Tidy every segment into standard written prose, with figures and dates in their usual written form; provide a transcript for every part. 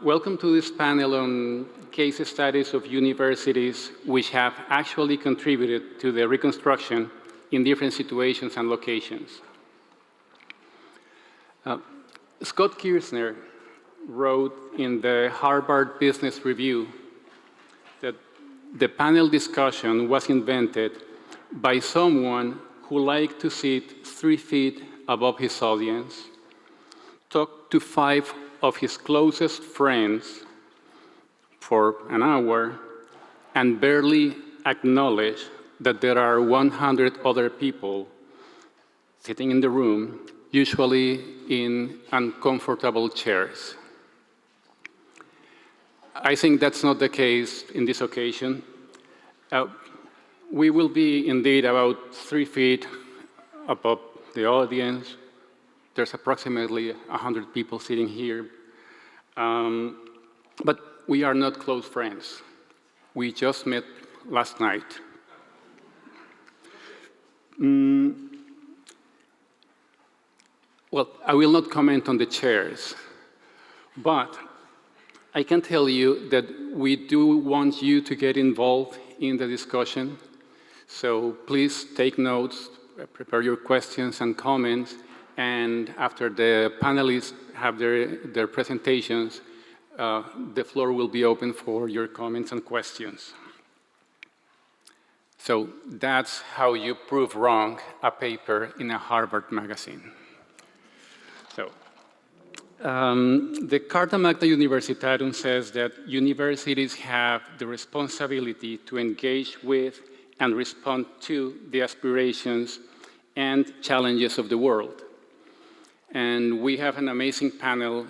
Welcome to this panel on case studies of universities which have actually contributed to the reconstruction in different situations and locations. Scott Kirsner wrote in the Harvard Business Review that the panel discussion was invented by someone who liked to sit 3 feet above his audience, talk to 5 of his closest friends for an hour, and barely acknowledge that there are 100 other people sitting in the room, usually in uncomfortable chairs. I think that's not the case in this occasion. We will be indeed about 3 feet above the audience. There's approximately 100 people sitting here. But we are not close friends. We just met last night. Well, I will not comment on the chairs, but I can tell you that we do want you to get involved in the discussion. So please take notes, prepare your questions and comments, and after the panelists have their presentations, the floor will be open for your comments and questions. So that's how you prove wrong a paper in a Harvard magazine. So the Carta Magna Universitarum says that universities have the responsibility to engage with and respond to the aspirations and challenges of the world. And we have an amazing panel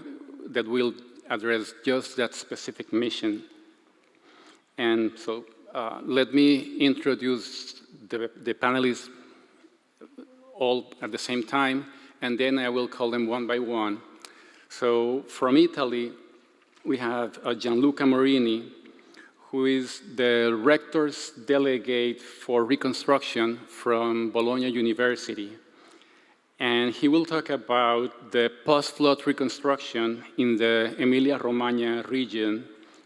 that will address just that specific mission. And so let me introduce the panelists all at the same time, and then I will call them one by one. So from Italy, we have Gianluca Morini, who is the rector's delegate for reconstruction from Bologna University. And he will talk about the post-flood reconstruction in the Emilia-Romagna region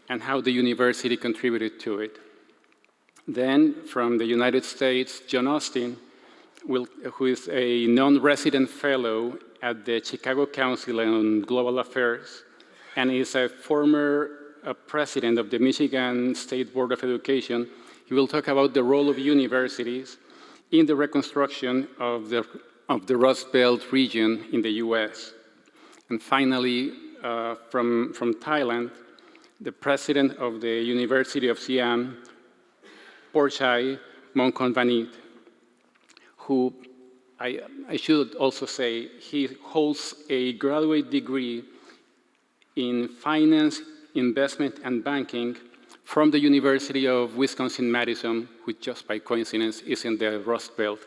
and how the university contributed to it. Then, from the United States, John Austin, who is a non-resident fellow at the Chicago Council on Global Affairs, and is a former president of the Michigan State Board of Education. He will talk about the role of universities in the reconstruction of the Rust Belt region in the US. And finally, from Thailand, the president of the University of Siam, Porchai Mongkonvanit, who I should also say, he holds a graduate degree in finance, investment, and banking from the University of Wisconsin-Madison, which just by coincidence is in the Rust Belt.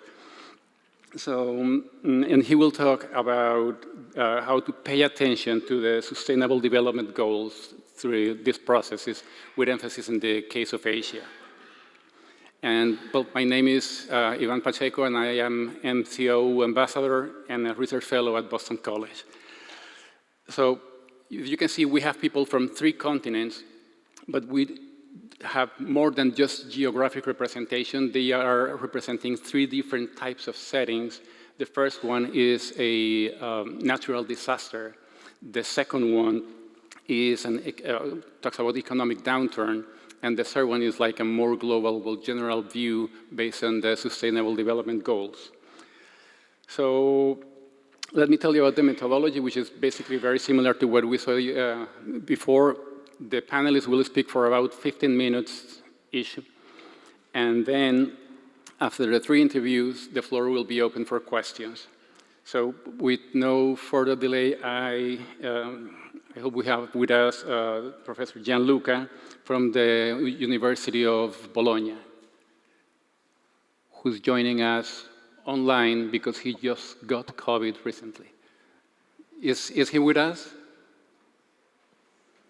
So, and he will talk about how to pay attention to the Sustainable Development Goals through these processes, with emphasis in the case of Asia. And well, my name is Ivan Pacheco, and I am MCU Ambassador and a research fellow at Boston College. So, you can see we have people from 3 continents, but we have more than just geographic representation. They are representing 3 different types of settings. The first one is a natural disaster. The second one is talks about economic downturn. And the third one is like a more global, general view based on the Sustainable Development Goals. So let me tell you about the methodology, which is basically very similar to what we saw before. The panelists will speak for about 15 minutes each. And then after the 3 interviews, the floor will be open for questions. So with no further delay, I hope we have with us Professor Gianluca from the University of Bologna, who's joining us online because he just got COVID recently. Is he with us?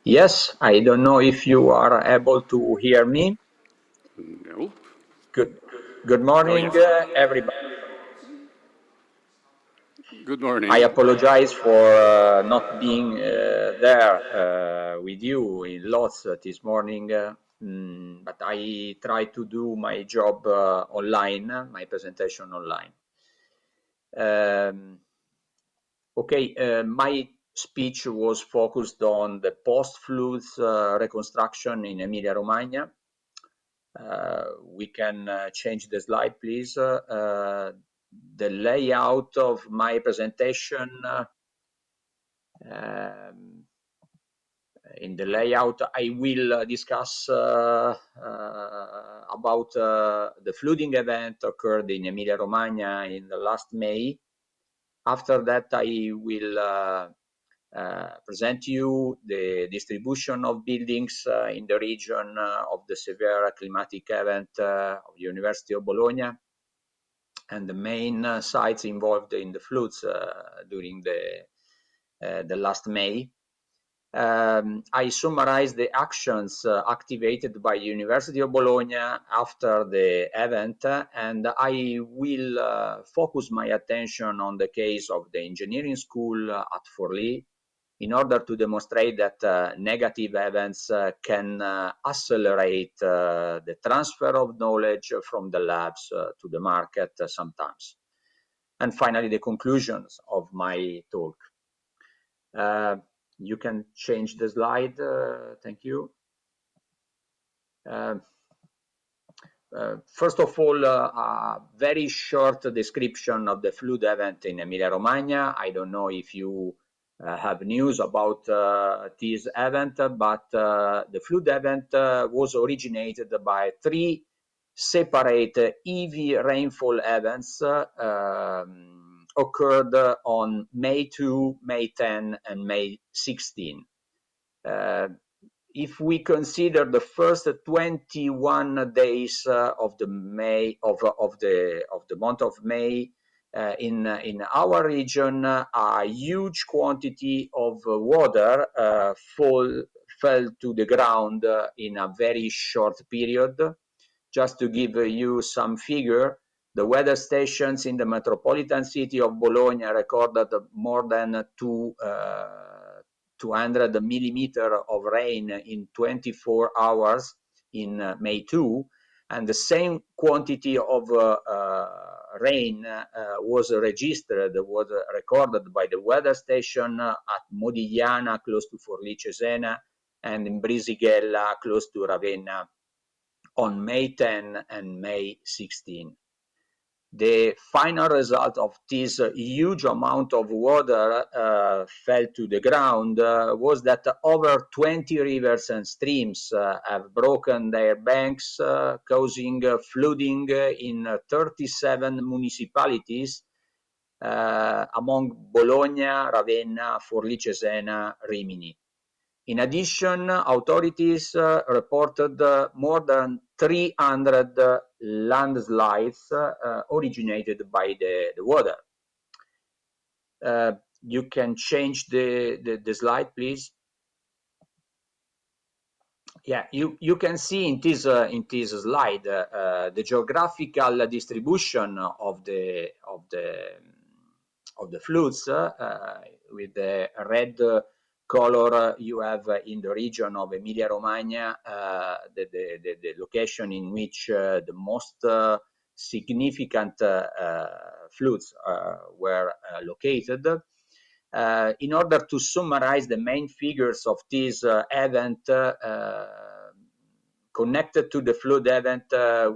Yes, I don't know if you are able to hear me. No. Good morning, everybody. Good morning. I apologize for not being there with you in Lodz this morning, but I try to do my job online, my presentation online. Okay, my speech was focused on the post-floods reconstruction in Emilia-Romagna. We can change the slide, please. The layout of my presentation, in the layout, I will discuss about the flooding event occurred in Emilia-Romagna in the last May. After that, I will present you the distribution of buildings in the region of the severe climatic event of the University of Bologna and the main sites involved in the floods during the last May. I summarize the actions activated by University of Bologna after the event, and I will focus my attention on the case of the engineering school at Forlì in order to demonstrate that negative events can accelerate the transfer of knowledge from the labs to the market sometimes. And finally, the conclusions of my talk. You can change the slide. Thank you. First of all, a very short description of the flood event in Emilia-Romagna. I don't know if you have news about this event, but the flood event was originated by 3 separate heavy rainfall events occurred on May 2, May 10, and May 16. If we consider the first 21 days of the month of May in our region, a huge quantity of water fell to the ground in a very short period. Just to give you some figure, the weather stations in the metropolitan city of Bologna recorded more than 200 millimeters of rain in 24 hours in May 2, and the same quantity of rain was recorded by the weather station at Modigliana, close to Forlì Cesena, and in Brisighella, close to Ravenna, on May 10 and May 16. The final result of this huge amount of water fell to the ground was that over 20 rivers and streams have broken their banks, causing flooding in 37 municipalities among Bologna, Ravenna, Forlì Cesena, Rimini. In addition, authorities reported more than 300 landslides originated by the water. You can change the slide, please. Yeah, you can see in this slide the geographical distribution of the floods with the red color you have in the region of Emilia-Romagna, the location in which the most significant floods were located. In order to summarize the main figures of this event, connected to the flood event,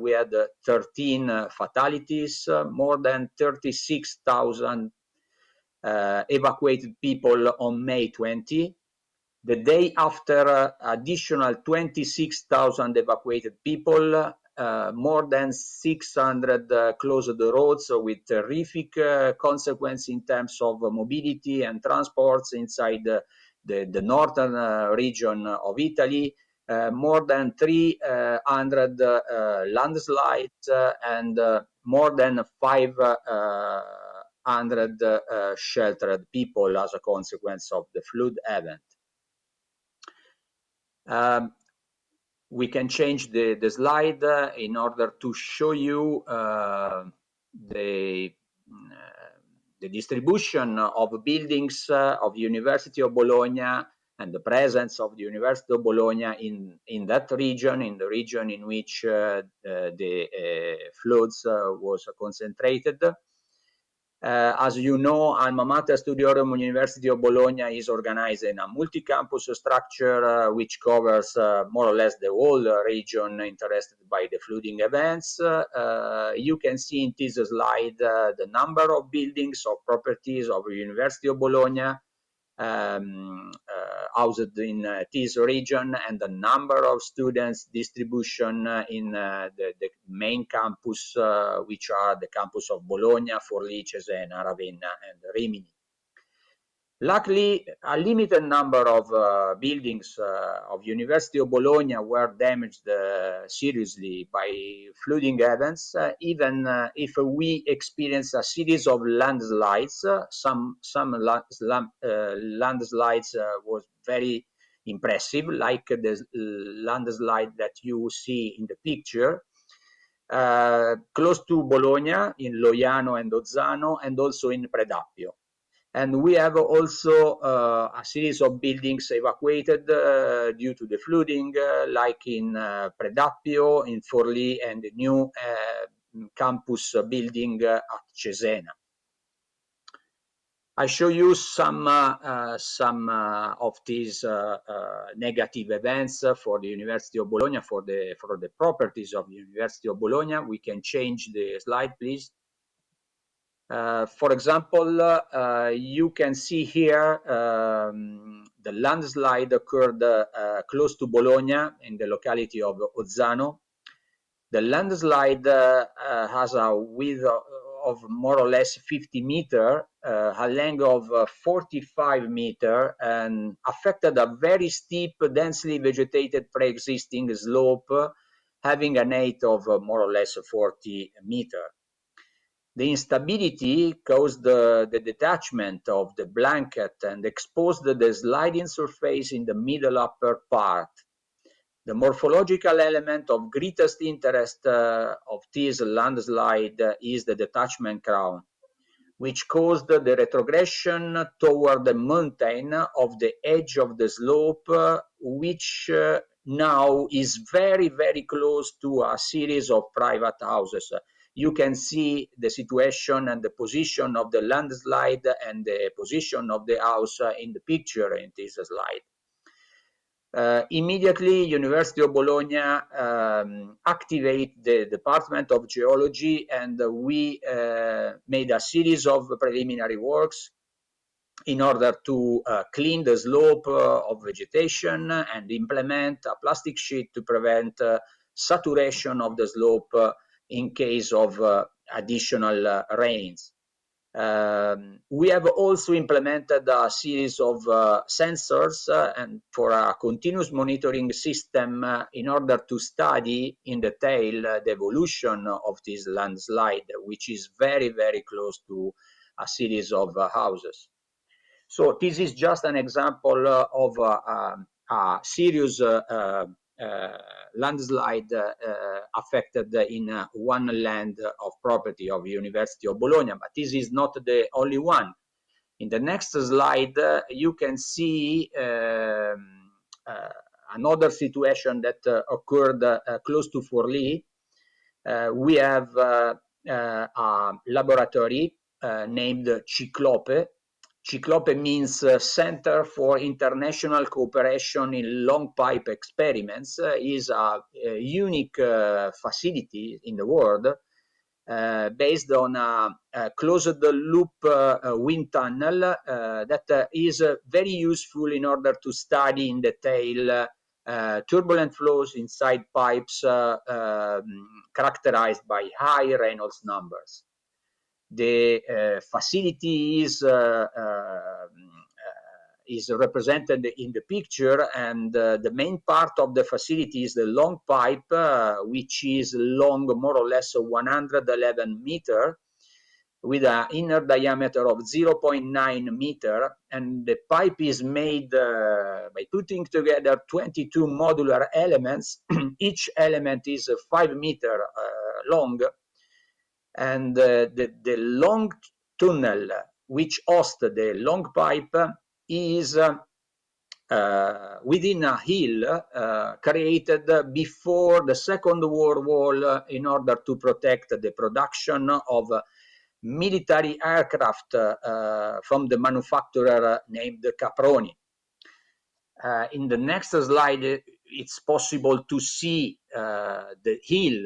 we had 13 fatalities, more than 36,000 evacuated people on May 20. The day after, additional 26,000 evacuated people, more than 600 closed the roads with terrific consequence in terms of mobility and transports inside the northern region of Italy. More than 300 landslides and more than 500 sheltered people as a consequence of the flood event. We can change the slide in order to show you the The distribution of buildings of University of Bologna and the presence of the University of Bologna in that region, in the region in which the floods was concentrated. As you know, Alma Mater Studiorum University of Bologna is organized in a multi-campus structure which covers more or less the whole region interested by the flooding events. You can see in this slide the number of buildings or properties of the University of Bologna housed in this region, and the number of students distribution in the main campus, which are the campus of Bologna, Forlì, Cesena, Ravenna, and Rimini. Luckily, a limited number of buildings of University of Bologna were damaged seriously by flooding events, even if we experienced a series of landslides. Some landslides was very impressive, like the landslide that you see in the picture. Close to Bologna, in Loiano and Ozzano, and also in Predappio. And we have also a series of buildings evacuated due to the flooding, like in Predappio, in Forlì, and the new campus building at Cesena. I show you some of these negative events for the University of Bologna, for the properties of the University of Bologna. We can change the slide, please. For example, you can see here the landslide occurred close to Bologna in the locality of Ozzano. The landslide has a width of more or less 50 meters, a length of 45 meters, and affected a very steep, densely vegetated pre-existing slope, having an height of more or less 40 meters. The instability caused the detachment of the blanket and exposed the sliding surface in the middle upper part. The morphological element of greatest interest of this landslide is the detachment crown, which caused the retrogression toward the mountain of the edge of the slope, which now is very, very close to a series of private houses. You can see the situation and the position of the landslide and the position of the house in the picture in this slide. Immediately, University of Bologna activate the Department of Geology, and we made a series of preliminary works in order to clean the slope of vegetation and implement a plastic sheet to prevent saturation of the slope in case of additional rains. We have also implemented a series of sensors and for a continuous monitoring system in order to study in detail the evolution of this landslide, which is very, very close to a series of houses. So this is just an example of a serious landslide affected in one land of property of University of Bologna, but this is not the only one. In the next slide, you can see another situation that occurred close to Forlì. We have a laboratory named Ciclope. Ciclope means Center for International Cooperation in Long Pipe Experiments. Is a unique facility in the world based on a closed-loop wind tunnel that is very useful in order to study in detail turbulent flows inside pipes characterized by high Reynolds numbers. The facility is represented in the picture, and the main part of the facility is the long pipe, which is long more or less 111 meters, with an inner diameter of 0.9 meter, and the pipe is made by putting together 22 modular elements. Each element is 5 meters long, and the long tunnel which hosts the long pipe is within a hill created before the Second World War in order to protect the production of military aircraft from the manufacturer named Caproni. In the next slide, it's possible to see the hill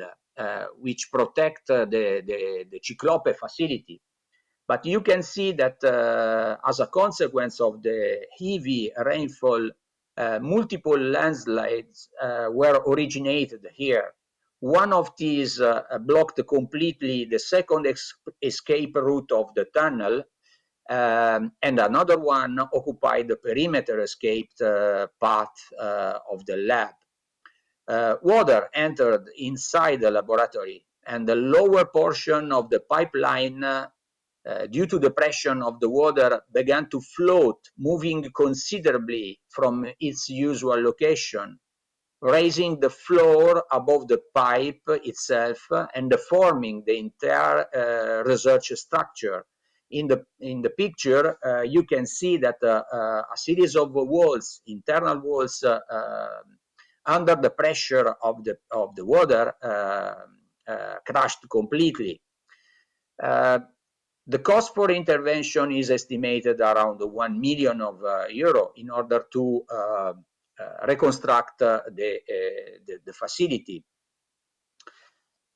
which protect the Ciclope facility. But you can see that as a consequence of the heavy rainfall, multiple landslides were originated here. One of these blocked completely the second escape route of the tunnel, and another one occupied the perimeter escaped path of the lab. Water entered inside the laboratory, and the lower portion of the pipeline, due to the pressure of the water, began to float, moving considerably from its usual location, raising the floor above the pipe itself and deforming the entire research structure. In the picture, you can see that a series of walls, internal walls, under the pressure of the water, crashed completely. The cost for intervention is estimated around 1 million euro in order to reconstruct the facility.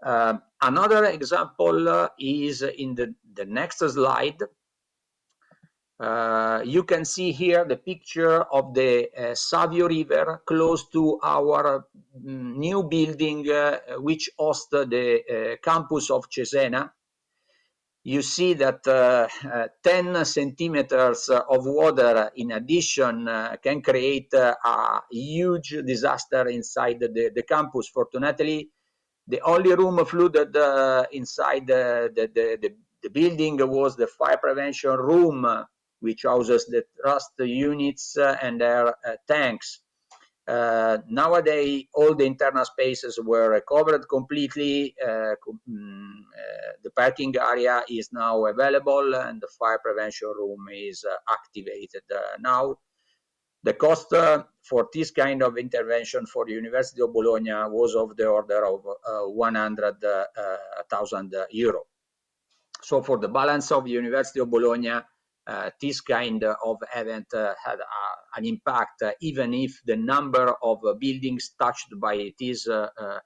Another example is in the next slide. You can see here the picture of the Savio River close to our new building, which hosts the campus of Cesena. You see that 10 centimeters of water in addition can create a huge disaster inside the campus. Fortunately, the only room flooded inside the building was the fire prevention room, which houses the thrust units and their tanks. Nowadays, all the internal spaces were recovered completely. The parking area is now available, and the fire prevention room is activated now. The cost for this kind of intervention for the University of Bologna was of the order of 100,000 euro. So for the balance of the University of Bologna, this kind of event had an impact, even if the number of buildings touched by this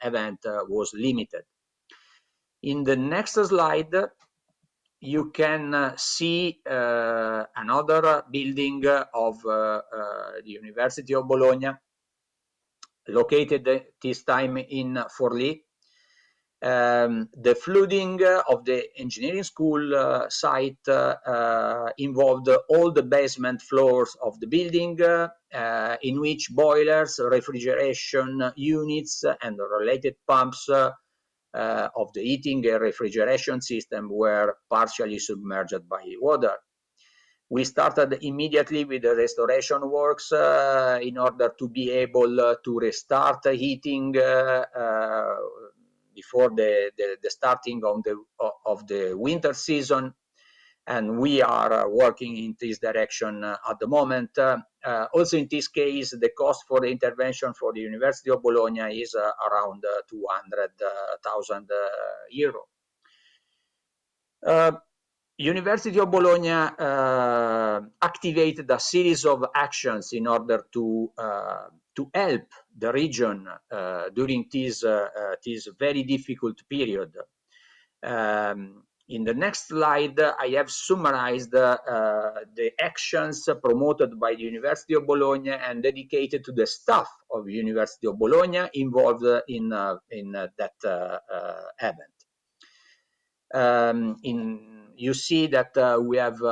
event was limited. In the next slide, you can see another building of the University of Bologna, located this time in Forlì. The flooding of the engineering school site involved all the basement floors of the building, in which boilers, refrigeration units, and related pumps of the heating and refrigeration system were partially submerged by water. We started immediately with the restoration works in order to be able to restart heating before the starting of the winter season, and we are working in this direction at the moment. Also in this case, the cost for the intervention for the University of Bologna is around 200,000 euro. University of Bologna activated a series of actions in order to help the region during this very difficult period. In the next slide, I have summarized the actions promoted by the University of Bologna and dedicated to the staff of the University of Bologna involved in that event. You see that we have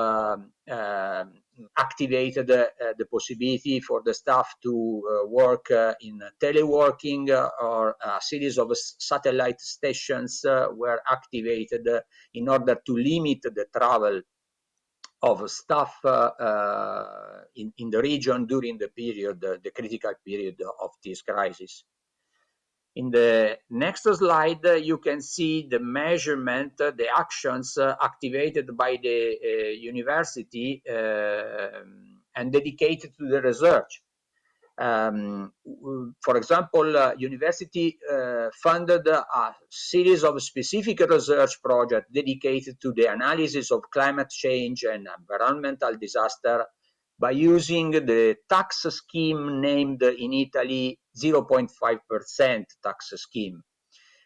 activated the possibility for the staff to work in teleworking, or a series of satellite stations were activated in order to limit the travel of staff in the region during the period, the critical period of this crisis. In the next slide, you can see the measurement, the actions activated by the university and dedicated to the research. For example, university funded a series of specific research projects dedicated to the analysis of climate change and environmental disaster by using the tax scheme named in Italy 0.5% tax scheme,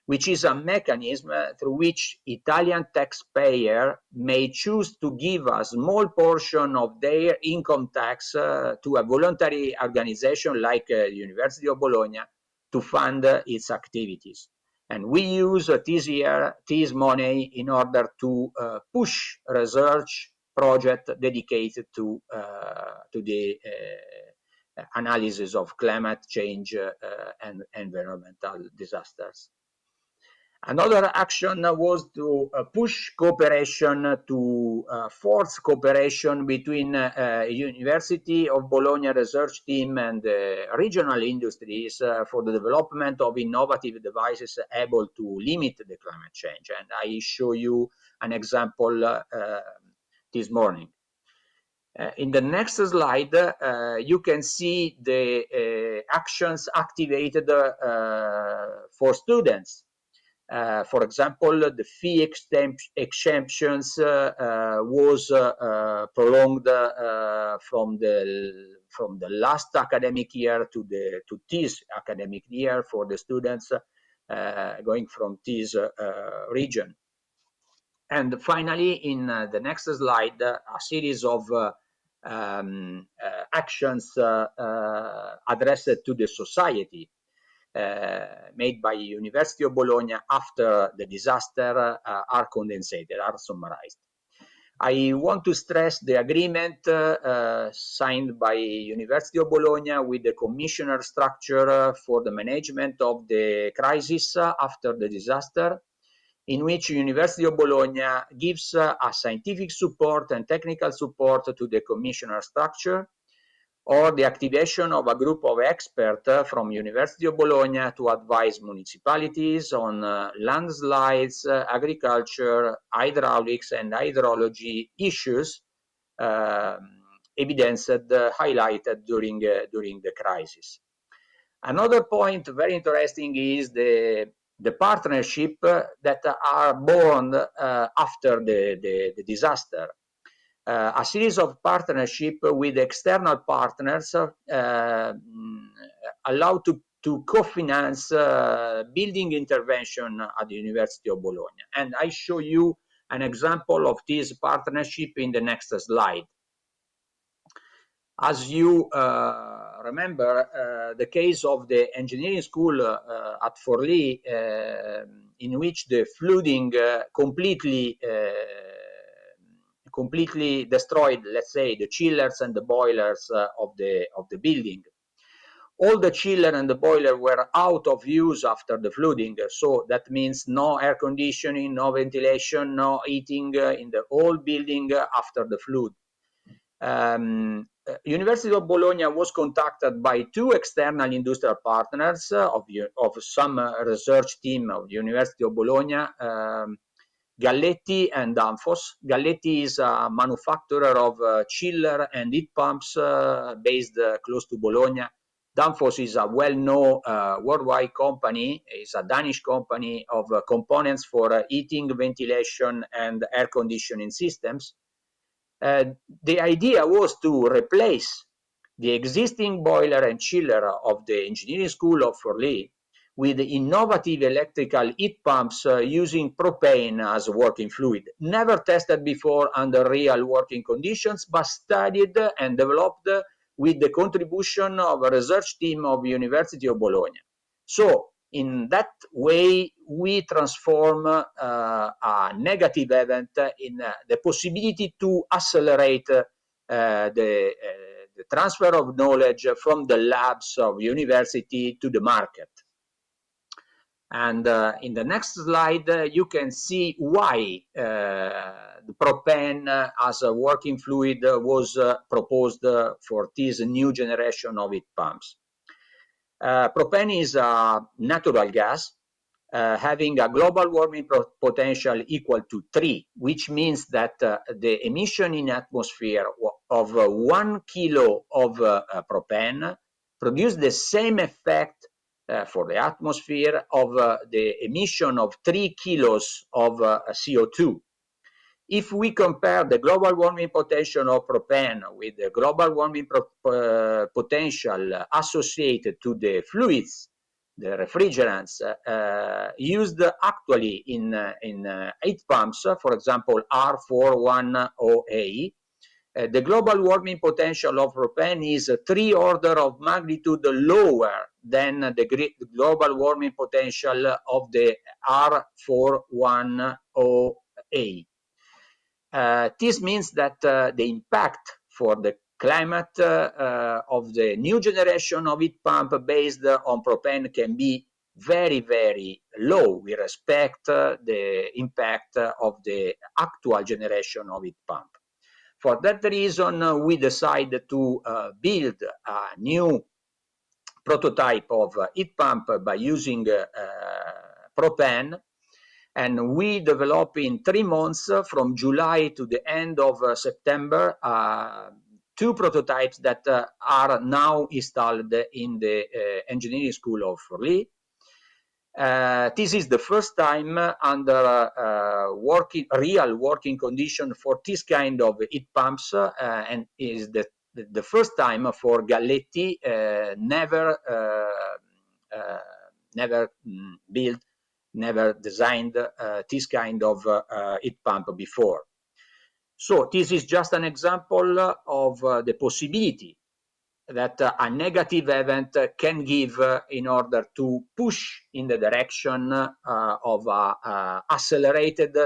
which is a mechanism through which Italian taxpayer may choose to give a small portion of their income tax to a voluntary organization like the University of Bologna to fund its activities. And we use this money in order to push research project dedicated to the analysis of climate change and environmental disasters. Another action was to push cooperation, to force cooperation between University of Bologna research team and regional industries for the development of innovative devices able to limit the climate change. And I show you an example this morning. In the next slide, you can see the actions activated for students. For example, the fee exemptions was prolonged from the last academic year to this academic year for the students going from this region. And finally, in the next slide, a series of actions addressed to the society made by University of Bologna after the disaster are condensed, are summarized. I want to stress the agreement signed by University of Bologna with the commissioner structure for the management of the crisis after the disaster, in which University of Bologna gives a scientific support and technical support to the commissioner structure, or the activation of a group of experts from University of Bologna to advise municipalities on landslides, agriculture, hydraulics, and hydrology issues evidenced, highlighted during the crisis. Another point very interesting is the partnership that are born after the disaster. A series of partnership with external partners allow to co-finance building intervention at the University of Bologna. And I show you an example of this partnership in the next slide. As you remember, the case of the engineering school at Forlì, in which the flooding completely destroyed, let's say, the chillers and the boilers of the building. All the chiller and the boiler were out of use after the flooding, so that means no air conditioning, no ventilation, no heating in the whole building after the flood. University of Bologna was contacted by two external industrial partners of some research team of the University of Bologna, Galletti and Danfoss. Galletti is a manufacturer of chiller and heat pumps based close to Bologna. Danfoss is a well-known worldwide company. It's a Danish company of components for heating, ventilation, and air conditioning systems. The idea was to replace the existing boiler and chiller of the engineering school of Forlì with innovative electrical heat pumps using propane as working fluid, never tested before under real working conditions, but studied and developed with the contribution of a research team of University of Bologna. So in that way, we transform a negative event in the possibility to accelerate the transfer of knowledge from the labs of university to the market. And in the next slide, you can see why the propane as a working fluid was proposed for this new generation of heat pumps. Propane is a natural gas having a global warming potential equal to 3, which means that the emission in atmosphere of 1 kilo of propane produce the same effect for the atmosphere of the emission of 3 kilos of CO2. If we compare the global warming potential of propane with the global warming potential associated to the fluids, the refrigerants used actually in heat pumps, for example, R410A, the global warming potential of propane is 3 orders of magnitude lower than the global warming potential of the R410A. This means that the impact for the climate of the new generation of heat pump based on propane can be very, very low with respect the impact of the actual generation of heat pump. For that reason, we decided to build a new prototype of heat pump by using propane, and we developed in 3 months from July to the end of September 2 prototypes that are now installed in the engineering school of Forlì. This is the first time under real working condition for this kind of heat pumps, and is the first time for Galletti, never built, never designed this kind of heat pump before. So this is just an example of the possibility that a negative event can give in order to push in the direction of accelerated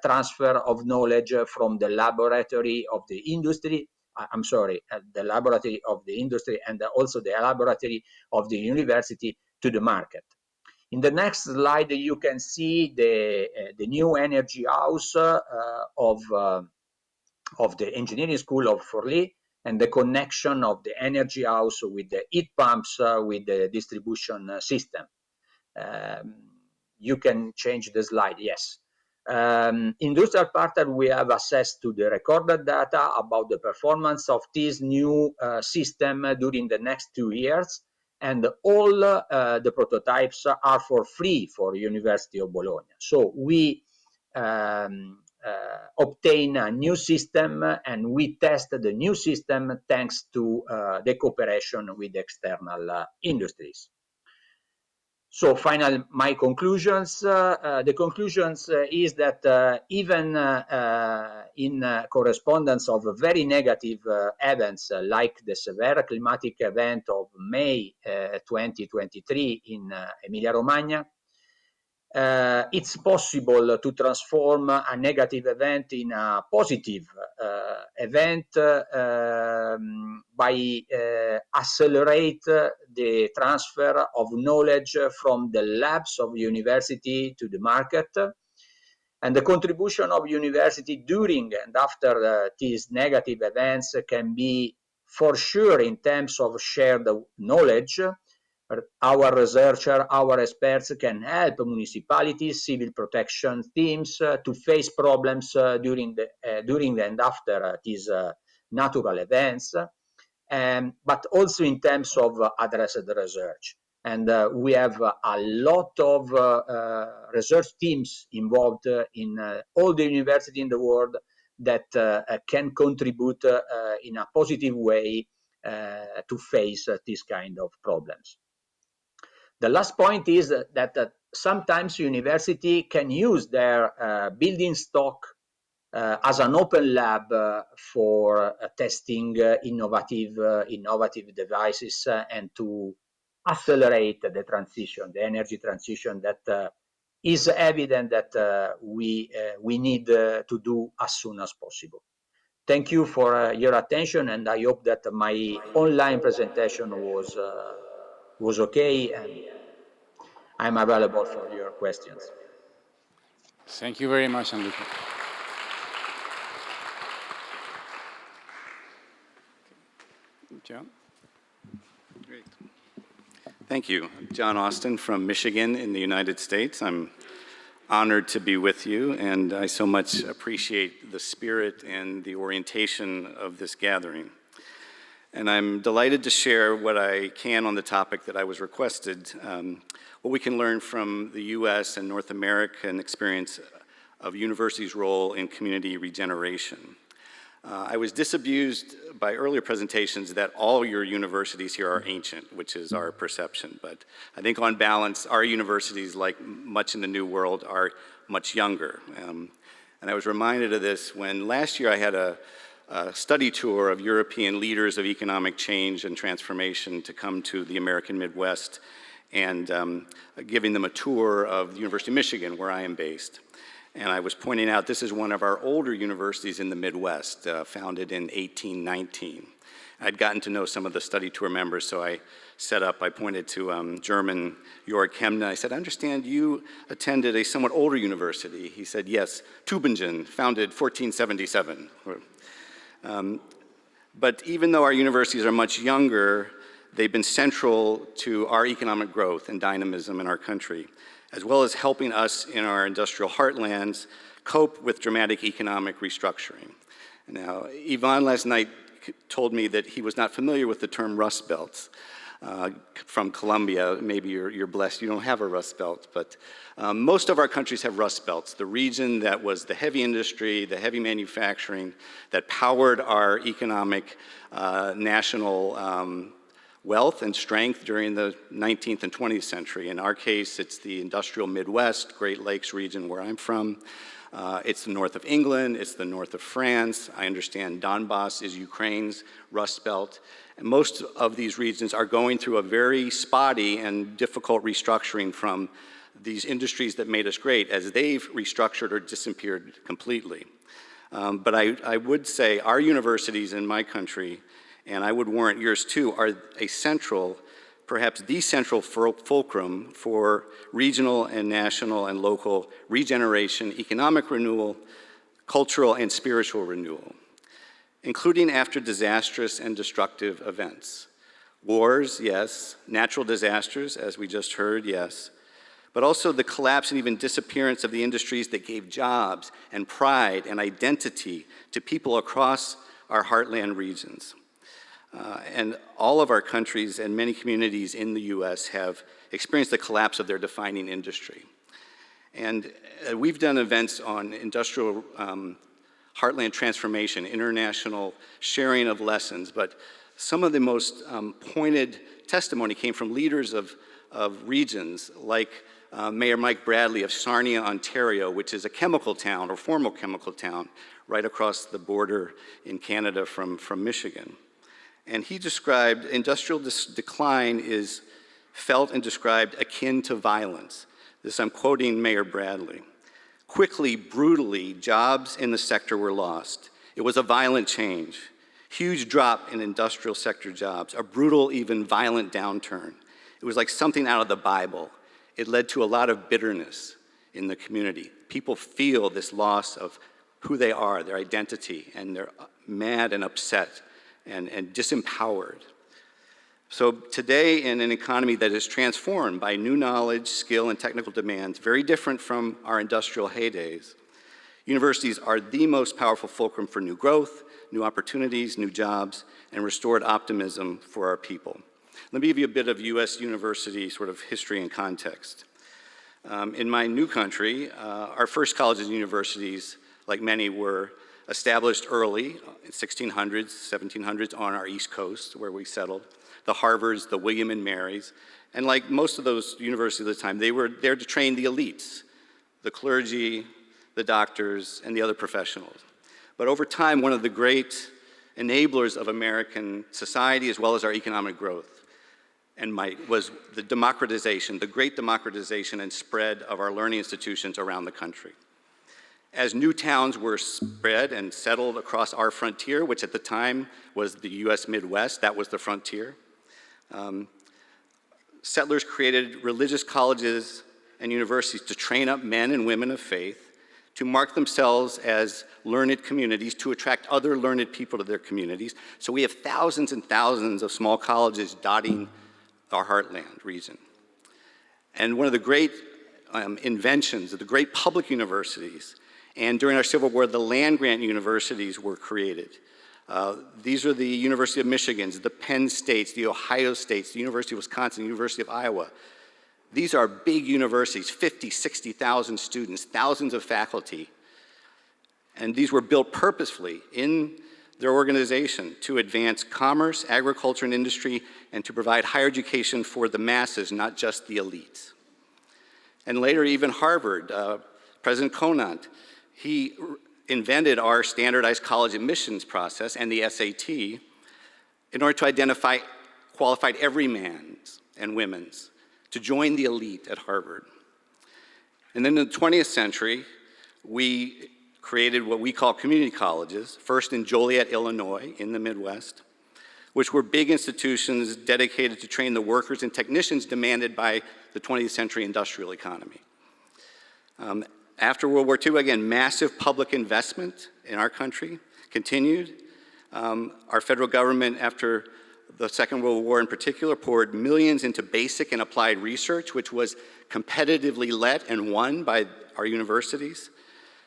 transfer of knowledge from the laboratory of the industry, the laboratory of the industry and also the laboratory of the university to the market. In the next slide, you can see the new energy house of the engineering school of Forlì, and the connection of the energy house with the heat pumps with the distribution system. You can change the slide, yes. Industrial partner, we have access to the recorded data about the performance of this new system during the next 2 years, and all the prototypes are for free for University of Bologna. So we obtain a new system, and we test the new system thanks to the cooperation with external industries. So my conclusions, the conclusions is that even in correspondence of very negative events like the severe climatic event of May 2023 in Emilia-Romagna, it's possible to transform a negative event in a positive event by accelerate the transfer of knowledge from the labs of university to the market. And the contribution of university during and after these negative events can be for sure in terms of shared knowledge. Our researchers, our experts can help municipalities, civil protection teams to face problems during and after these natural events, but also in terms of addressed research. And we have a lot of research teams involved in all the universities in the world that can contribute in a positive way to face this kind of problems. The last point is that sometimes university can use their building stock as an open lab for testing innovative devices and to accelerate the transition, the energy transition that is evident that we need to do as soon as possible. Thank you for your attention, and I hope that my online presentation was okay, and I'm available for your questions. Thank you very much, Enrico. John? Great. Thank you. I'm John Austin from Michigan in the United States. I'm honored to be with you, and I so much appreciate the spirit and the orientation of this gathering. And I'm delighted to share what I can on the topic that I was requested, what we can learn from the US and North American experience of universities' role in community regeneration. I was disabused by earlier presentations that all your universities here are ancient, which is our perception. But I think on balance, our universities, like much in the New World, are much younger. And I was reminded of this when last year I had a study tour of European leaders of economic change and transformation to come to the American Midwest and giving them a tour of the University of Michigan, where I am based. And I was pointing out this is one of our older universities in the Midwest, founded in 1819. I'd gotten to know some of the study tour members, so I pointed to German Jörg Hemne. I said, I understand you attended a somewhat older university. He said, yes, Tübingen, founded 1477. But even though our universities are much younger, they've been central to our economic growth and dynamism in our country, as well as helping us in our industrial heartlands cope with dramatic economic restructuring. Now, Ivan last night told me that he was not familiar with the term Rust Belts from Colombia. Maybe you're blessed you don't have a Rust Belt, but most of our countries have Rust Belts, the region that was the heavy industry, the heavy manufacturing that powered our economic national wealth and strength during the 19th and 20th century. In our case, it's the industrial Midwest, Great Lakes region where I'm from. It's the north of England, it's the north of France. I understand Donbass is Ukraine's Rust Belt. And most of these regions are going through a very spotty and difficult restructuring from these industries that made us great as they've restructured or disappeared completely. But I would say our universities in my country, and I would warrant yours too, are a central, perhaps the central fulcrum for regional and national and local regeneration, economic renewal, cultural and spiritual renewal, including after disastrous and destructive events. Wars, yes. Natural disasters, as we just heard, yes. But also the collapse and even disappearance of the industries that gave jobs and pride and identity to people across our heartland regions. And all of our countries and many communities in the US have experienced the collapse of their defining industry. And we've done events on industrial heartland transformation, international sharing of lessons, but some of the most pointed testimony came from leaders of regions like Mayor Mike Bradley of Sarnia, Ontario, which is a chemical town or former chemical town right across the border in Canada from Michigan. And he described industrial decline is felt and described akin to violence. This I'm quoting Mayor Bradley. Quickly, brutally, jobs in the sector were lost. It was a violent change. Huge drop in industrial sector jobs, a brutal, even violent downturn. It was like something out of the Bible. It led to a lot of bitterness in the community. People feel this loss of who they are, their identity, and they're mad and upset and disempowered. So today, in an economy that is transformed by new knowledge, skill, and technical demands, very different from our industrial heydays, universities are the most powerful fulcrum for new growth, new opportunities, new jobs, and restored optimism for our people. Let me give you a bit of US university sort of history and context. In my new country, our first colleges and universities, like many, were established early, in 1600s, 1700s, on our East Coast, where we settled. The Harvards, the William and Marys, and like most of those universities at the time, they were there to train the elites, the clergy, the doctors, and the other professionals. But over time, one of the great enablers of American society, as well as our economic growth, was the democratization, the great democratization and spread of our learning institutions around the country. As new towns were spread and settled across our frontier, which at the time was the US Midwest, that was the frontier, settlers created religious colleges and universities to train up men and women of faith, to mark themselves as learned communities, to attract other learned people to their communities. So we have thousands and thousands of small colleges dotting our heartland region. And one of the great inventions of the great public universities, and during our Civil War, the land-grant universities were created. These are the University of Michigan's, the Penn States, the Ohio States, the University of Wisconsin, the University of Iowa. These are big universities, 50, 60,000 students, thousands of faculty. And these were built purposefully in their organization to advance commerce, agriculture, and industry, and to provide higher education for the masses, not just the elites. And later, even Harvard, President Conant, he invented our standardized college admissions process and the SAT in order to identify qualified everyman's and women's to join the elite at Harvard. And then in the 20th century, we created what we call community colleges, first in Joliet, Illinois, in the Midwest, which were big institutions dedicated to train the workers and technicians demanded by the 20th century industrial economy. After World War II, again, massive public investment in our country continued. Our federal government, after the Second World War in particular, poured millions into basic and applied research, which was competitively led and won by our universities.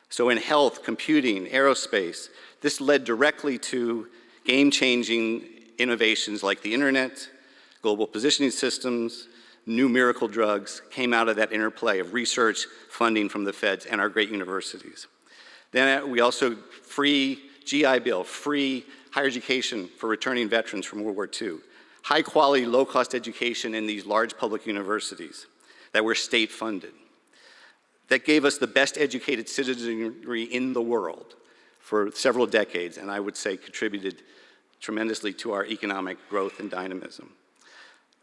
So in health, computing, aerospace, this led directly to game-changing innovations like the internet, global positioning systems, new miracle drugs came out of that interplay of research, funding from the feds, and our great universities. Then we also free GI Bill, free higher education for returning veterans from World War II, high quality, low cost education in these large public universities that were state funded. That gave us the best educated citizenry in the world for several decades, and I would say contributed tremendously to our economic growth and dynamism.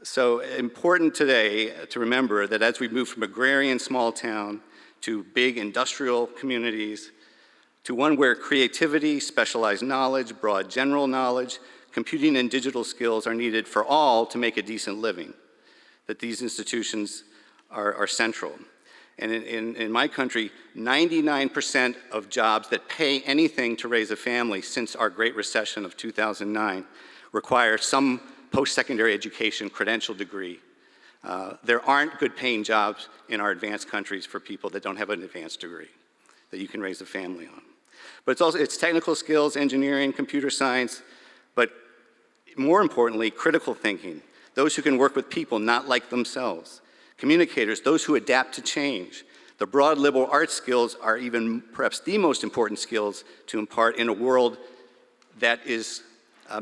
So important today to remember that as we move from agrarian small town to big industrial communities, to one where creativity, specialized knowledge, broad general knowledge, computing and digital skills are needed for all to make a decent living, that these institutions are central. And in my country, 99% of jobs that pay anything to raise a family since our Great Recession of 2009 require some post-secondary education credential degree. There aren't good paying jobs in our advanced countries for people that don't have an advanced degree that you can raise a family on. But it's technical skills, engineering, computer science, but more importantly, critical thinking. Those who can work with people not like themselves. Communicators, those who adapt to change. The broad liberal arts skills are even perhaps the most important skills to impart in a world that is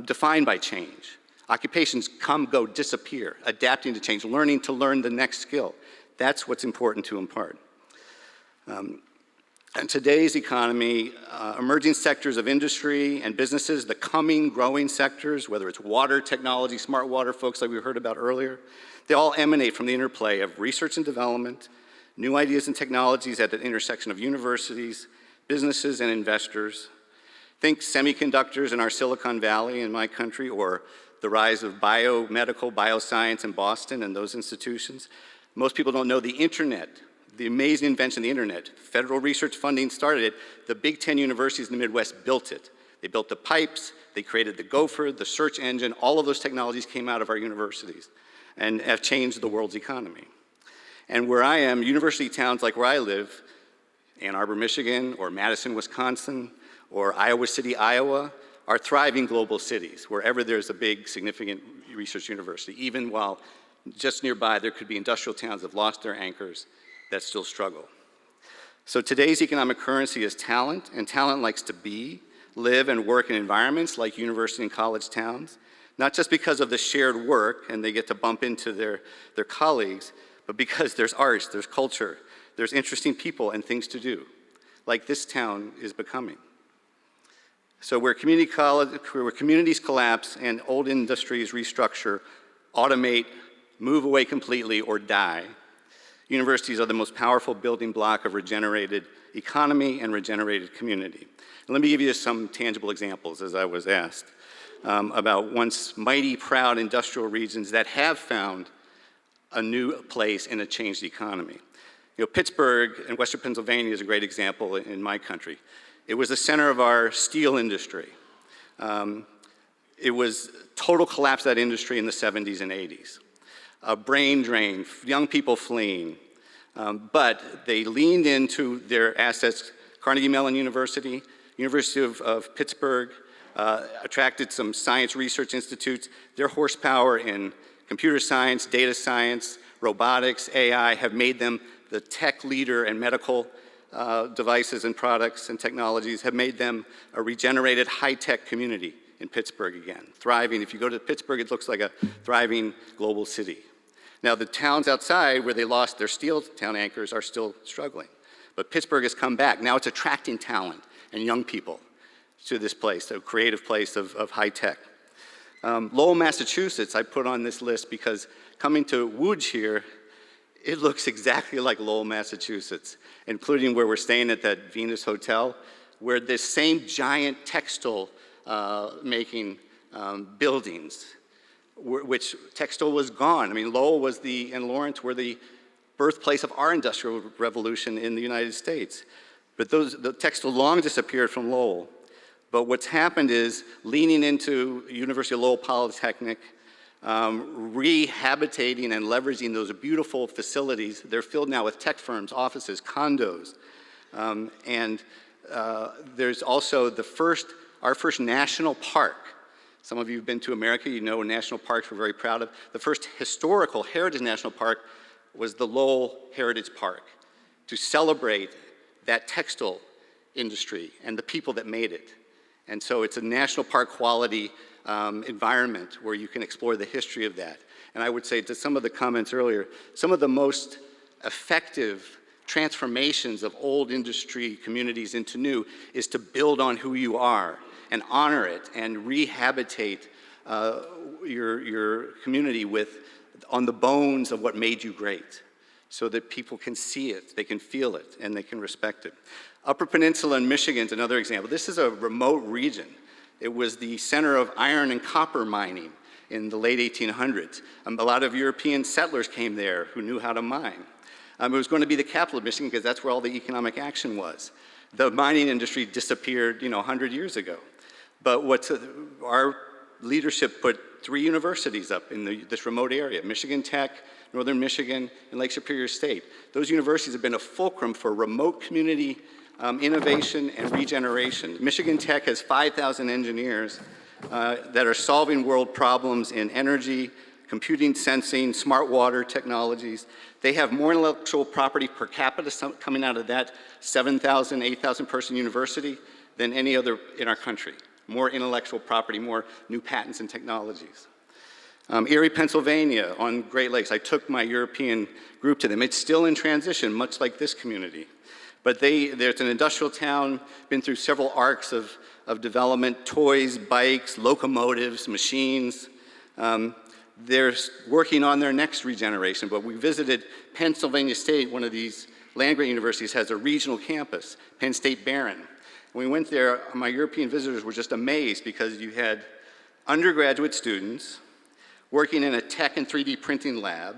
defined by change. Occupations come, go, disappear. Adapting to change, learning to learn the next skill. That's what's important to impart. In today's economy, emerging sectors of industry and businesses, the coming growing sectors, whether it's water technology, smart water folks like we heard about earlier, they all emanate from the interplay of research and development, new ideas and technologies at the intersection of universities, businesses, and investors. Think semiconductors in our Silicon Valley in my country, or the rise of biomedical, bioscience in Boston and those institutions. Most people don't know the internet, the amazing invention of the internet. Federal research funding started it. The big 10 universities in the Midwest built it. They built the pipes, they created the gopher, the search engine, all of those technologies came out of our universities and have changed the world's economy. And where I am, university towns like where I live, Ann Arbor, Michigan, or Madison, Wisconsin, or Iowa City, Iowa, are thriving global cities, wherever there's a big, significant research university, even while just nearby there could be industrial towns that have lost their anchors that still struggle. So today's economic currency is talent, and talent likes to be, live, and work in environments like university and college towns, not just because of the shared work and they get to bump into their colleagues, but because there's arts, there's culture, there's interesting people and things to do, like this town is becoming. So where communities collapse and old industries restructure, automate, move away completely, or die, universities are the most powerful building block of regenerated economy and regenerated community. And let me give you some tangible examples, as I was asked, about once mighty, proud industrial regions that have found a new place in a changed economy. You know, Pittsburgh in Western Pennsylvania is a great example in my country. It was the center of our steel industry. It was total collapse of that industry in the 70s and 80s. a brain drain, young people fleeing. But they leaned into their assets. Carnegie Mellon University, University of Pittsburgh, attracted some science research institutes. Their horsepower in computer science, data science, robotics, AI have made them the tech leader, and medical devices and products and technologies have made them a regenerated high-tech community in Pittsburgh again, thriving. If you go to Pittsburgh, it looks like a thriving global city. Now, the towns outside where they lost their steel town anchors are still struggling. But Pittsburgh has come back. Now it's attracting talent and young people to this place, a creative place of high tech. Lowell, Massachusetts, I put on this list because coming to Lodz here, it looks exactly like Lowell, Massachusetts, including where we're staying at that Venus Hotel, where this same giant textile making buildings, which textile was gone. I mean, Lowell was and Lawrence were the birthplace of our industrial revolution in the United States. But the textile long disappeared from Lowell. But what's happened is leaning into University of Lowell Polytechnic, rehabitating and leveraging those beautiful facilities. They're filled now with tech firms, offices, condos. There's also our first national park. Some of you have been to America, you know national parks we're very proud of. The first historical heritage national park was the Lowell Heritage Park, to celebrate that textile industry and the people that made it. And so it's a national park quality environment where you can explore the history of that. And I would say to some of the comments earlier, some of the most effective transformations of old industry communities into new is to build on who you are and honor it and rehabilitate your community on the bones of what made you great, so that people can see it, they can feel it, and they can respect it. Upper Peninsula in Michigan is another example. This is a remote region. It was the center of iron and copper mining in the late 1800s. A lot of European settlers came there who knew how to mine. It was going to be the capital of Michigan because that's where all the economic action was. The mining industry disappeared, 100 years ago. But our leadership put 3 universities up in this remote area: Michigan Tech, Northern Michigan, and Lake Superior State. Those universities have been a fulcrum for remote community innovation and regeneration. Michigan Tech has 5,000 engineers that are solving world problems in energy, computing, sensing, smart water technologies. They have more intellectual property per capita coming out of that 7,000, 8,000 person university than any other in our country. More intellectual property, more new patents and technologies. Erie, Pennsylvania, on Great Lakes. I took my European group to them. It's still in transition, much like this community. But there's an industrial town, been through several arcs of development: toys, bikes, locomotives, machines. They're working on their next regeneration, but we visited Pennsylvania State. One of these land-grant universities has a regional campus, Penn State Barron. When we went there, my European visitors were just amazed because you had undergraduate students working in a tech and 3D printing lab.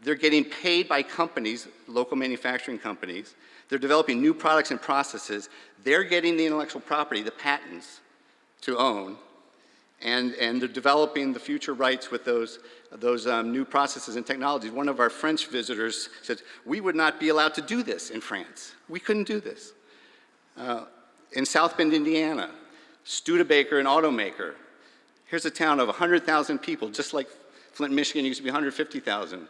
They're getting paid by companies, local manufacturing companies. They're developing new products and processes. They're getting the intellectual property, the patents, to own. And they're developing the future rights with those new processes and technologies. One of our French visitors said, "We would not be allowed to do this in France. We couldn't do this." In South Bend, Indiana, Studebaker, an automaker. Here's a town of 100,000 people, just like Flint, Michigan used to be 150,000.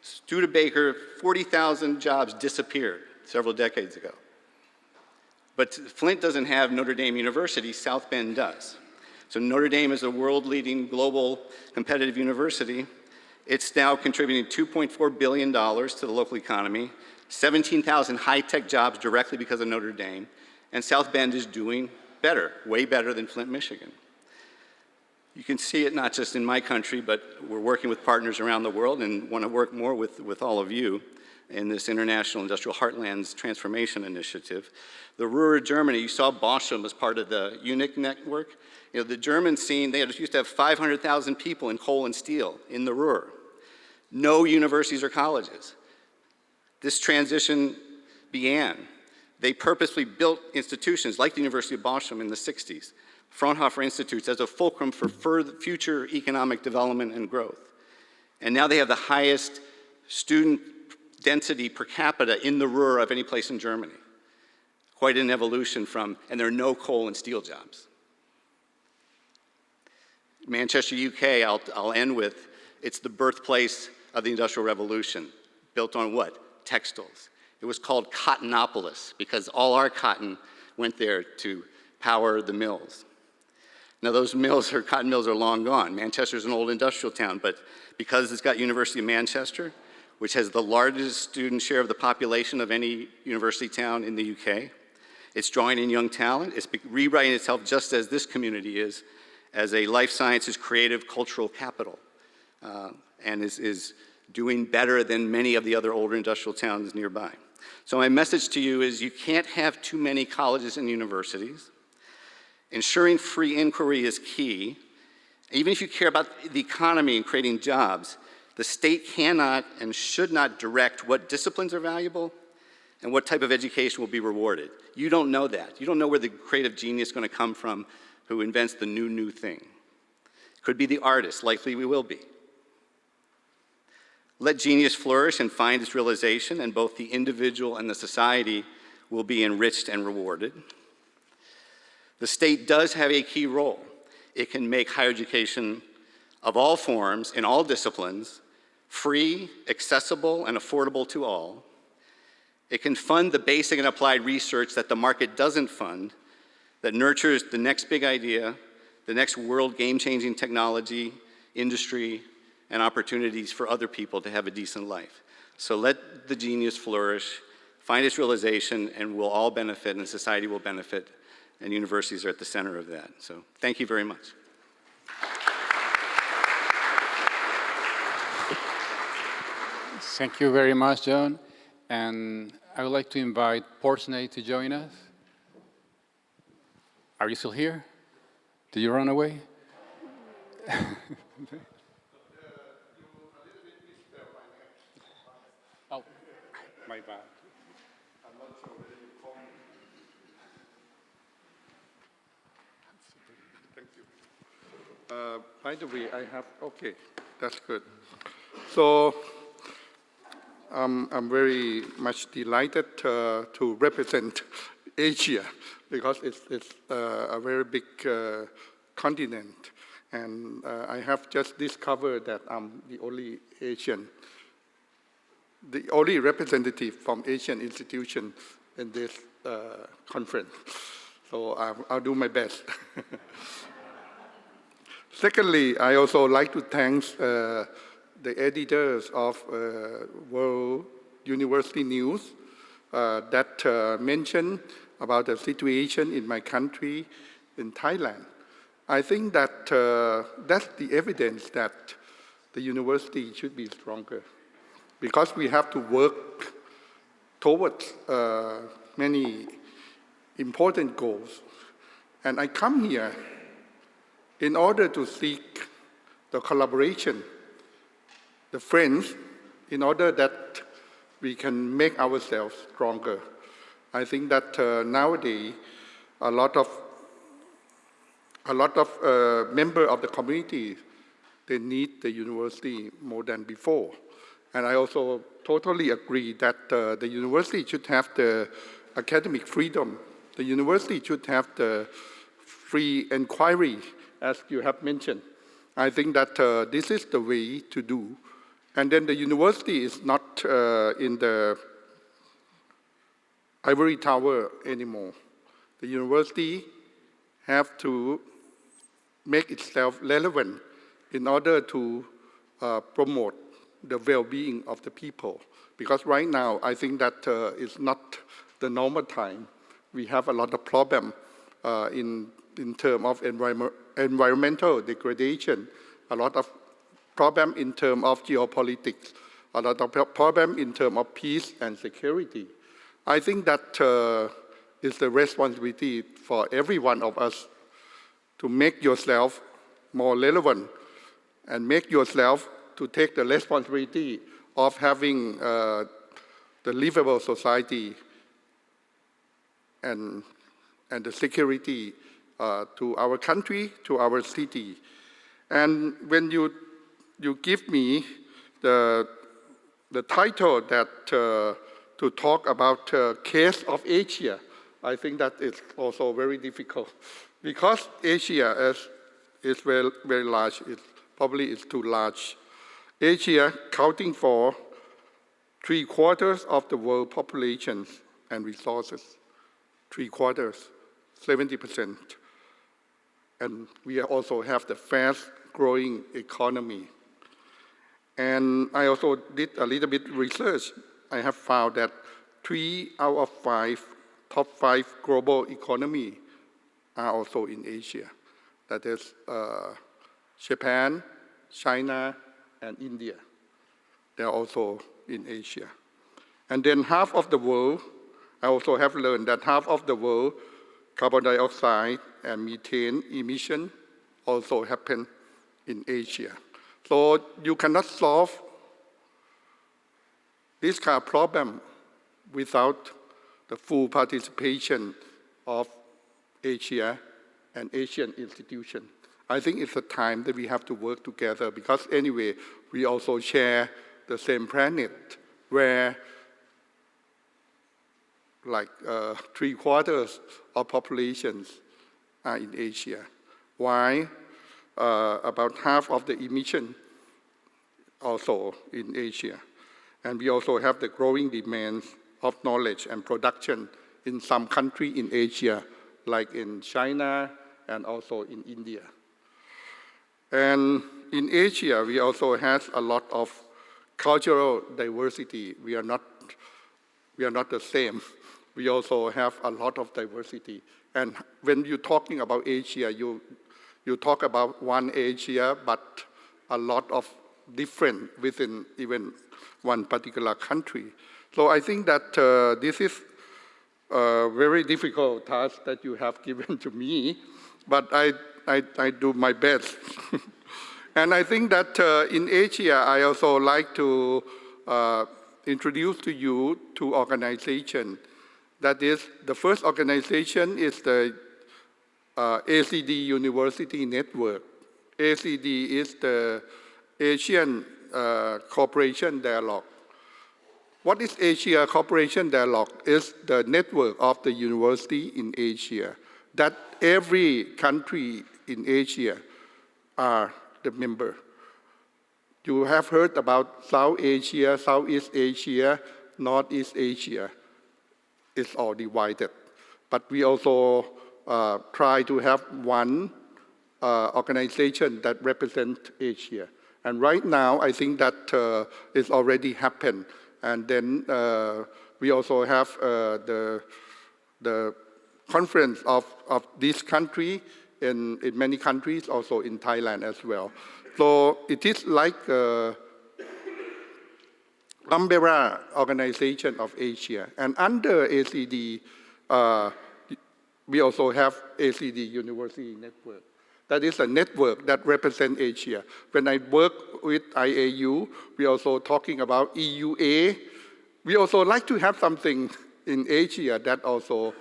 Studebaker, 40,000 jobs disappeared several decades ago. But Flint doesn't have Notre Dame University, South Bend does. So Notre Dame is a world-leading global competitive university. It's now contributing $2.4 billion to the local economy, 17,000 high-tech jobs directly because of Notre Dame, and South Bend is doing better, way better than Flint, Michigan. You can see it not just in my country, but we're working with partners around the world and want to work more with all of you in this International Industrial Heartlands Transformation Initiative. The Ruhr, Germany, you saw Boschum as part of the UNIC network. The German scene, they used to have 500,000 people in coal and steel in the Ruhr. No universities or colleges. This transition began. They purposely built institutions like the University of Boschum in the 60s, Fraunhofer Institutes, as a fulcrum for future economic development and growth. And now they have the highest student density per capita in the Ruhr of any place in Germany. Quite an evolution from, and there are no coal and steel jobs. Manchester, UK, I'll end with, it's the birthplace of the Industrial Revolution. Built on what? Textiles. It was called Cottonopolis because all our cotton went there to power the mills. Now those mills, or cotton mills, are long gone. Manchester's an old industrial town, but because it's got University of Manchester, which has the largest student share of the population of any university town in the UK, it's drawing in young talent. It's rewriting itself just as this community is, as a life sciences, creative, cultural capital, and is doing better than many of the other older industrial towns nearby. So my message to you is you can't have too many colleges and universities. Ensuring free inquiry is key. Even if you care about the economy and creating jobs, the state cannot and should not direct what disciplines are valuable and what type of education will be rewarded. You don't know that. You don't know where the creative genius is going to come from who invents the new thing. Could be the artist, likely we will be. Let genius flourish and find its realization, and both the individual and the society will be enriched and rewarded. The state does have a key role. It can make higher education of all forms, in all disciplines, free, accessible, and affordable to all. It can fund the basic and applied research that the market doesn't fund, that nurtures the next big idea, the next world game-changing technology, industry, and opportunities for other people to have a decent life. So let the genius flourish, find its realization, and we'll all benefit, and society will benefit, and universities are at the center of that. So thank you very much. Thank you very much, John. And I would like to invite Portney to join us. Are you still here? Did you run away? Oh, my bad. I'm not sure whether you call me. Thank you. By the way, I have, okay, that's good. So I'm very much delighted to represent Asia because it's a very big continent. And I have just discovered that I'm the only Asian, the only representative from Asian institution in this conference. So I'll do my best. Secondly, I also like to thank the editors of World University News that mentioned about the situation in my country, in Thailand. I think that that's the evidence that the university should be stronger because we have to work towards many important goals. And I come here in order to seek the collaboration, the friends, in order that we can make ourselves stronger. I think that nowadays, a lot of members of the community, they need the university more than before. And I also totally agree that the university should have the academic freedom. The university should have the free inquiry, as you have mentioned. I think that this is the way to do. And then the university is not in the ivory tower anymore. The university have to make itself relevant in order to promote the well-being of the people. Because right now, I think that it's not the normal time. We have a lot of problem in terms of environmental degradation, a lot of problem in terms of geopolitics, a lot of problem in terms of peace and security. I think that is the responsibility for every one of us to make yourself more relevant and make yourself to take the responsibility of having the livable society and the security to our country, to our city. And when you give me the title that to talk about case of Asia, I think that is also very difficult because Asia is very, very large. It probably is too large. Asia accounting for 3/4 of the world population and resources, 3/4, 70%. And we also have the fast growing economy. And I also did a little bit research. I have found that 3 out of 5 top 5 global economy are also in Asia. That is Japan, China, and India. They're also in Asia. And then half of the world, I also have learned that half of the world carbon dioxide and methane emission also happen in Asia. So you cannot solve this kind of problem without the full participation of Asia and Asian institutions. I think it's a time that we have to work together because anyway, we also share the same planet where like 3/4 of populations are in Asia. Why? About half of the emission also in Asia. And we also have the growing demands of knowledge and production in some country in Asia, like in China and also in India. And in Asia, we also have a lot of cultural diversity. We are not the same. We also have a lot of diversity. And when you're talking about Asia, you talk about one Asia, but a lot of different within even one particular country. So I think that this is a very difficult task that you have given to me, but I do my best. And I think that in Asia, I also like to introduce to you 2 organizations. That is, the first organization is the ACD University Network. ACD is the Asian Cooperation Dialogue. What is Asia Cooperation Dialogue? It's the network of the university in Asia that every country in Asia are the member. You have heard about South Asia, Southeast Asia, Northeast Asia. It's all divided. But we also try to have one organization that represents Asia. And right now, I think that it's already happened. And then we also have the conference of this country in many countries, also in Thailand as well. So it is like umbrella organization of Asia. And under ACD, we also have ACD University Network. That is a network that represents Asia. When I work with IAU, we also talking about EUA. We also like to have something in Asia that also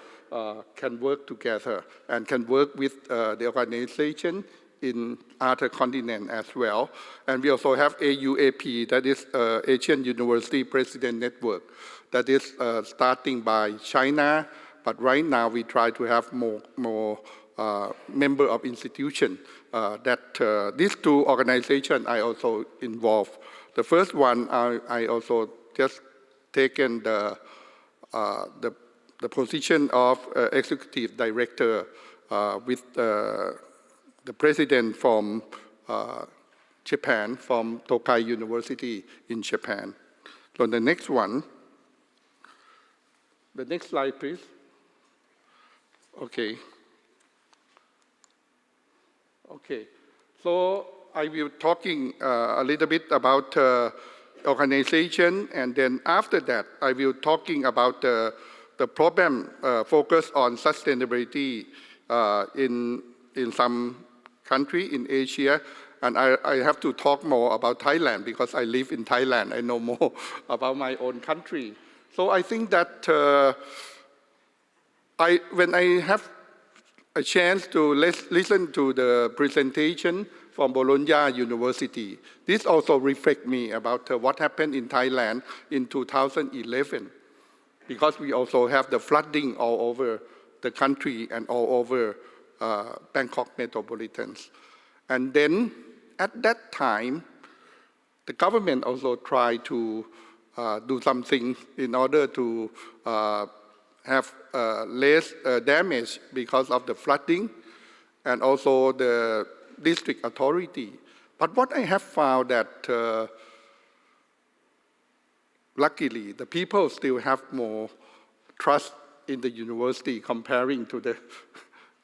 can work together and can work with the organization in other continents as well. And we also have AUAP, that is Asian University President Network, that is starting by China, but right now we try to have more member of institution that these 2 organizations I also involved. The first one, I also just taken the position of executive director with the president from Japan, from Tokai University in Japan. So the next one, the next slide, please. Okay. Okay, so I will talking a little bit about organization, and then after that, I will talking about the problem focused on sustainability in some country in Asia, and I have to talk more about Thailand because I live in Thailand. I know more about my own country. So I think that when I have a chance to listen to the presentation from Bologna University. This also reflects me about what happened in Thailand in 2011, because we also have the flooding all over the country and all over Bangkok metropolitans. And then at that time, the government also tried to do something in order to have less damage because of the flooding and also the district authority. But what I have found that luckily the people still have more trust in the university comparing to the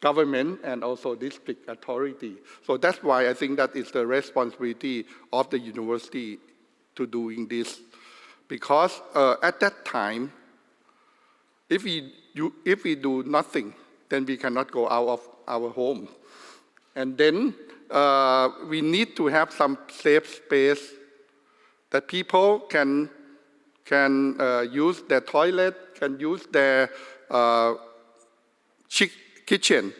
government and also district authority. So that's why I think that is the responsibility of the university to doing this. Because at that time, if we do nothing, then we cannot go out of our home. And then we need to have some safe space that people can use their toilet, can use their kitchen,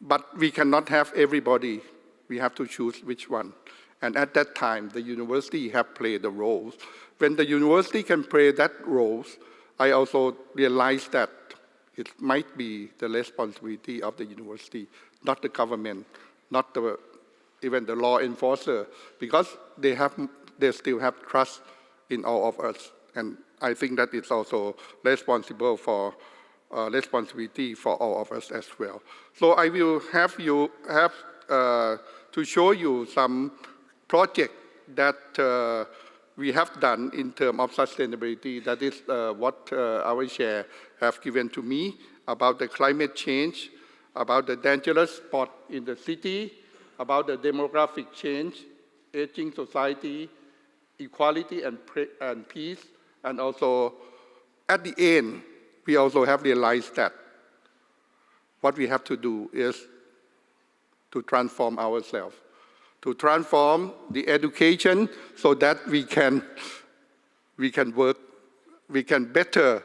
but we cannot have everybody. We have to choose which one. And at that time, the university have played the roles. When the university can play that roles, I also realized that it might be the responsibility of the university, not the government, not even the law enforcer, because they still have trust in all of us. And I think that it's also responsibility for all of us as well. So I will have to show you some project that we have done in terms of sustainability. That is what our chair have given to me about the climate change, about the dangerous spot in the city, about the demographic change, aging society, equality and peace, and also at the end, we also have realized that what we have to do is to transform ourselves, to transform the education so that we can work, we can better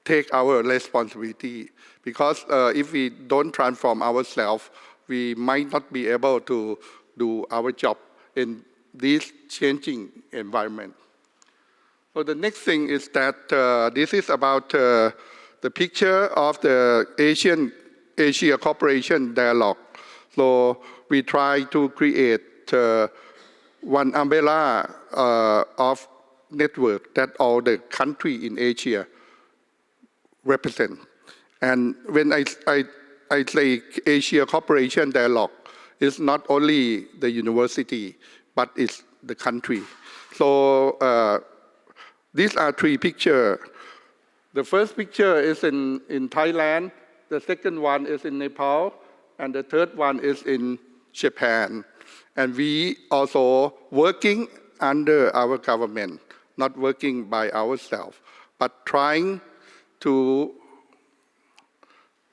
take our responsibility. Because if we don't transform ourselves, we might not be able to do our job in this changing environment. So the next thing is that this is about the picture of the Asia Cooperation Dialogue. So we try to create one umbrella of network that all the country in Asia represent. And when I say Asia Cooperation Dialogue, it's not only the university, but it's the country. So these are three pictures. The first picture is in Thailand, the second one is in Nepal, and the third one is in Japan. And we also working under our government, not working by ourselves, but trying to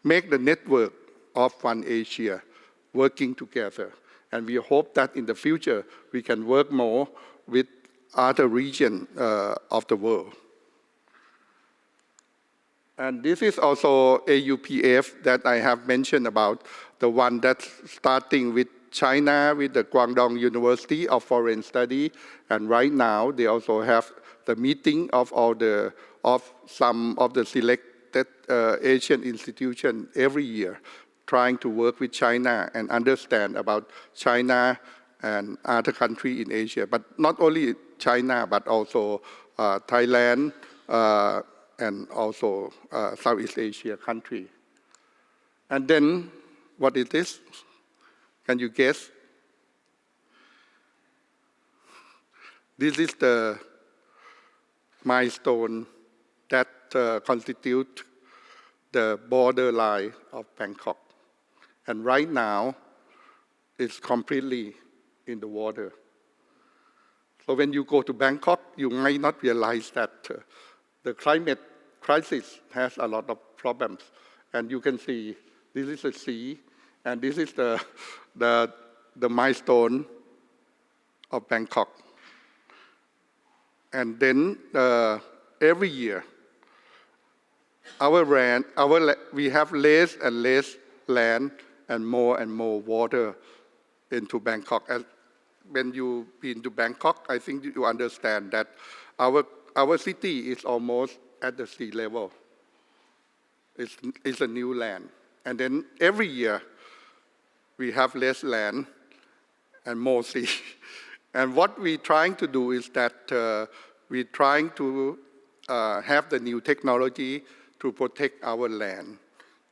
make the network of One Asia working together. And we hope that in the future, we can work more with other regions of the world. And this is also AUPF that I have mentioned about, the one that's starting with China, with the Guangdong University of Foreign Study. And right now, they also have the meeting of some of the selected Asian institutions every year, trying to work with China and understand about China and other countries in Asia. But not only China, but also Thailand and also Southeast Asia country. And then, what is this? Can you guess? This is the milestone that constitute the borderline of Bangkok. And right now, it's completely in the water. So when you go to Bangkok, you might not realize that the climate crisis has a lot of problems. And you can see this is the sea, and this is the milestone of Bangkok. And then every year, we have less and less land and more water into Bangkok. And when you've been to Bangkok, I think you understand that our city is almost at the sea level. It's a new land. And then every year, we have less land and more sea. And what we're trying to do is that we're trying to have the new technology to protect our land.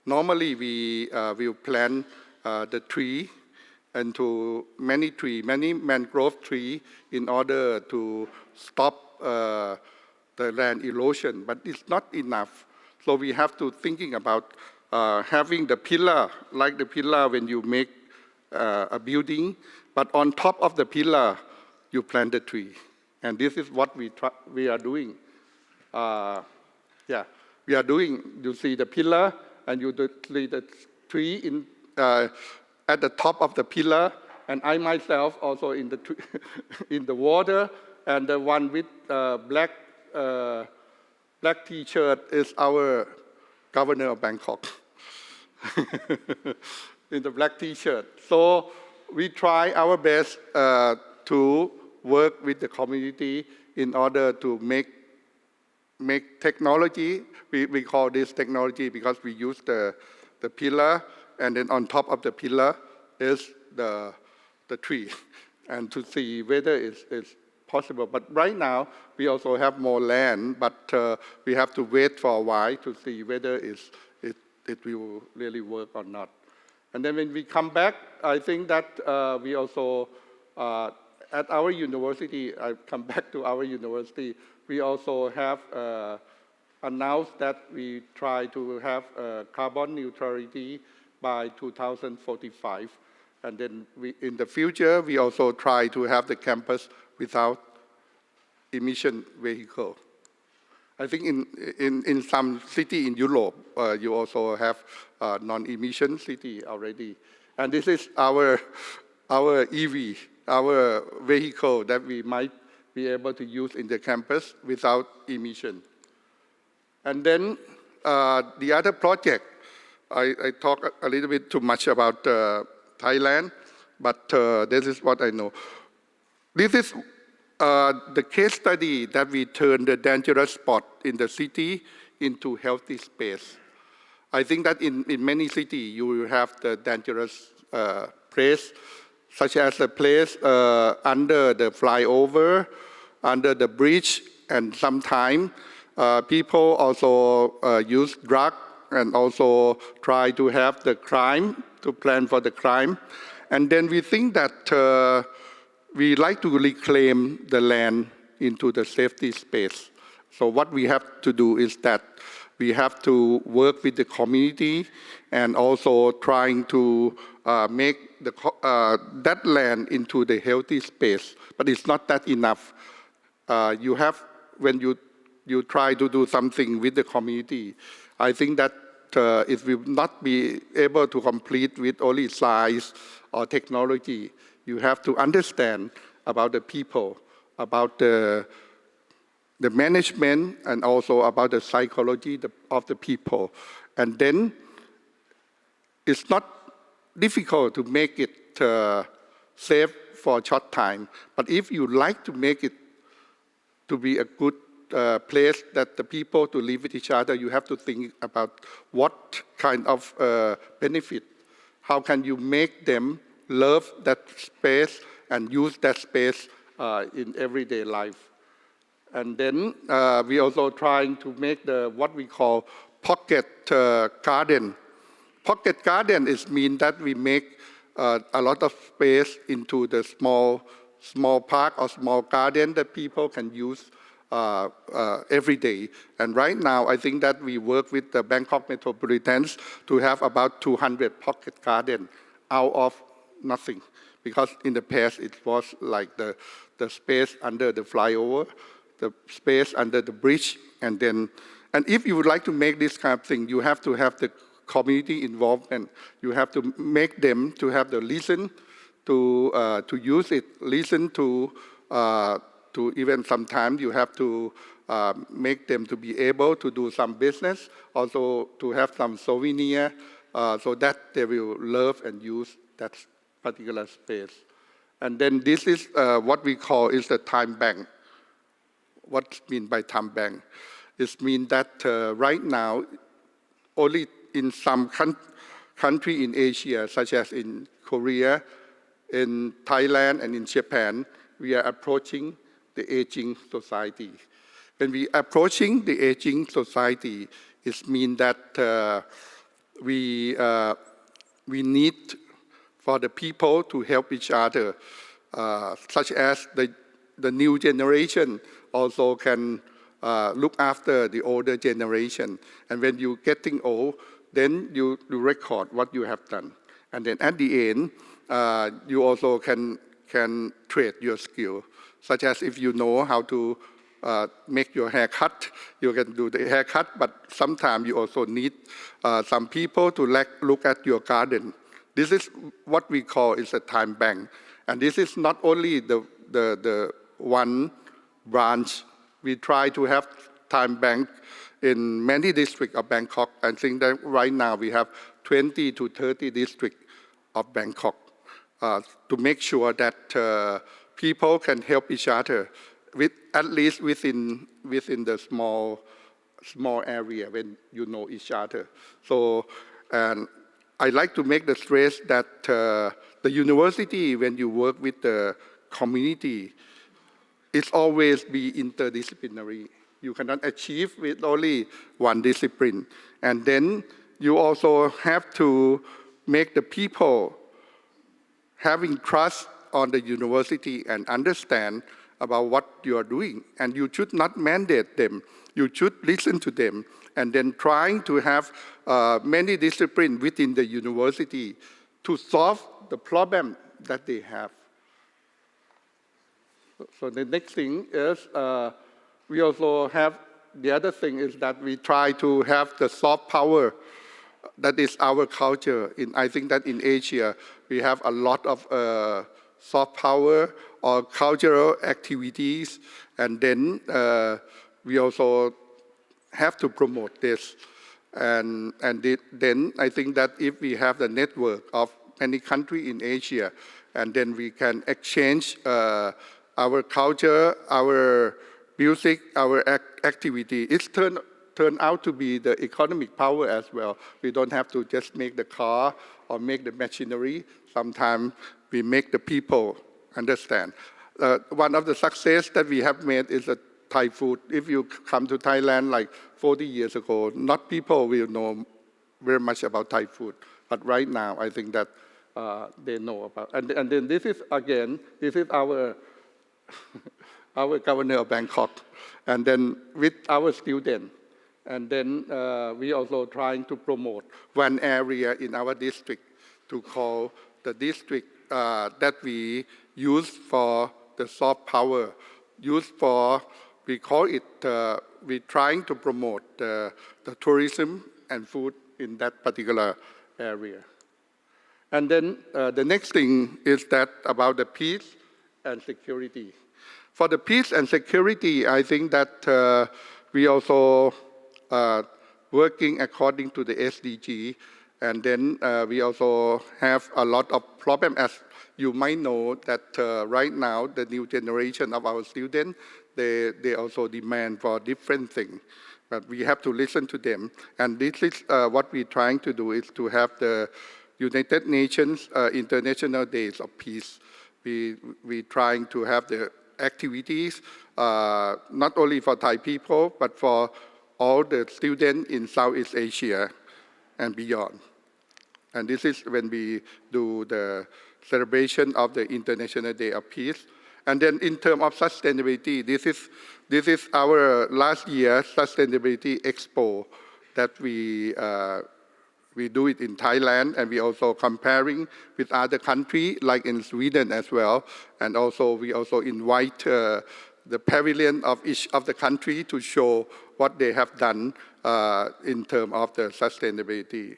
Normally, we will plant the tree into many mangrove tree in order to stop the land erosion, but it's not enough. So we have to thinking about having the pillar, like the pillar when you make a building, but on top of the pillar, you plant a tree. And this is what we are doing. We are doing, you see the pillar, and you see the tree in, at the top of the pillar, and I myself also in the, in the water, and the one with black T-shirt is our governor of Bangkok. In the black T-shirt. So we try our best to work with the community in order to make technology. We call this technology because we use the pillar, and then on top of the pillar is the tree, and to see whether it's possible. But right now, we also have more land, but we have to wait for a while to see whether it will really work or not. And then when we come back, I think that we also, at our university, I come back to our university, we also have announced that we try to have carbon neutrality by 2045. And then in the future, we also try to have the campus without emission vehicle. I think in some city in Europe, you also have non-emission city already. And this is our EV, our vehicle that we might be able to use in the campus without emission. And then the other project, I talk a little bit too much about Thailand, but this is what I know. This is the case study that we turn the dangerous spot in the city into healthy space. I think that in many cities you will have the dangerous place, such as the place under the flyover, under the bridge, and sometimes people also use drugs and also try to have the crime, to plan for the crime. And then we think that we like to reclaim the land into the safety space. So what we have to do is that we have to work with the community and also trying to make that land into the healthy space. But it's not that enough. You have, when you try to do something with the community, I think that it will not be able to complete with only science or technology. You have to understand about the people, about the management, and also about the psychology of the people. And then it's not difficult to make it safe for a short time. But if you like to make it to be a good place that the people to live with each other, you have to think about what kind of benefit. How can you make them love that space and use that space in everyday life? And then we also trying to make what we call pocket garden. Pocket garden means that we make a lot of space into the small park or small garden that people can use every day. And right now, I think that we work with the Bangkok Metropolitans to have about 200 pocket garden out of nothing. Because in the past, it was like the space under the flyover, the space under the bridge, and if you would like to make this kind of thing, you have to have the community involvement. You have to make them to have the listen to use it, listen to even sometimes you have to make them to be able to do some business, also to have some souvenir so that they will love and use that particular space. And then this is what we call is the time bank. What's meant by time bank? It means that right now, only in some country in Asia, such as in Korea, in Thailand, and in Japan, we are approaching the aging society. When we approaching the aging society, it means that we need for the people to help each other, such as the new generation also can look after the older generation. And when you're getting old, then you record what you have done. And then at the end, you also can trade your skill, such as if you know how to make your hair cut, you can do the haircut, but sometimes you also need some people to look at your garden. This is what we call is a time bank. And this is not only the one branch. We try to have time bank in many districts of Bangkok. I think that right now we have 20 to 30 districts of Bangkok to make sure that people can help each other, at least within the small area when you know each other. So, and I like to make the stress that the university, when you work with the community, it's always be interdisciplinary. You cannot achieve with only one discipline. And then you also have to make the people having trust on the university and understand about what you are doing. And you should not mandate them. You should listen to them. And then trying to have many disciplines within the university to solve the problem that they have. So the next thing is we also have, the other thing is that we try to have the soft power. That is our culture. I think that in Asia, we have a lot of soft power or cultural activities. And then we also have to promote this. And then I think that if we have the network of many countries in Asia, and then we can exchange our culture, our music, our activity, it's turned out to be the economic power as well. We don't have to just make the car or make the machinery. Sometimes we make the people understand. One of the success that we have made is Thai food. If you come to Thailand like 40 years ago, not people will know very much about Thai food. But right now, I think that they know about. And then this is, again, this is our our governor of Bangkok, and then with our students. And then we also trying to promote one area in our district to call the district that we use for the soft power, we call it, we're trying to promote the tourism and food in that particular area. And then the next thing is that about the peace and security. For the peace and security, I think that we also working according to the SDG, and then we also have a lot of problems. As you might know that right now, the new generation of our students, they also demand for different things. But we have to listen to them. And this is what we're trying to do, is to have the United Nations International Days of Peace. We're trying to have the activities, not only for Thai people, but for all the students in Southeast Asia and beyond. And this is when we do the celebration of the International Day of Peace. And then in terms of sustainability, this is our last year Sustainability Expo that we do it in Thailand, and we also comparing with other countries, like in Sweden as well. And also we also invite the pavilion of each of the country to show what they have done in terms of the sustainability.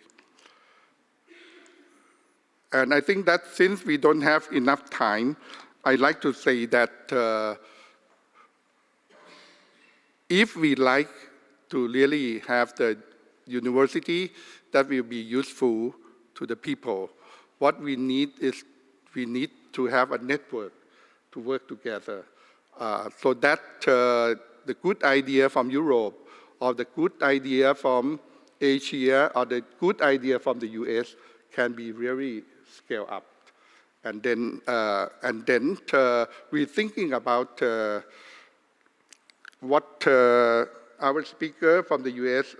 And I think that since we don't have enough time, I'd like to say that if we like to really have the university that will be useful to the people. What we need is we need to have a network to work together so that the good idea from Europe or the good idea from Asia or the good idea from the US can be really scaled up. And then we're thinking about what our speaker from the US,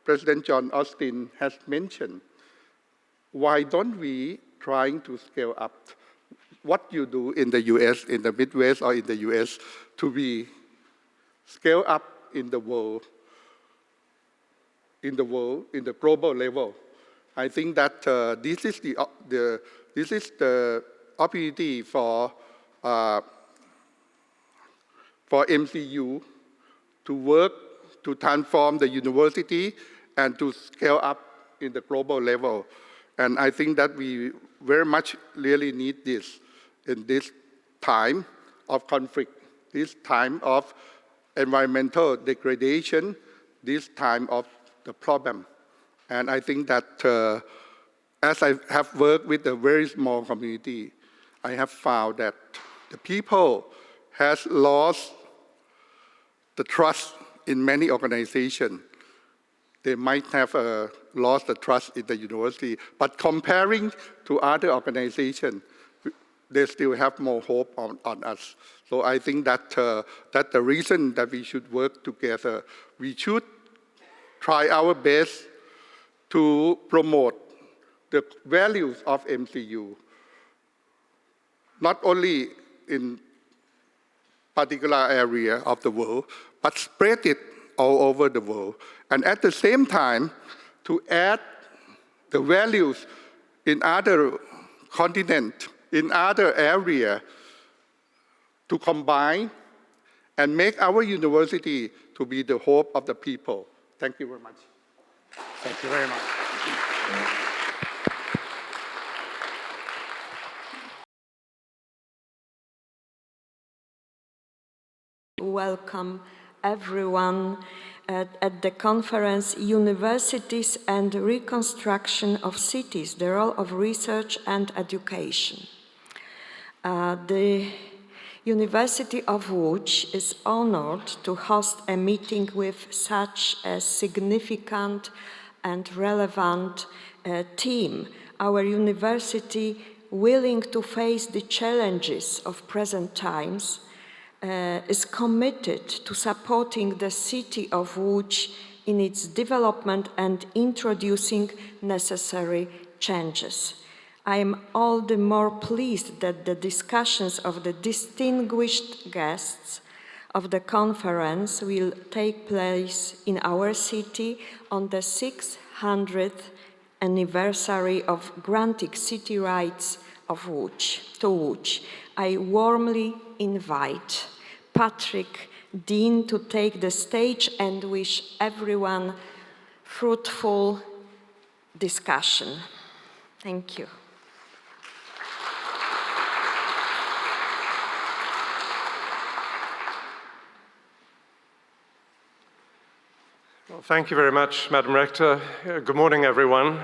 President John Austin, has mentioned. Why don't we trying to scale up what you do in the US, in the Midwest or in the US, to be scale up in the world, in the global level? I think that this is the opportunity for MCU to work to transform the university and to scale up in the global level. And I think that we very much really need this in this time of conflict, this time of environmental degradation, this time of the problem. And I think that as I have worked with a very small community, I have found that the people has lost the trust in many organizations. They might have lost the trust in the university, but comparing to other organizations, they still have more hope on us. So I think that that's the reason that we should work together. We should try our best to promote the values of MCU, not only in particular area of the world, but spread it all over the world. And at the same time, to add the values in other continents, in other areas, to combine and make our university to be the hope of the people. Thank you very much. Thank you very much. Welcome everyone at the conference Universities and Reconstruction of Cities, the Role of Research and Education. The University of Łódź is honored to host a meeting with such a significant and relevant team. Our university, willing to face the challenges of present times, is committed to supporting the city of Łódź in its development and introducing necessary changes. I am all the more pleased that the discussions of the distinguished guests of the conference will take place in our city on the 600th anniversary of granting city rights of Łódź. I warmly invite Patrick Dean to take the stage and wish everyone fruitful discussion. Thank you. Well, thank you very much, Madam Rector. Good morning, everyone.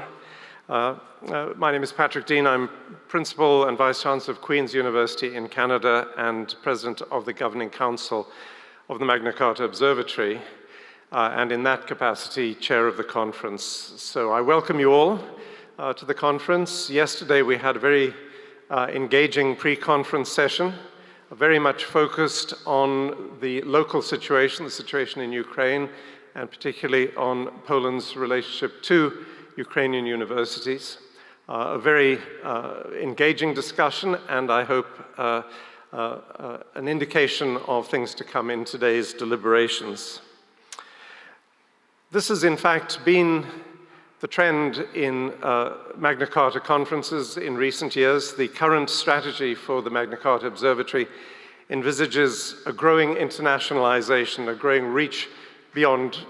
My name is Patrick Dean. I'm Principal and Vice-Chancellor of Queen's University in Canada and President of the Governing Council of the Magna Carta Observatory, and in that capacity, Chair of the conference. So I welcome you all to the conference. Yesterday we had a very engaging pre-conference session, very much focused on the local situation, the situation in Ukraine, and particularly on Poland's relationship to Ukrainian universities. A very engaging discussion, and I hope an indication of things to come in today's deliberations. This has in fact been the trend in Magna Carta conferences in recent years. The current strategy for the Magna Carta Observatory envisages a growing internationalization, a growing reach beyond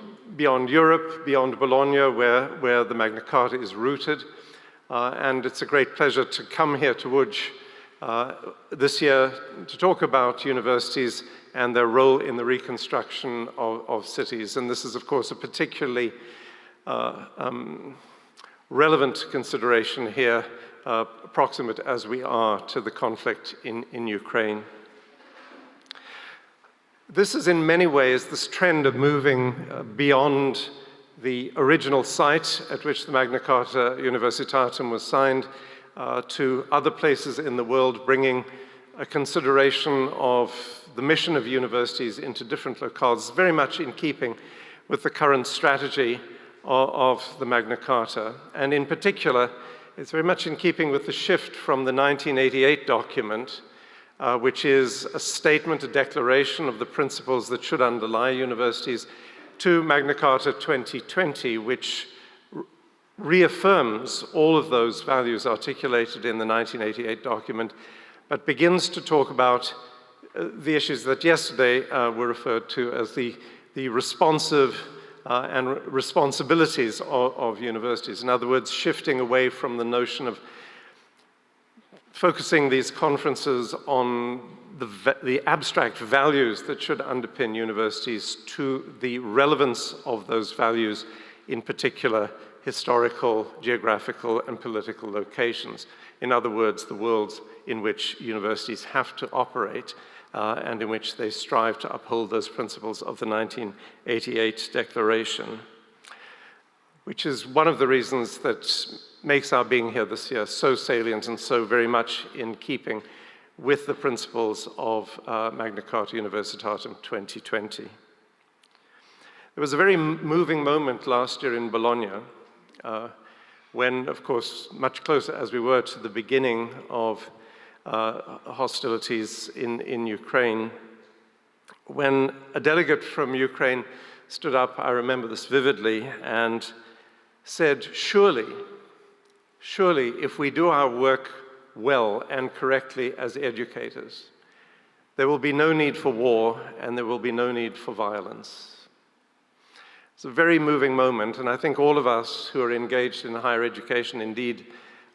Europe, beyond Bologna, where the Magna Carta is rooted. And it's a great pleasure to come here to Łódź this year to talk about universities and their role in the reconstruction of cities. And this is, of course, a particularly relevant consideration here, approximate as we are to the conflict in Ukraine. This is in many ways this trend of moving beyond the original site at which the Magna Carta Universitatum was signed to other places in the world, bringing a consideration of the mission of universities into different locales, very much in keeping with the current strategy of the Magna Carta. And in particular, it's very much in keeping with the shift from the 1988 document, which is a statement, a declaration of the principles that should underlie universities, to Magna Carta 2020, which reaffirms all of those values articulated in the 1988 document, but begins to talk about the issues that yesterday were referred to as the responsive and responsibilities of universities. In other words, shifting away from the notion of focusing these conferences on the abstract values that should underpin universities to the relevance of those values in particular historical, geographical, and political locations. In other words, the worlds in which universities have to operate and in which they strive to uphold those principles of the 1988 Declaration, which is one of the reasons that makes our being here this year so salient and so very much in keeping with the principles of Magna Carta Universitatum 2020. There was a very moving moment last year in Bologna when, of course, much closer as we were to the beginning of hostilities in Ukraine, when a delegate from Ukraine stood up, I remember this vividly, and said, surely, if we do our work well and correctly as educators, there will be no need for war and there will be no need for violence. It's a very moving moment, and I think all of us who are engaged in higher education, indeed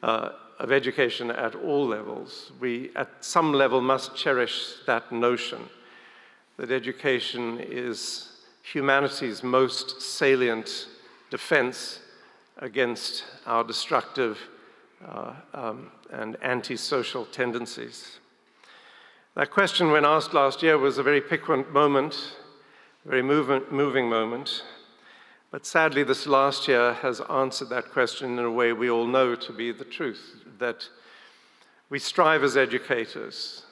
of education at all levels, we at some level must cherish that notion that education is humanity's most salient defense against our destructive and antisocial tendencies. That question, when asked last year, was a very piquant moment, a very moving moment. But sadly, this last year has answered that question in a way we all know to be the truth, that we strive as educators,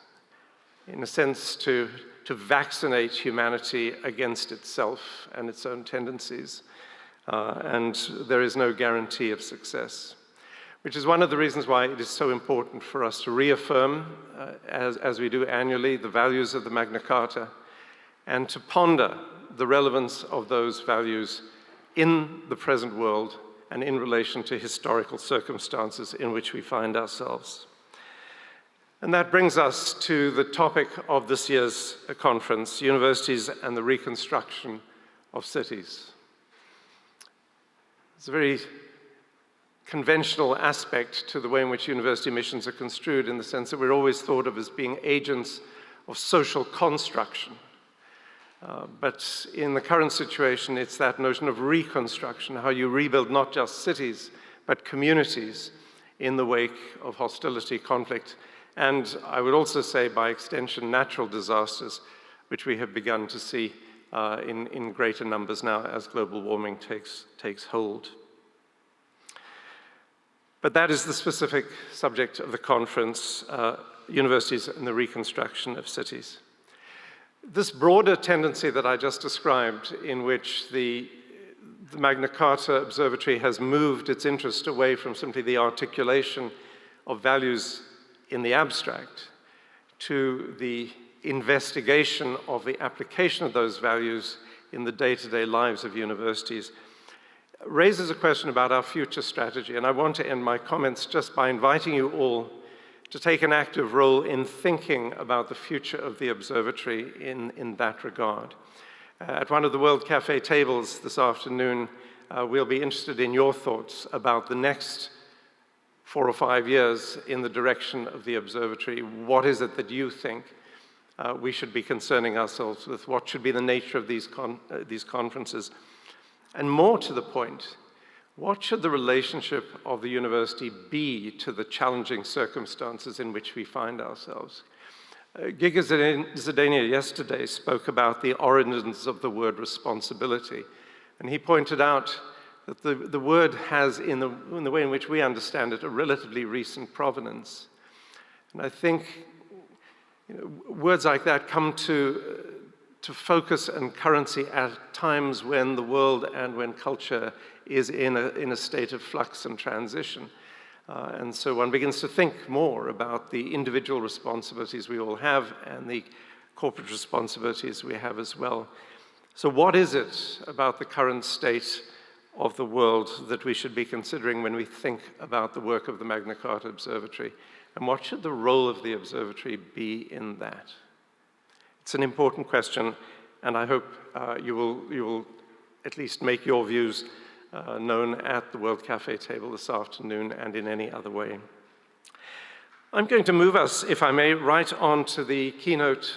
in a sense, to vaccinate humanity against itself and its own tendencies. And there is no guarantee of success, which is one of the reasons why it is so important for us to reaffirm, as we do annually, the values of the Magna Carta, and to ponder the relevance of those values in the present world and in relation to historical circumstances in which we find ourselves. And that brings us to the topic of this year's conference, Universities and the Reconstruction of Cities. It's a very conventional aspect to the way in which university missions are construed, in the sense that we're always thought of as being agents of social construction. But in the current situation, it's that notion of reconstruction, how you rebuild not just cities, but communities in the wake of hostility, conflict, and I would also say, by extension, natural disasters, which we have begun to see in greater numbers now as global warming takes hold. But that is the specific subject of the conference, Universities and the Reconstruction of Cities. This broader tendency that I just described, in which the Magna Carta Observatory has moved its interest away from simply the articulation of values in the abstract to the investigation of the application of those values in the day-to-day lives of universities, raises a question about our future strategy. And I want to end my comments just by inviting you all to take an active role in thinking about the future of the observatory in that regard. At one of the World Cafe tables this afternoon, we'll be interested in your thoughts about the next 4 or 5 years in the direction of the observatory. What is it that you think we should be concerning ourselves with? What should be the nature of these conferences? And more to the point, what should the relationship of the university be to the challenging circumstances in which we find ourselves? Giga Zdeniya yesterday spoke about the origins of the word responsibility, and he pointed out that the word has, in the way in which we understand it, a relatively recent provenance. And I think words like that come to focus and currency at times when the world and when culture is in a state of flux and transition. And so one begins to think more about the individual responsibilities we all have and the corporate responsibilities we have as well. So what is it about the current state of the world that we should be considering when we think about the work of the Magna Carta Observatory? And what should the role of the observatory be in that? It's an important question, and I hope you will at least make your views known at the World Cafe table this afternoon and in any other way. I'm going to move us, if I may, right on to the keynote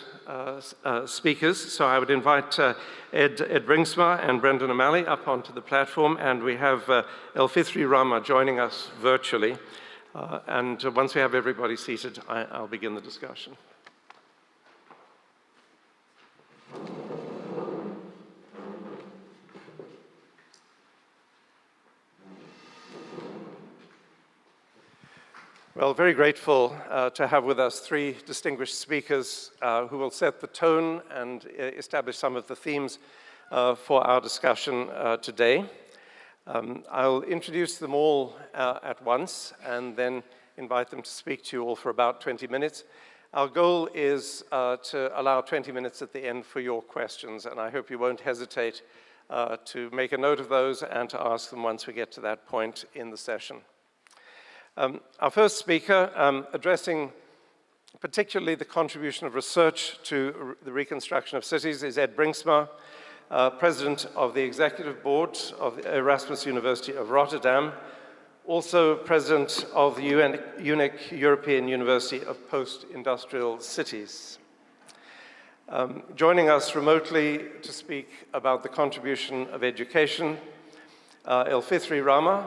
speakers. So I would invite Ed Bringsma and Brendan O'Malley up onto the platform, and we have El-Fithri Rama joining us virtually. And once we have everybody seated, I'll begin the discussion. Well, very grateful to have with us three distinguished speakers who will set the tone and establish some of the themes for our discussion today. I'll introduce them all at once and then invite them to speak to you all for about 20 minutes. Our goal is to allow 20 minutes at the end for your questions, and I hope you won't hesitate to make a note of those and to ask them once we get to that point in the session. Our first speaker, addressing particularly the contribution of research to the reconstruction of cities, is Ed Bringsma, President of the Executive Board of the Erasmus University of Rotterdam, also President of the UNIC European University of Post-Industrial Cities. Joining us remotely to speak about the contribution of education, El-Fithri Rama,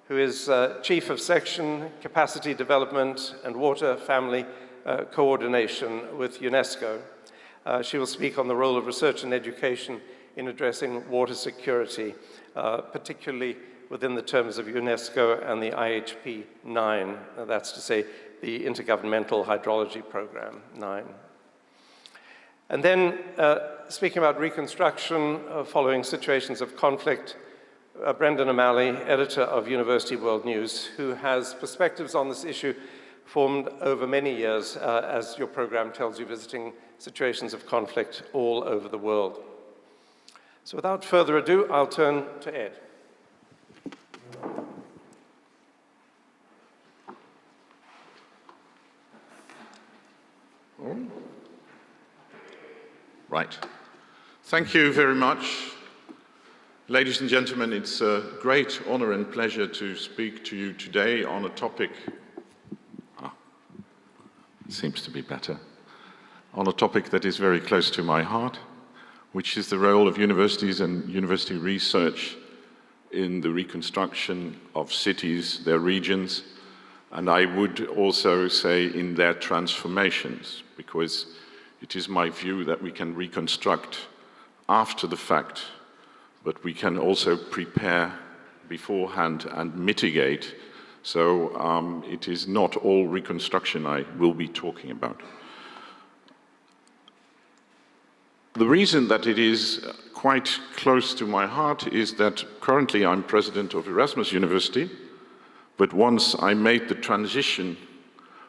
who is Chief of Section, Capacity Development and Water Family Coordination with UNESCO. She will speak on the role of research and education in addressing water security, particularly within the terms of UNESCO and the IHP 9, that's to say, the Intergovernmental Hydrology Program 9. And then, speaking about reconstruction following situations of conflict, Brendan O'Malley, editor of University World News, who has perspectives on this issue formed over many years, as your program tells you, visiting situations of conflict all over the world. So without further ado, I'll turn to Ed. Right. Thank you very much. Ladies and gentlemen, it's a great honor and pleasure to speak to you today on a topic, seems to be better, on a topic that is very close to my heart, which is the role of universities and university research in the reconstruction of cities, their regions, and I would also say in their transformations, because it is my view that we can reconstruct after the fact, but we can also prepare beforehand and mitigate. So it is not all reconstruction I will be talking about. The reason that it is quite close to my heart is that currently I'm president of Erasmus University, but once I made the transition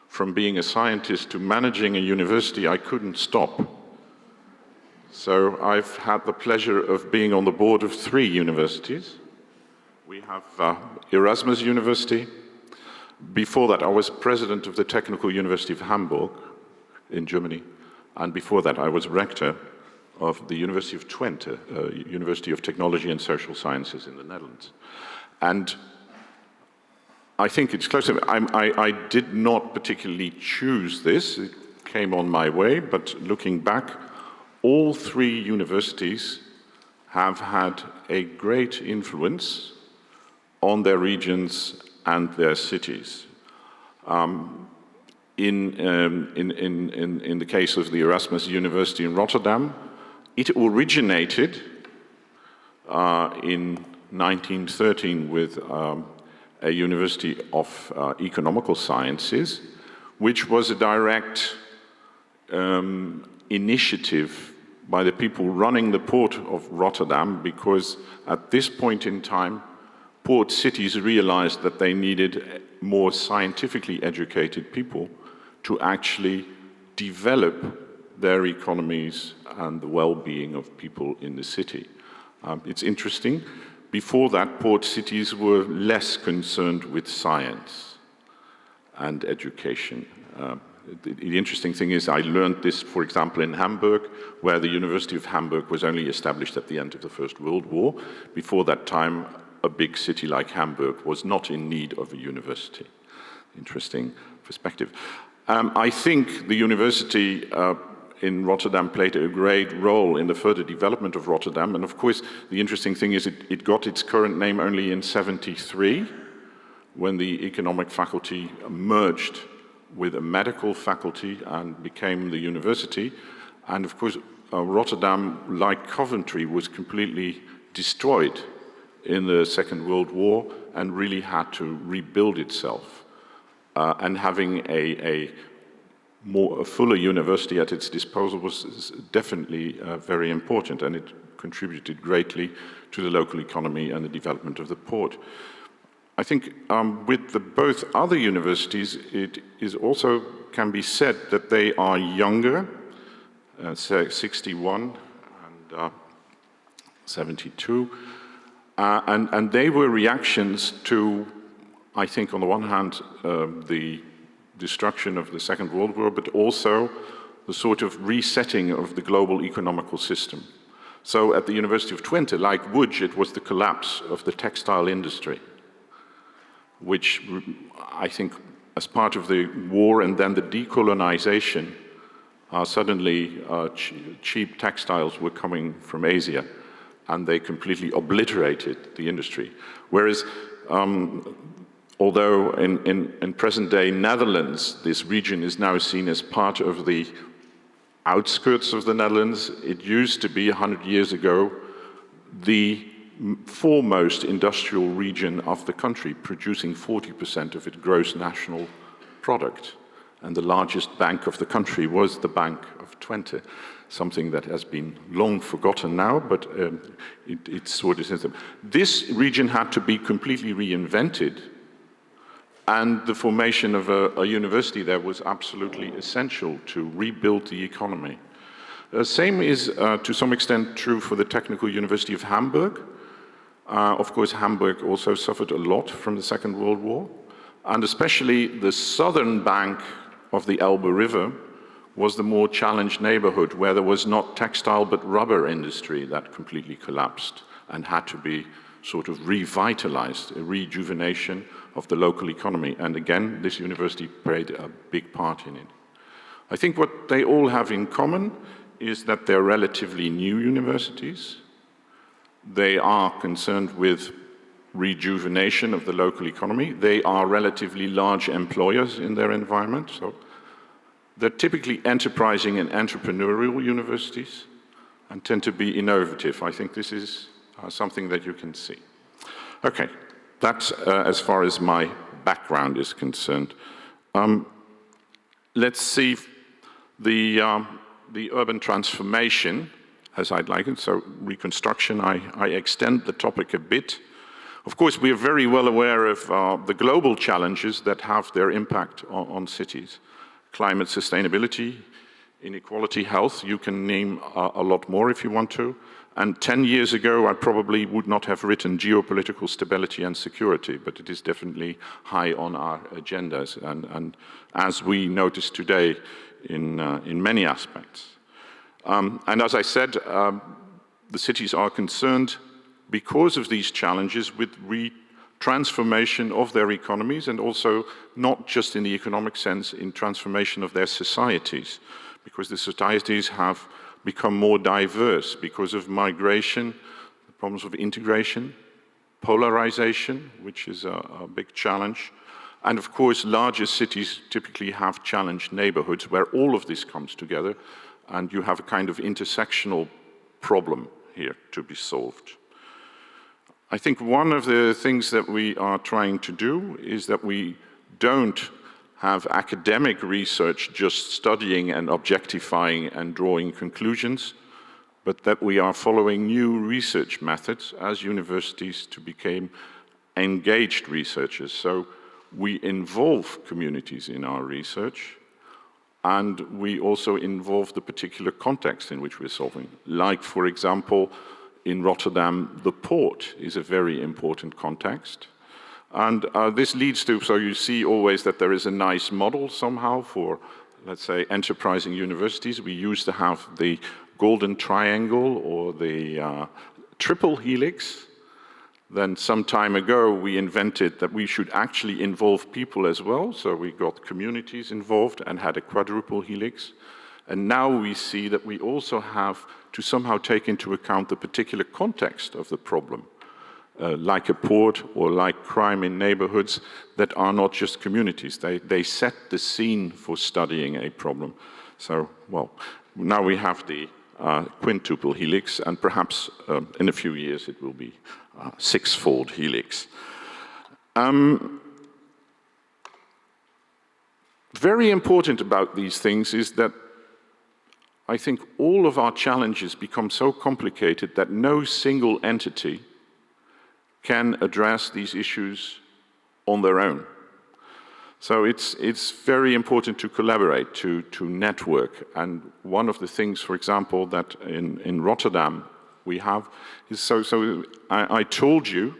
from being a scientist to managing a university, I couldn't stop. So I've had the pleasure of being on the board of 3 universities. We have Erasmus University. Before that, I was president of the Technical University of Hamburg in Germany. And before that, I was rector of the University of Twente, University of Technology and Social Sciences in the Netherlands. And I think it's close to me. I did not particularly choose this. It came on my way, but looking back, all 3 universities have had a great influence on their regions and their cities. In the case of the Erasmus University in Rotterdam, it originated in 1913 with a University of Economical Sciences, which was a direct initiative by the people running the port of Rotterdam, because at this point in time, port cities realized that they needed more scientifically educated people to actually develop their economies and the well-being of people in the city. It's interesting, before that, port cities were less concerned with science and education. The interesting thing is I learned this, for example, in Hamburg, where the University of Hamburg was only established at the end of the First World War. Before that time, a big city like Hamburg was not in need of a university. Interesting perspective. I think the university in Rotterdam played a great role in the further development of Rotterdam. And of course, the interesting thing is it got its current name only in '73, when the economic faculty merged with a medical faculty and became the university. And of course, Rotterdam, like Coventry, was completely destroyed in the Second World War and really had to rebuild itself. And having a fuller university at its disposal was definitely very important, and it contributed greatly to the local economy and the development of the port. I think with both other universities, it is also can be said that they are younger, 61 and 72, and they were reactions to, I think, on the one hand, the destruction of the Second World War, but also the sort of resetting of the global economical system. So at the University of Twente, like Łódź, it was the collapse of the textile industry, which I think as part of the war and then the decolonization, suddenly cheap textiles were coming from Asia, and they completely obliterated the industry. Whereas, although in present-day Netherlands, this region is now seen as part of the outskirts of the Netherlands, it used to be 100 years ago the foremost industrial region of the country, producing 40% of its gross national product. And the largest bank of the country was the Bank of Twente, something that has been long forgotten now, but it's sort of... This region had to be completely reinvented, and the formation of a university there was absolutely essential to rebuild the economy. Same is, to some extent, true for the Technical University of Hamburg. Of course, Hamburg also suffered a lot from the Second World War, and especially the southern bank of the Elbe River was the more challenged neighborhood, where there was not textile but rubber industry that completely collapsed and had to be sort of revitalized, a rejuvenation of the local economy. And again, this university played a big part in it. I think what they all have in common is that they're relatively new universities. They are concerned with rejuvenation of the local economy. They are relatively large employers in their environment. So they're typically enterprising and entrepreneurial universities and tend to be innovative. I think this is something that you can see. Okay, that's as far as my background is concerned. Let's see the urban transformation, as I'd like it, so reconstruction. I extend the topic a bit. Of course, we are very well aware of the global challenges that have their impact on cities. Climate sustainability, inequality, health, you can name a lot more if you want to. And 10 years ago, I probably would not have written geopolitical stability and security, but it is definitely high on our agendas, and as we notice today in many aspects. And as I said, the cities are concerned because of these challenges with transformation of their economies, and also not just in the economic sense, in transformation of their societies, because the societies have become more diverse because of migration, the problems of integration, polarization, which is a big challenge. And of course, larger cities typically have challenged neighborhoods where all of this comes together, and you have a kind of intersectional problem here to be solved. I think one of the things that we are trying to do is that we don't have academic research just studying and objectifying and drawing conclusions, but that we are following new research methods as universities to become engaged researchers. So we involve communities in our research, and we also involve the particular context in which we're solving. Like, for example, in Rotterdam, the port is a very important context. And this leads to, so you see always that there is a nice model somehow for, let's say, enterprising universities. We used to have the golden triangle or the triple helix. Then some time ago, we invented that we should actually involve people as well. So we got communities involved and had a quadruple helix. And now we see that we also have to somehow take into account the particular context of the problem, like a port or like crime in neighborhoods that are not just communities. They set the scene for studying a problem. So, well, now we have the quintuple helix, and perhaps in a few years it will be six-fold helix. Very important about these things is that I think all of our challenges become so complicated that no single entity can address these issues on their own. So it's very important to collaborate, to network. And one of the things, for example, that in Rotterdam we have is, so I told you,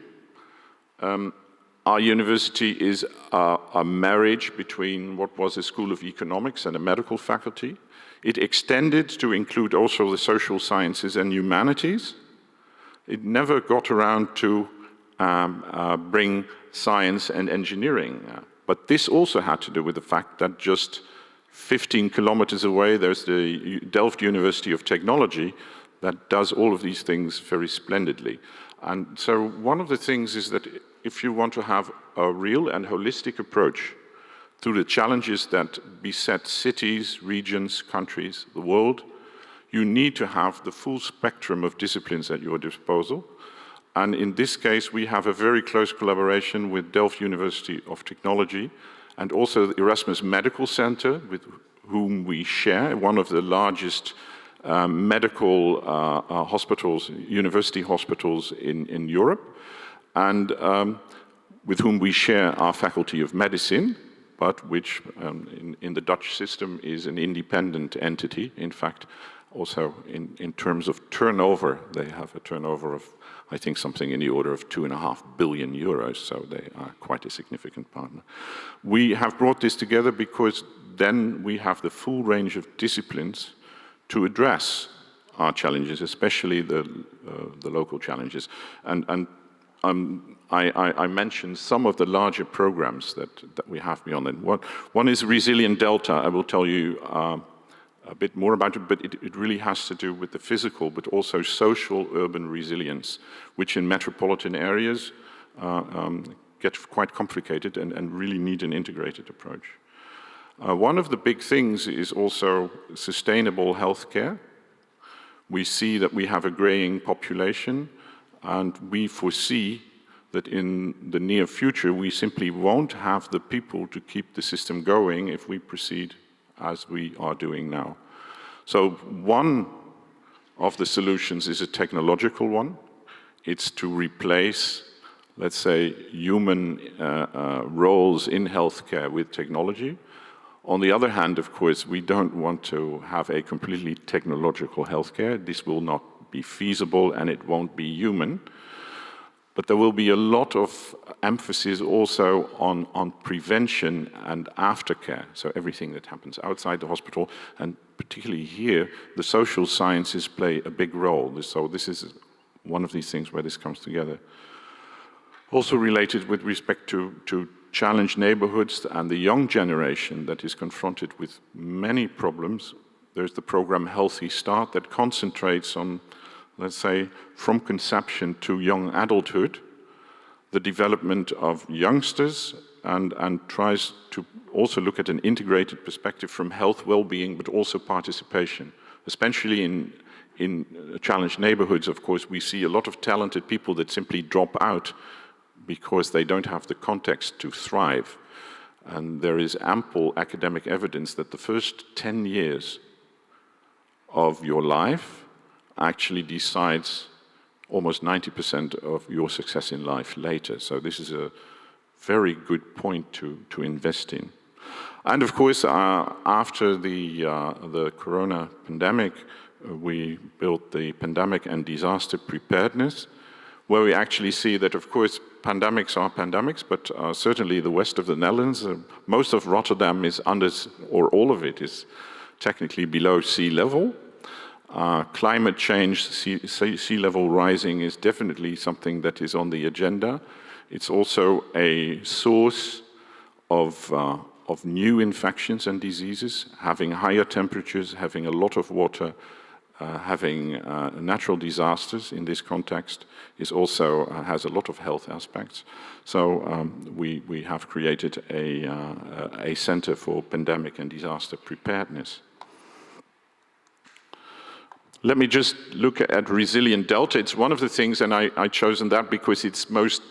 our university is a marriage between what was a School of Economics and a medical faculty. It extended to include also the social sciences and humanities. It never got around to bring science and engineering. But this also had to do with the fact that just 15 kilometers away, there's the Delft University of Technology that does all of these things very splendidly. And so one of the things is that if you want to have a real and holistic approach to the challenges that beset cities, regions, countries, the world, you need to have the full spectrum of disciplines at your disposal. And in this case, we have a very close collaboration with Delft University of Technology and also the Erasmus Medical Center, with whom we share one of the largest medical hospitals, university hospitals in Europe, and with whom we share our Faculty of Medicine, but which in the Dutch system is an independent entity. In fact, also in terms of turnover, they have a turnover of, I think, something in the order of 2.5 billion euros, so they are quite a significant partner. We have brought this together because then we have the full range of disciplines to address our challenges, especially the local challenges. And I mentioned some of the larger programs that we have beyond it. One is Resilient Delta. I will tell you a bit more about it, but it really has to do with the physical, but also social urban resilience, which in metropolitan areas get quite complicated and really need an integrated approach. One of the big things is also sustainable healthcare. We see that we have a graying population, and we foresee that in the near future, we simply won't have the people to keep the system going if we proceed as we are doing now. So one of the solutions is a technological one. It's to replace, let's say, human roles in healthcare with technology. On the other hand, of course, we don't want to have a completely technological healthcare. This will not be feasible and it won't be human. But there will be a lot of emphasis also on prevention and aftercare, so everything that happens outside the hospital, and particularly here, the social sciences play a big role. So this is one of these things where this comes together. Also related with respect to challenged neighborhoods and the young generation that is confronted with many problems, there's the program Healthy Start that concentrates on, let's say, from conception to young adulthood, the development of youngsters and tries to also look at an integrated perspective from health, well-being, but also participation. Especially in challenged neighborhoods, of course, we see a lot of talented people that simply drop out because they don't have the context to thrive. And there is ample academic evidence that the first 10 years of your life actually decides almost 90% of your success in life later. So this is a very good point to invest in. And of course, after the corona pandemic, we built the pandemic and disaster preparedness, where we actually see that, of course, pandemics are pandemics, but certainly the west of the Netherlands, most of Rotterdam is under, or all of it is technically below sea level. Climate change, sea level rising is definitely something that is on the agenda. It's also a source of new infections and diseases. Having higher temperatures, having a lot of water, having natural disasters in this context is also has a lot of health aspects. So we have created a center for pandemic and disaster preparedness. Let me just look at Resilient Delta. It's one of the things, and I chosen that because it's most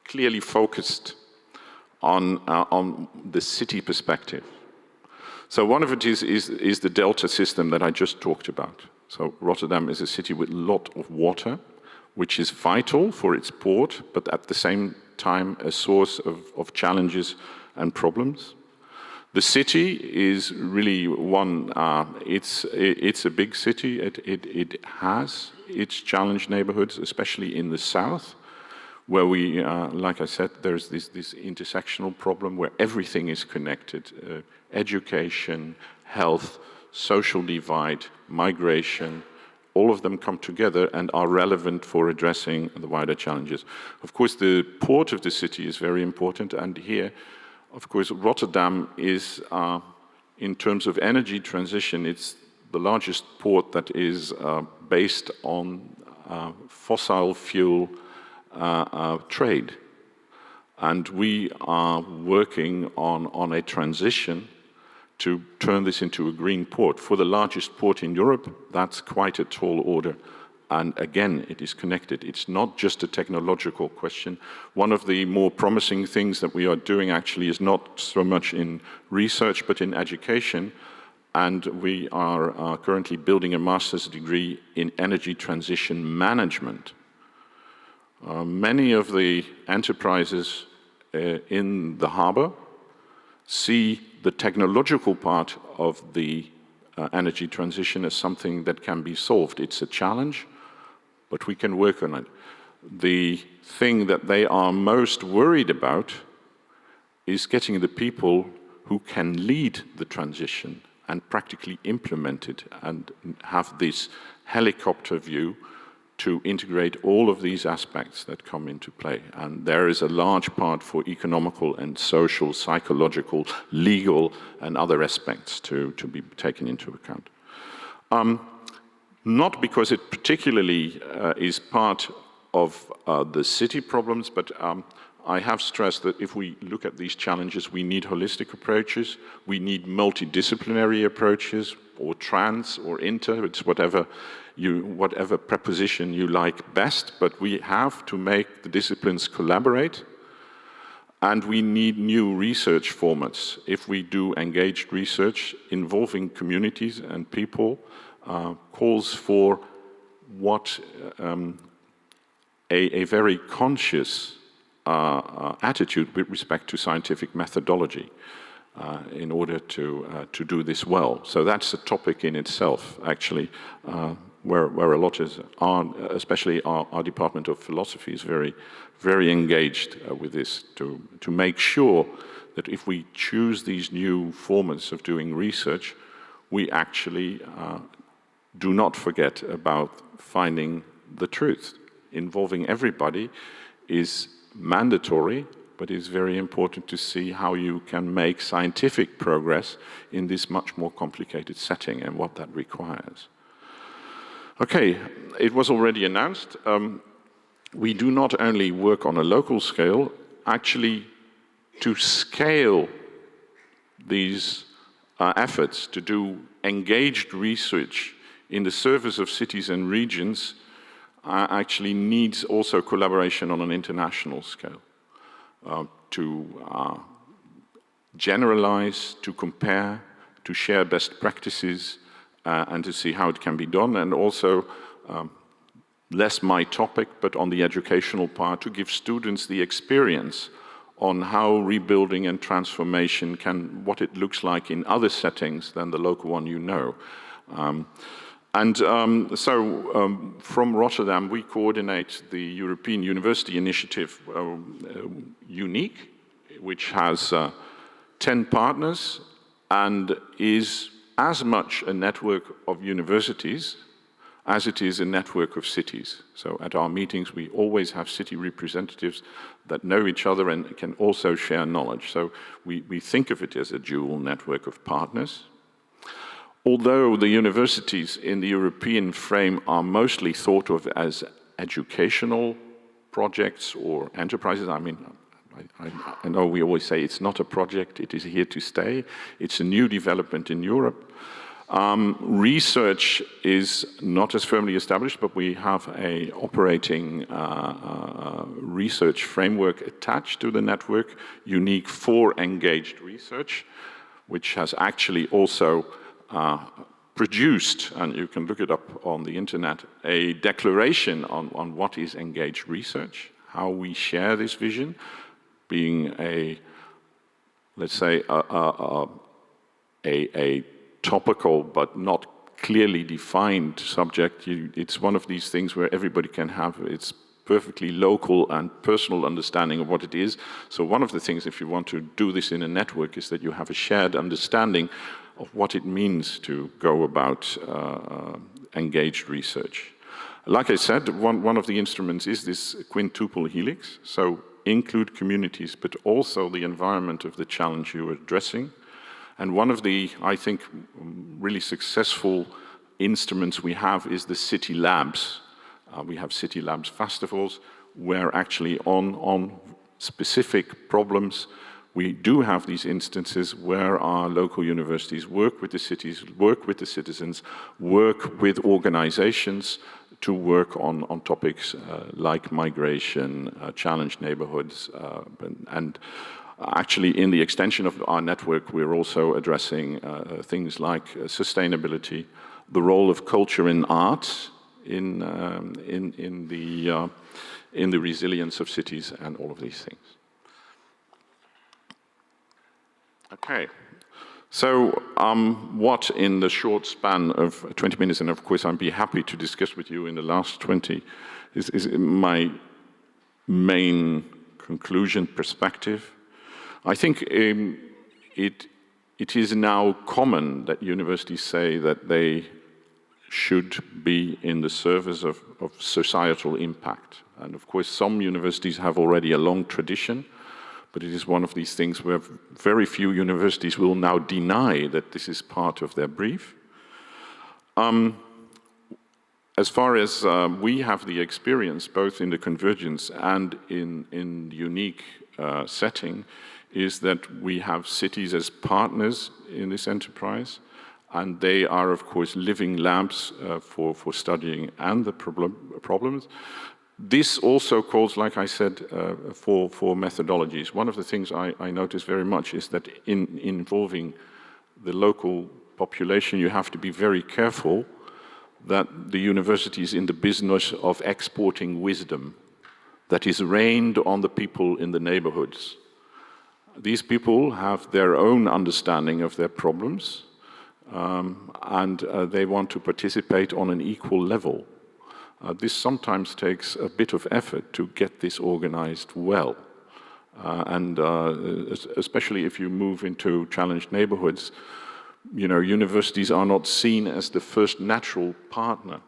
clearly focused on the city perspective. So one of it is the delta system that I just talked about. So Rotterdam is a city with a lot of water, which is vital for its port, but at the same time a source of challenges and problems. The city is really one, it's a big city. It has its challenged neighborhoods, especially in the south, where we, like I said, there's this intersectional problem where everything is connected. Education, health, social divide, migration, all of them come together and are relevant for addressing the wider challenges. Of course, the port of the city is very important, and here, of course, Rotterdam is, in terms of energy transition, it's the largest port that is based on fossil fuel trade. And we are working on a transition to turn this into a green port. For the largest port in Europe, that's quite a tall order. And again, it is connected. It's not just a technological question. One of the more promising things that we are doing actually is not so much in research, but in education. And we are currently building a master's degree in energy transition management. Many of the enterprises in the harbor see the technological part of the energy transition as something that can be solved. It's a challenge, but we can work on it. The thing that they are most worried about is getting the people who can lead the transition and practically implement it and have this helicopter view to integrate all of these aspects that come into play. And there is a large part for economical and social, psychological, legal, and other aspects to be taken into account. Not because it particularly is part of the city problems, but I have stressed that if we look at these challenges, we need holistic approaches, we need multidisciplinary approaches, or trans, or inter, it's whatever preposition you like best, but we have to make the disciplines collaborate, and we need new research formats. If we do engaged research involving communities and people, calls for what a very conscious attitude with respect to scientific methodology in order to do this well. So that's a topic in itself, actually, where a lot is on, especially our Department of Philosophy is very, very engaged with this to make sure that if we choose these new formats of doing research, we actually do not forget about finding the truth. Involving everybody is mandatory, but it's very important to see how you can make scientific progress in this much more complicated setting and what that requires. Okay, it was already announced. we do not only work on a local scale, actually to scale these efforts to do engaged research in the service of cities and regions actually needs also collaboration on an international scale to generalize, to compare, to share best practices, and to see how it can be done, and also less my topic, but on the educational part, to give students the experience on how rebuilding and transformation what it looks like in other settings than the local one you know. From Rotterdam, we coordinate the European University Initiative UNIQUE, which has 10 partners and is as much a network of universities as it is a network of cities. So at our meetings, we always have city representatives that know each other and can also share knowledge. So we think of it as a dual network of partners. Although the universities in the European frame are mostly thought of as educational projects or enterprises, I mean, I know we always say it's not a project, it is here to stay. It's a new development in Europe. Research is not as firmly established, but we have an operating research framework attached to the network, unique for engaged research, which has actually also produced, and you can look it up on the internet, a declaration on what is engaged research, how we share this vision, being let's say, a topical but not clearly defined subject. It's one of these things where everybody can have its perfectly local and personal understanding of what it is. So one of the things, if you want to do this in a network, is that you have a shared understanding of what it means to go about engaged research. Like I said, one of the instruments is this quintuple helix, so include communities, but also the environment of the challenge you are addressing. And one of the, I think, really successful instruments we have is the city labs. We have city labs festivals where actually on specific problems, we do have these instances where our local universities work with the cities, work with the citizens, work with organizations to work on topics like migration, challenged neighborhoods, and actually, in the extension of our network, we're also addressing things like sustainability, the role of culture and art in the resilience of cities, and all of these things. Okay, so what in the short span of 20 minutes, and of course I'd be happy to discuss with you in the last 20, is my main conclusion perspective. I think it is now common that universities say that they should be in the service of societal impact. And of course, some universities have already a long tradition, but it is one of these things where very few universities will now deny that this is part of their brief. As far as we have the experience, both in the convergence and in the unique setting, is that we have cities as partners in this enterprise, and they are, of course, living labs for studying and the problems. This also calls, like I said, for methodologies. One of the things I notice very much is that in involving the local population, you have to be very careful that the university is in the business of exporting wisdom that is rained on the people in the neighborhoods. These people have their own understanding of their problems, and they want to participate on an equal level. This sometimes takes a bit of effort to get this organized well. Especially if you move into challenged neighborhoods, you know, universities are not seen as the first natural partner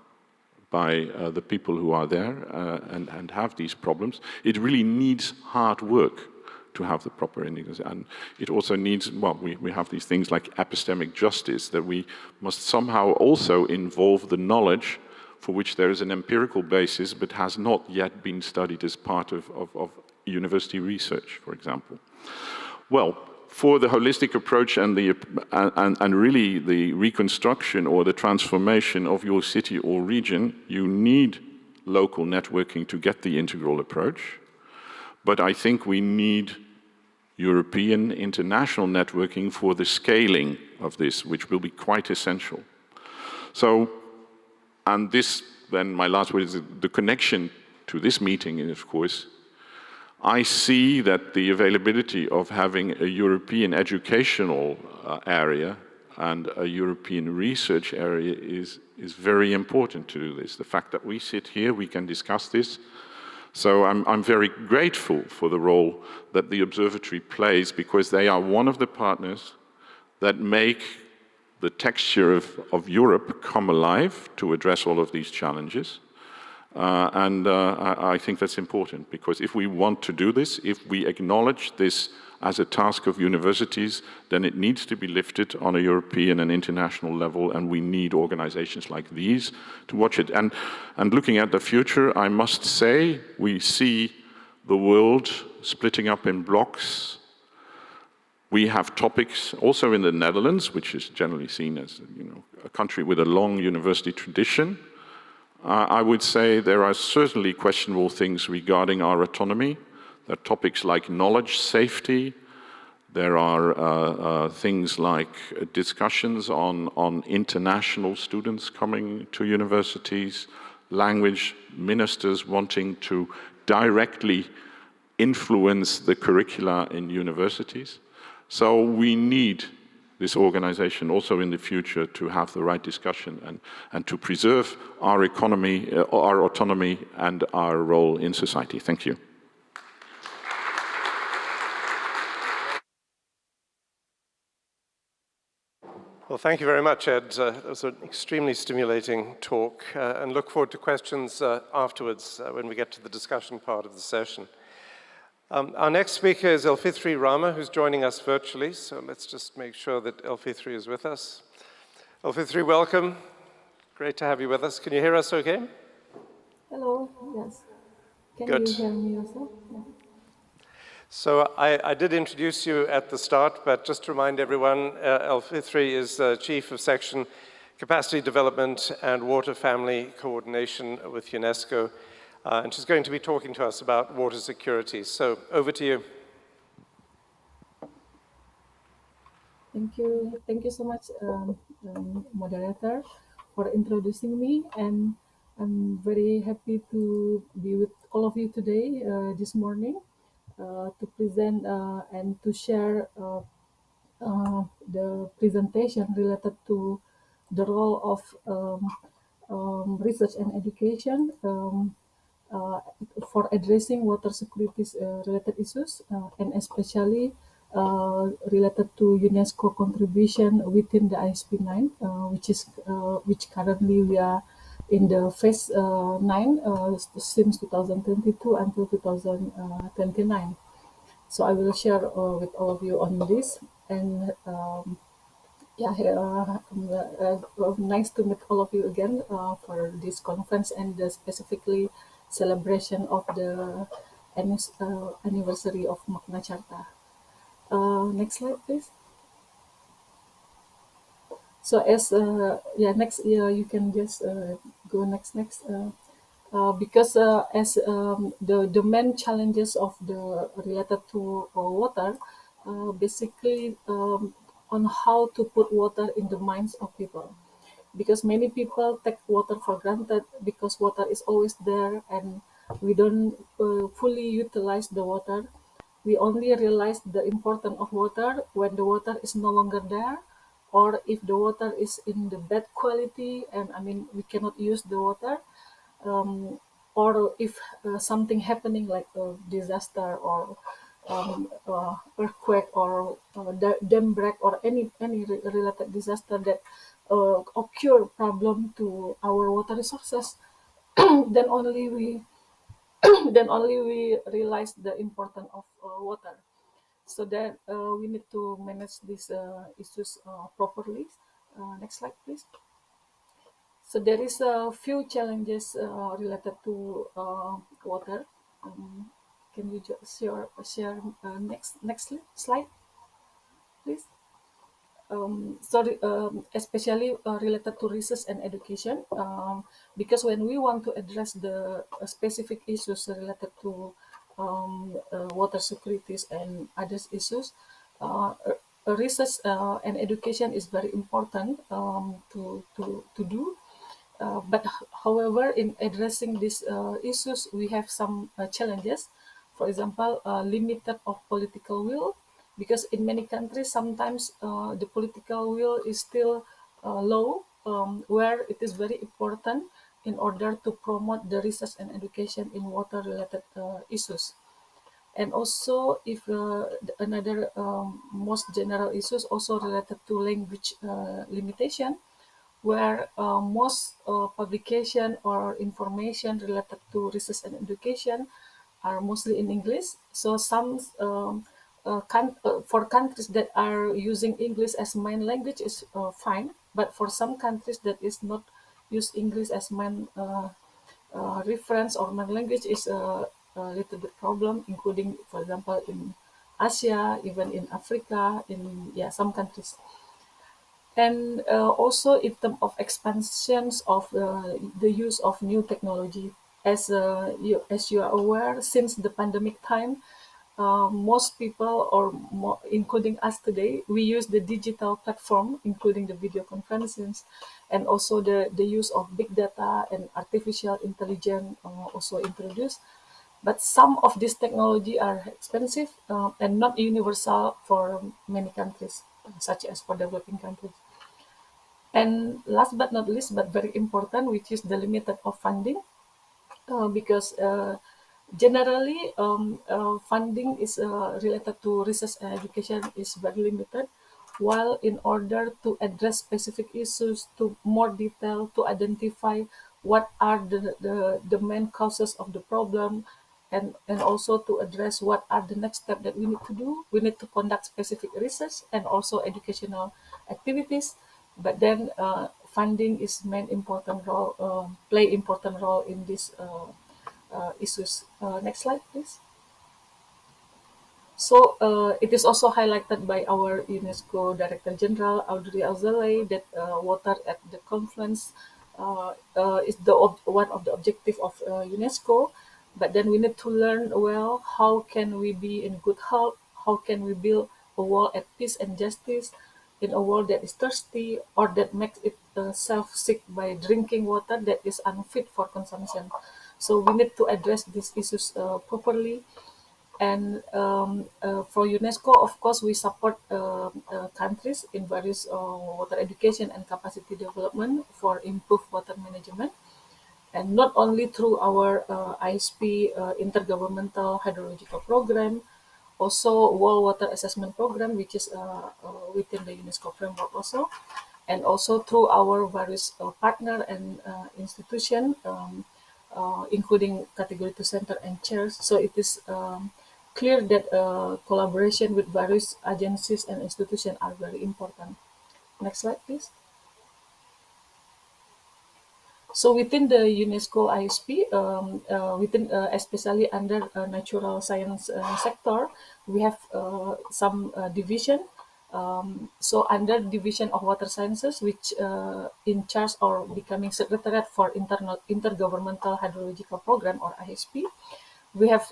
by the people who are there and have these problems. It really needs hard work to have the proper indicators. And it also needs, well, we have these things like epistemic justice, that we must somehow also involve the knowledge for which there is an empirical basis but has not yet been studied as part of university research, for example. Well, for the holistic approach and really the reconstruction or the transformation of your city or region, you need local networking to get the integral approach. But I think we need European international networking for the scaling of this, which will be quite essential. So, and this, then my last word is the connection to this meeting is, of course, I see that the availability of having a European educational area and a European research area is very important to do this. The fact that we sit here, we can discuss this. So I'm very grateful for the role that the observatory plays, because they are one of the partners that make the texture of Europe come alive to address all of these challenges. I think that's important, because if we want to do this, if we acknowledge this as a task of universities, then it needs to be lifted on a European and international level, and we need organizations like these to watch it. And looking at the future, I must say, we see the world splitting up in blocks. We have topics also in the Netherlands, which is generally seen as, a country with a long university tradition. I would say there are certainly questionable things regarding our autonomy. There are topics like knowledge safety. There are things like discussions on international students coming to universities, language ministers wanting to directly influence the curricula in universities. So we need this organization also in the future to have the right discussion and to preserve our economy, our autonomy, and our role in society. Thank you. Well, thank you very much, Ed. That was an extremely stimulating talk, and look forward to questions afterwards when we get to the discussion part of the session. Our next speaker is Elfithri Rama, who's joining us virtually, so let's just make sure that Elfithri is with us. Elfithri, welcome. Great to have you with us. Can you hear us okay? Hello, yes. Can Good. you hear me also? Yeah. So I did introduce you at the start, but just to remind everyone, Elfithri is Chief of Section Capacity Development and Water Family Coordination with UNESCO, and she's going to be talking to us about water security. So over to you. Thank you so much, moderator, for introducing me, and I'm very happy to be with all of you today, this morning, to present and to share the presentation related to the role of research and education uh, for addressing water security related issues, and especially related to UNESCO contribution within the ISP 9, which currently we are in the phase 9 since 2022 until 2029. So I will share with all of you on this, and nice to meet all of you again for this conference and specifically celebration of the anniversary of Magna Carta. Next slide, please. So as next year you can just go next. Because as the main challenges of the related to water, basically on how to put water in the minds of people, because many people take water for granted because water is always there and we don't fully utilize the water. We only realize the importance of water when the water is no longer there, or if the water is in the bad quality and we cannot use the water, or if something happening like a disaster or earthquake or dam break or any related disaster that occur problem to our water resources, then only we realize the importance of water. So that we need to manage these issues properly. Next slide, please. So there is a few challenges related to water. Can you just share next slide, please? Especially related to research and education, because when we want to address the specific issues related to water securities and other issues, research and education is very important to do. But however, in addressing these issues, we have some challenges. For example, limited of political will, because in many countries, sometimes the political will is still low, where it is very important in order to promote the research and education in water-related issues. And also, if another most general issues also related to language limitation, where most publication or information related to research and education are mostly in English. So some for countries that are using English as main language is fine, but for some countries that is not use English as main reference or main language is a little bit problem, including, for example, in Asia, even in Africa, in some countries. And also in terms of expansions of the use of new technology, as you are aware, since the pandemic time, most people, or including us today, we use the digital platform, including the video conferences, and also the use of big data and artificial intelligence also introduced. But some of this technology are expensive and not universal for many countries, such as for developing countries. And last but not least, but very important, which is the limited of funding, because generally funding is related to research and education is very limited, while in order to address specific issues to more detail, to identify what are the main causes of the problem, and also to address what are the next steps that we need to do, we need to conduct specific research and also educational activities. But then funding is main important role, play important role in these issues. Next slide, please. So it is also highlighted by our UNESCO Director General Audrey Azoulay that water at the confluence is one of the objective of UNESCO. But then we need to learn well how can we be in good health, how can we build a world at peace and justice in a world that is thirsty or that makes itself sick by drinking water that is unfit for consumption. So we need to address these issues properly. And for UNESCO, of course, we support countries in various water education and capacity development for improved water management. And not only through our ISP Intergovernmental Hydrological Program, also World Water Assessment Program, which is within the UNESCO framework also, and also through our various partner and institution, including Category 2 Center and chairs. So it is clear that collaboration with various agencies and institutions are very important. Next slide, please. So within the UNESCO ISP, within especially under natural science sector, we have some division. So under division of water sciences, which in charge or becoming secretariat for intergovernmental hydrological program or ISP, we have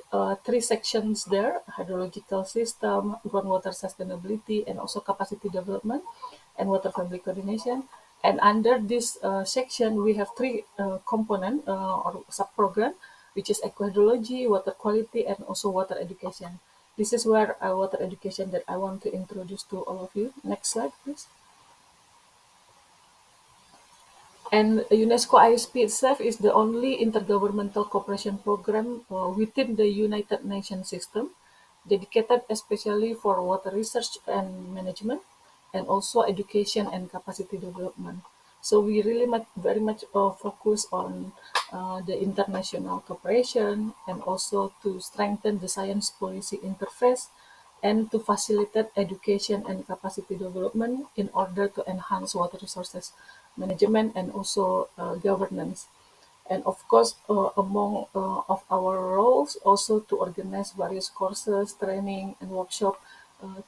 three sections there: hydrological system, groundwater sustainability, and also capacity development and water family coordination. And under this section, we have three component or sub-program, which is eco-hydrology, water quality, and also water education. This is where water education that I want to introduce to all of you. Next slide, please. And UNESCO ISP itself is the only intergovernmental cooperation program within the United Nations system, dedicated especially for water research and management, and also education and capacity development. So we really very much focus on the international cooperation and also to strengthen the science policy interface and to facilitate education and capacity development in order to enhance water resources management and also governance. And of course, among of our roles, also to organize various courses, training, and workshop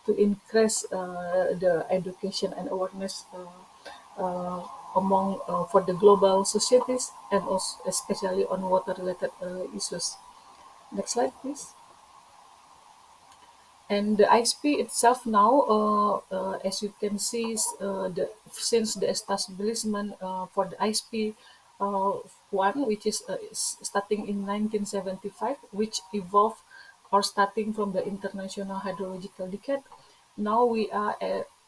to increase the education and awareness among for the global societies and also especially on water-related issues. Next slide, please. And the ISP itself now, as you can see, since the establishment for the ISP one, which is starting in 1975, which evolved or starting from the International Hydrological Decade. Now we are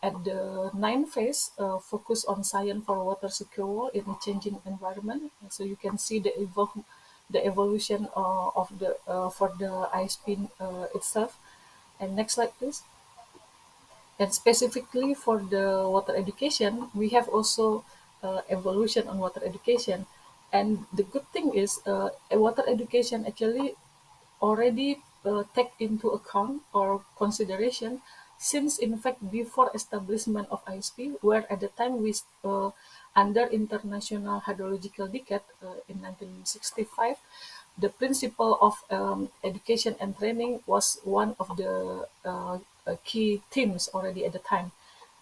at the ninth phase, focus on science for water secure in a changing environment. So you can see the evolution of the for the ISP itself. And next slide, please. And specifically for the water education, we have also evolution on water education. And the good thing is water education actually already take into account or consideration since in fact before establishment of ISP, where at the time we under International Hydrological Decade in 1965, the principle of education and training was one of the key themes already at the time.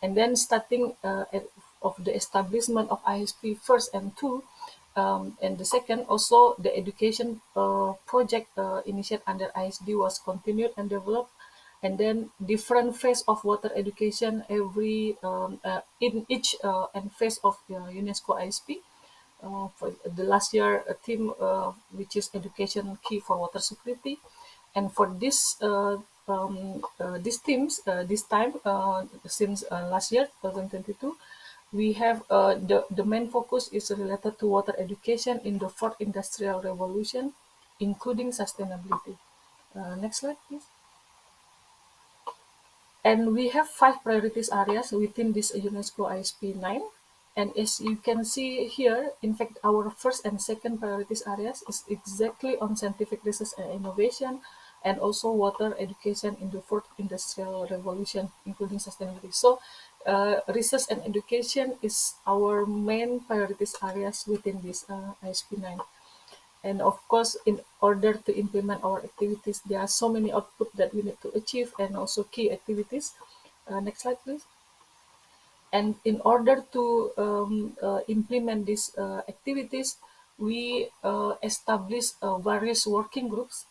And then starting of the establishment of ISP first and two, and the second, also the education project initiated under ISD was continued and developed. And then different phase of water education in each and phase of UNESCO ISP. For the last year, a theme which is education key for water security. And for these themes, this time, since last year, 2022, we have the main focus is related to water education in the fourth industrial revolution, including sustainability. Next slide, please. And we have 5 priorities areas within this UNESCO ISP 9. And as you can see here, in fact, our first and second priorities areas is exactly on scientific research and innovation, and also water education in the fourth industrial revolution, including sustainability. So research and education is our main priorities areas within this ISP 9. And of course, in order to implement our activities, there are so many outputs that we need to achieve and also key activities. Next slide, please. And in order to implement these activities, we establish various working groups.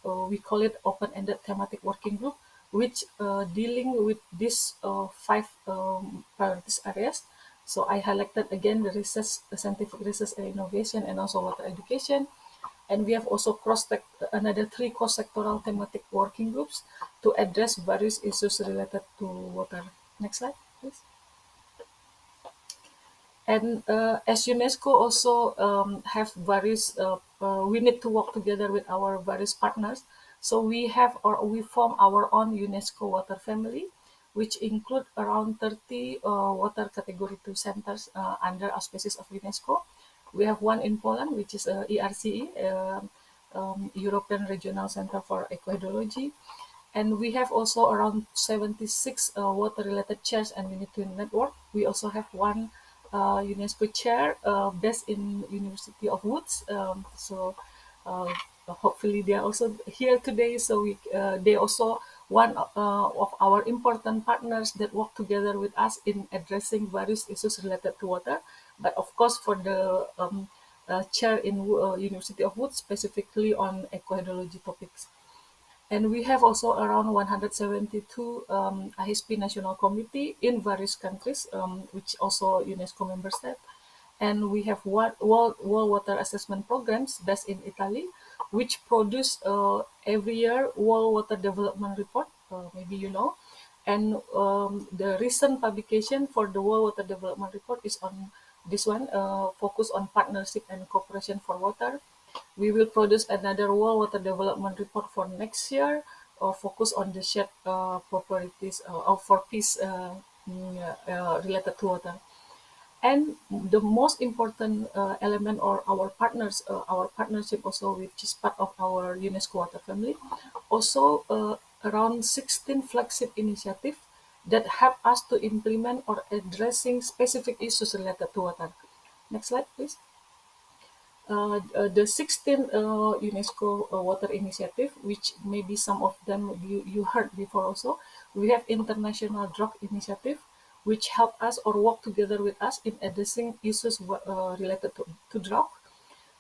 We call it open-ended thematic working group, which dealing with these 5 priorities areas. So I highlighted again the research, the scientific research and innovation, and also water education. And we have also another 3 cross-sectoral thematic working groups to address various issues related to water. Next slide, please. And as UNESCO also have various, we need to work together with our various partners. So we form our own UNESCO water family, which include around 30 water category 2 centers under auspices of UNESCO. We have one in Poland, which is ERCE, European Regional Center for Ecohydrology. And we have also around 76 water-related chairs and unity network. We also have one UNESCO chair based in University of Lodz. Hopefully they are also here today. So they also one of our important partners that work together with us in addressing various issues related to water. But of course, for the chair in University of Lodz, specifically on ecohydrology topics. And we have also around 172 ISP national committee in various countries, which also UNESCO member state. And we have world water assessment programs based in Italy, which produce every year world water development report, maybe you know. And the recent publication for the world water development report is on this one, focus on partnership and cooperation for water. We will produce another world water development report for next year, focus on the shared properties for peace related to water. And the most important element or our partnership also, which is part of our UNESCO water family, also around 16 flagship initiatives that help us to implement or addressing specific issues related to water. Next slide, please. The 16 UNESCO water initiative, which maybe some of them you heard before also. We have International Drought Initiative, which help us or work together with us in addressing issues related to drought.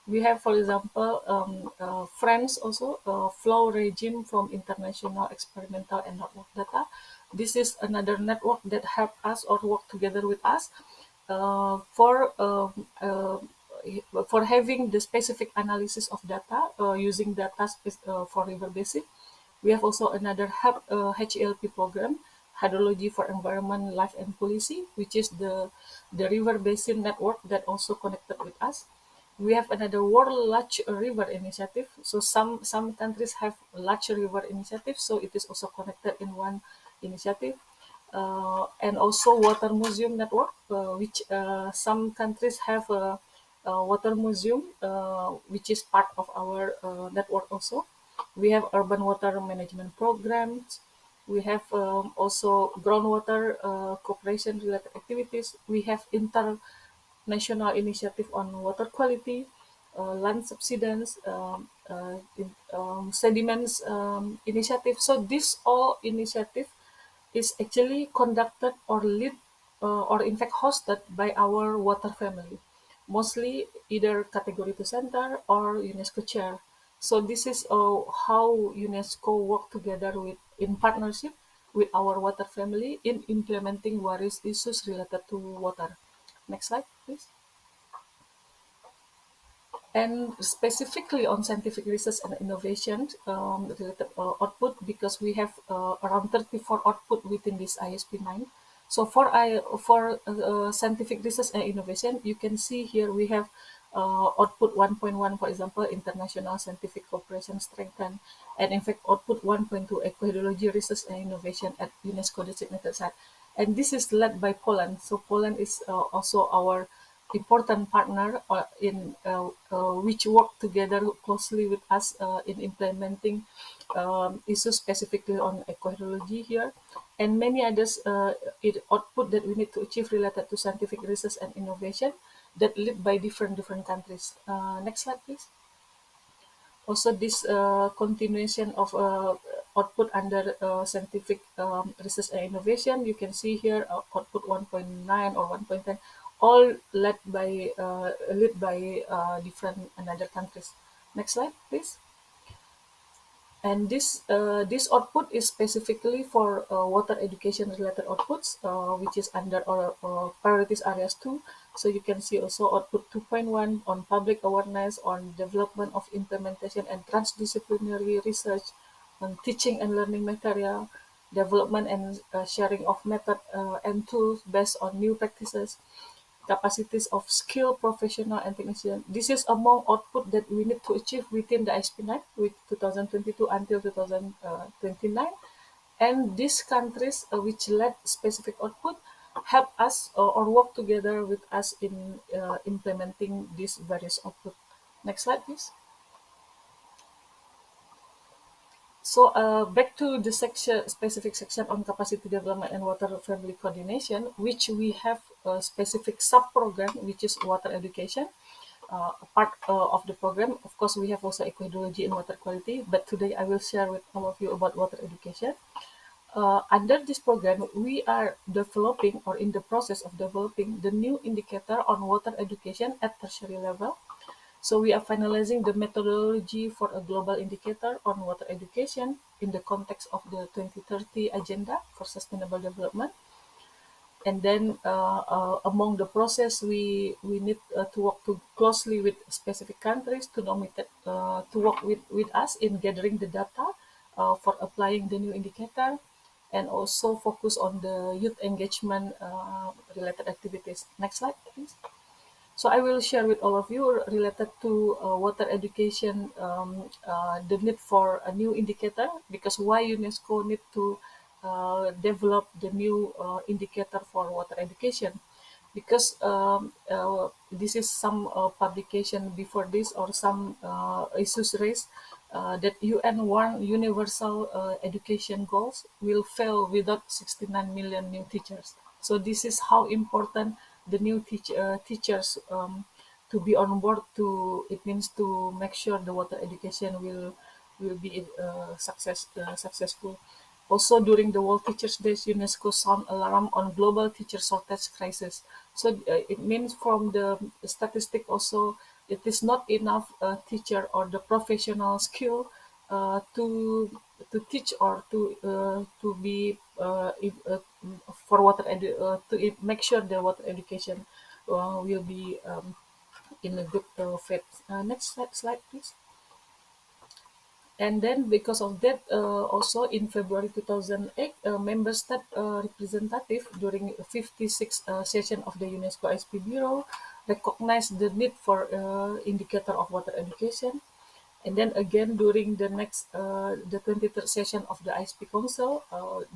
We have, for example, France also, flow regime from International Experimental and Network Data. This is another network that help us or work together with us uh, for um, uh, for having the specific analysis of data using data for river basin. We have also another HELP program, Hydrology for Environment, Life and Policy, which is the river basin network that also connected with us. We have another World Large River Initiative. So some countries have large river initiative, so it is also connected in one initiative. And also Water Museum Network, which some countries have a water museum, which is part of our network also. We have urban water management programs. We have also groundwater cooperation related activities. We have international initiative on water quality, land subsidence, sediments initiative. So this all initiative is actually conducted or lead or in fact hosted by our water family, mostly either category 2 center or UNESCO chair. So this is how UNESCO work together with in partnership with our water family in implementing various issues related to water. Next slide, please. And specifically on scientific research and innovation related output, because we have around 34 output within this ISP9. So for scientific research and innovation, you can see here we have output 1.1, for example, international scientific cooperation strengthened, and in fact output 1.2, eco-hydrology research and innovation at UNESCO designated site. And this is led by Poland. So Poland is also our important partner in which work together closely with us in implementing issues specifically on eco-hydrology here, and many others output that we need to achieve related to scientific research and innovation that led by different countries. Next slide, please. Also, this continuation of output under scientific research and innovation, you can see here output 1.9 or 1.10, all led by different another countries. Next slide, please. And this output is specifically for water education related outputs, which is under our priorities areas 2. So you can see also output 2.1 on public awareness, on development of implementation and transdisciplinary research, on teaching and learning material, development and sharing of method and tools based on new practices, capacities of skilled professional and technician. This is among output that we need to achieve within the ISP9 with 2022 until 2029. And these countries which led specific output help us or work together with us in implementing these various output. Next slide, please. So back to the specific section on capacity development and water family coordination, which we have a specific sub-program, which is water education. Part of the program, of course, we have also eco-hydrology and water quality, but today I will share with all of you about water education. Under this program, we are developing or in the process of developing the new indicator on water education at tertiary level. So we are finalizing the methodology for a global indicator on water education in the context of the 2030 Agenda for Sustainable Development. And then among the process, we need to work closely with specific countries to nominate, to work with us in gathering the data for applying the new indicator, and also focus on the youth engagement related activities. Next slide, please. So I will share with all of you related to water education, the need for a new indicator, because why UNESCO need to develop the new indicator for water education. Because this is some publication before this or some issues raised that UN warned universal education goals will fail without 69 million new teachers. So this is how important the new teachers to be on board. It means to make sure the water education will be successful. Also, during the World Teachers' Day, UNESCO sound alarm on global teacher shortage crisis. So it means from the statistic also, it is not enough teacher or the professional skill to teach or to be for make sure the water education will be in a good fit. Next slide, please. And then because of that, also in February 2008, member state representative during 56th session of the UNESCO ISP Bureau recognized the need for indicator of water education. And then again, during the next, the 23rd session of the ISP Council,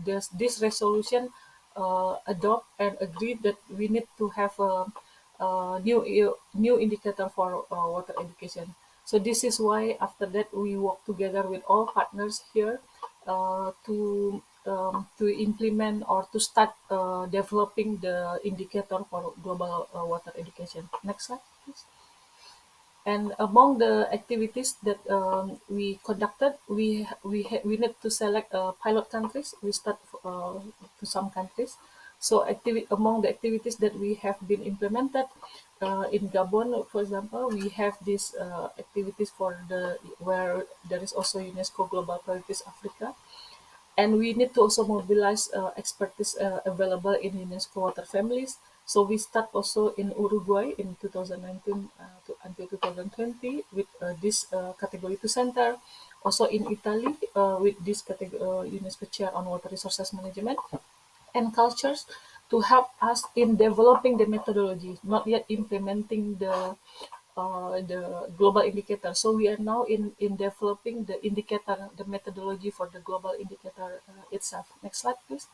this resolution adopt and agreed that we need to have a new indicator for water education. So this is why after that we work together with all partners here to implement or to start developing the indicator for global water education. Next slide, please. And among the activities that we conducted, we need to select pilot countries. We start to some countries. So among the activities that we have been implemented in Gabon, for example, we have these activities where there is also UNESCO Global Priorities Africa. And we need to also mobilize expertise available in UNESCO water families. So we start also in Uruguay in 2019 until 2020 with this category 2 center. Also in Italy with this UNESCO chair on water resources management and cultures to help us in developing the methodology, not yet implementing the global indicator. So we are now in developing the indicator, the methodology for the global indicator itself. Next slide, please.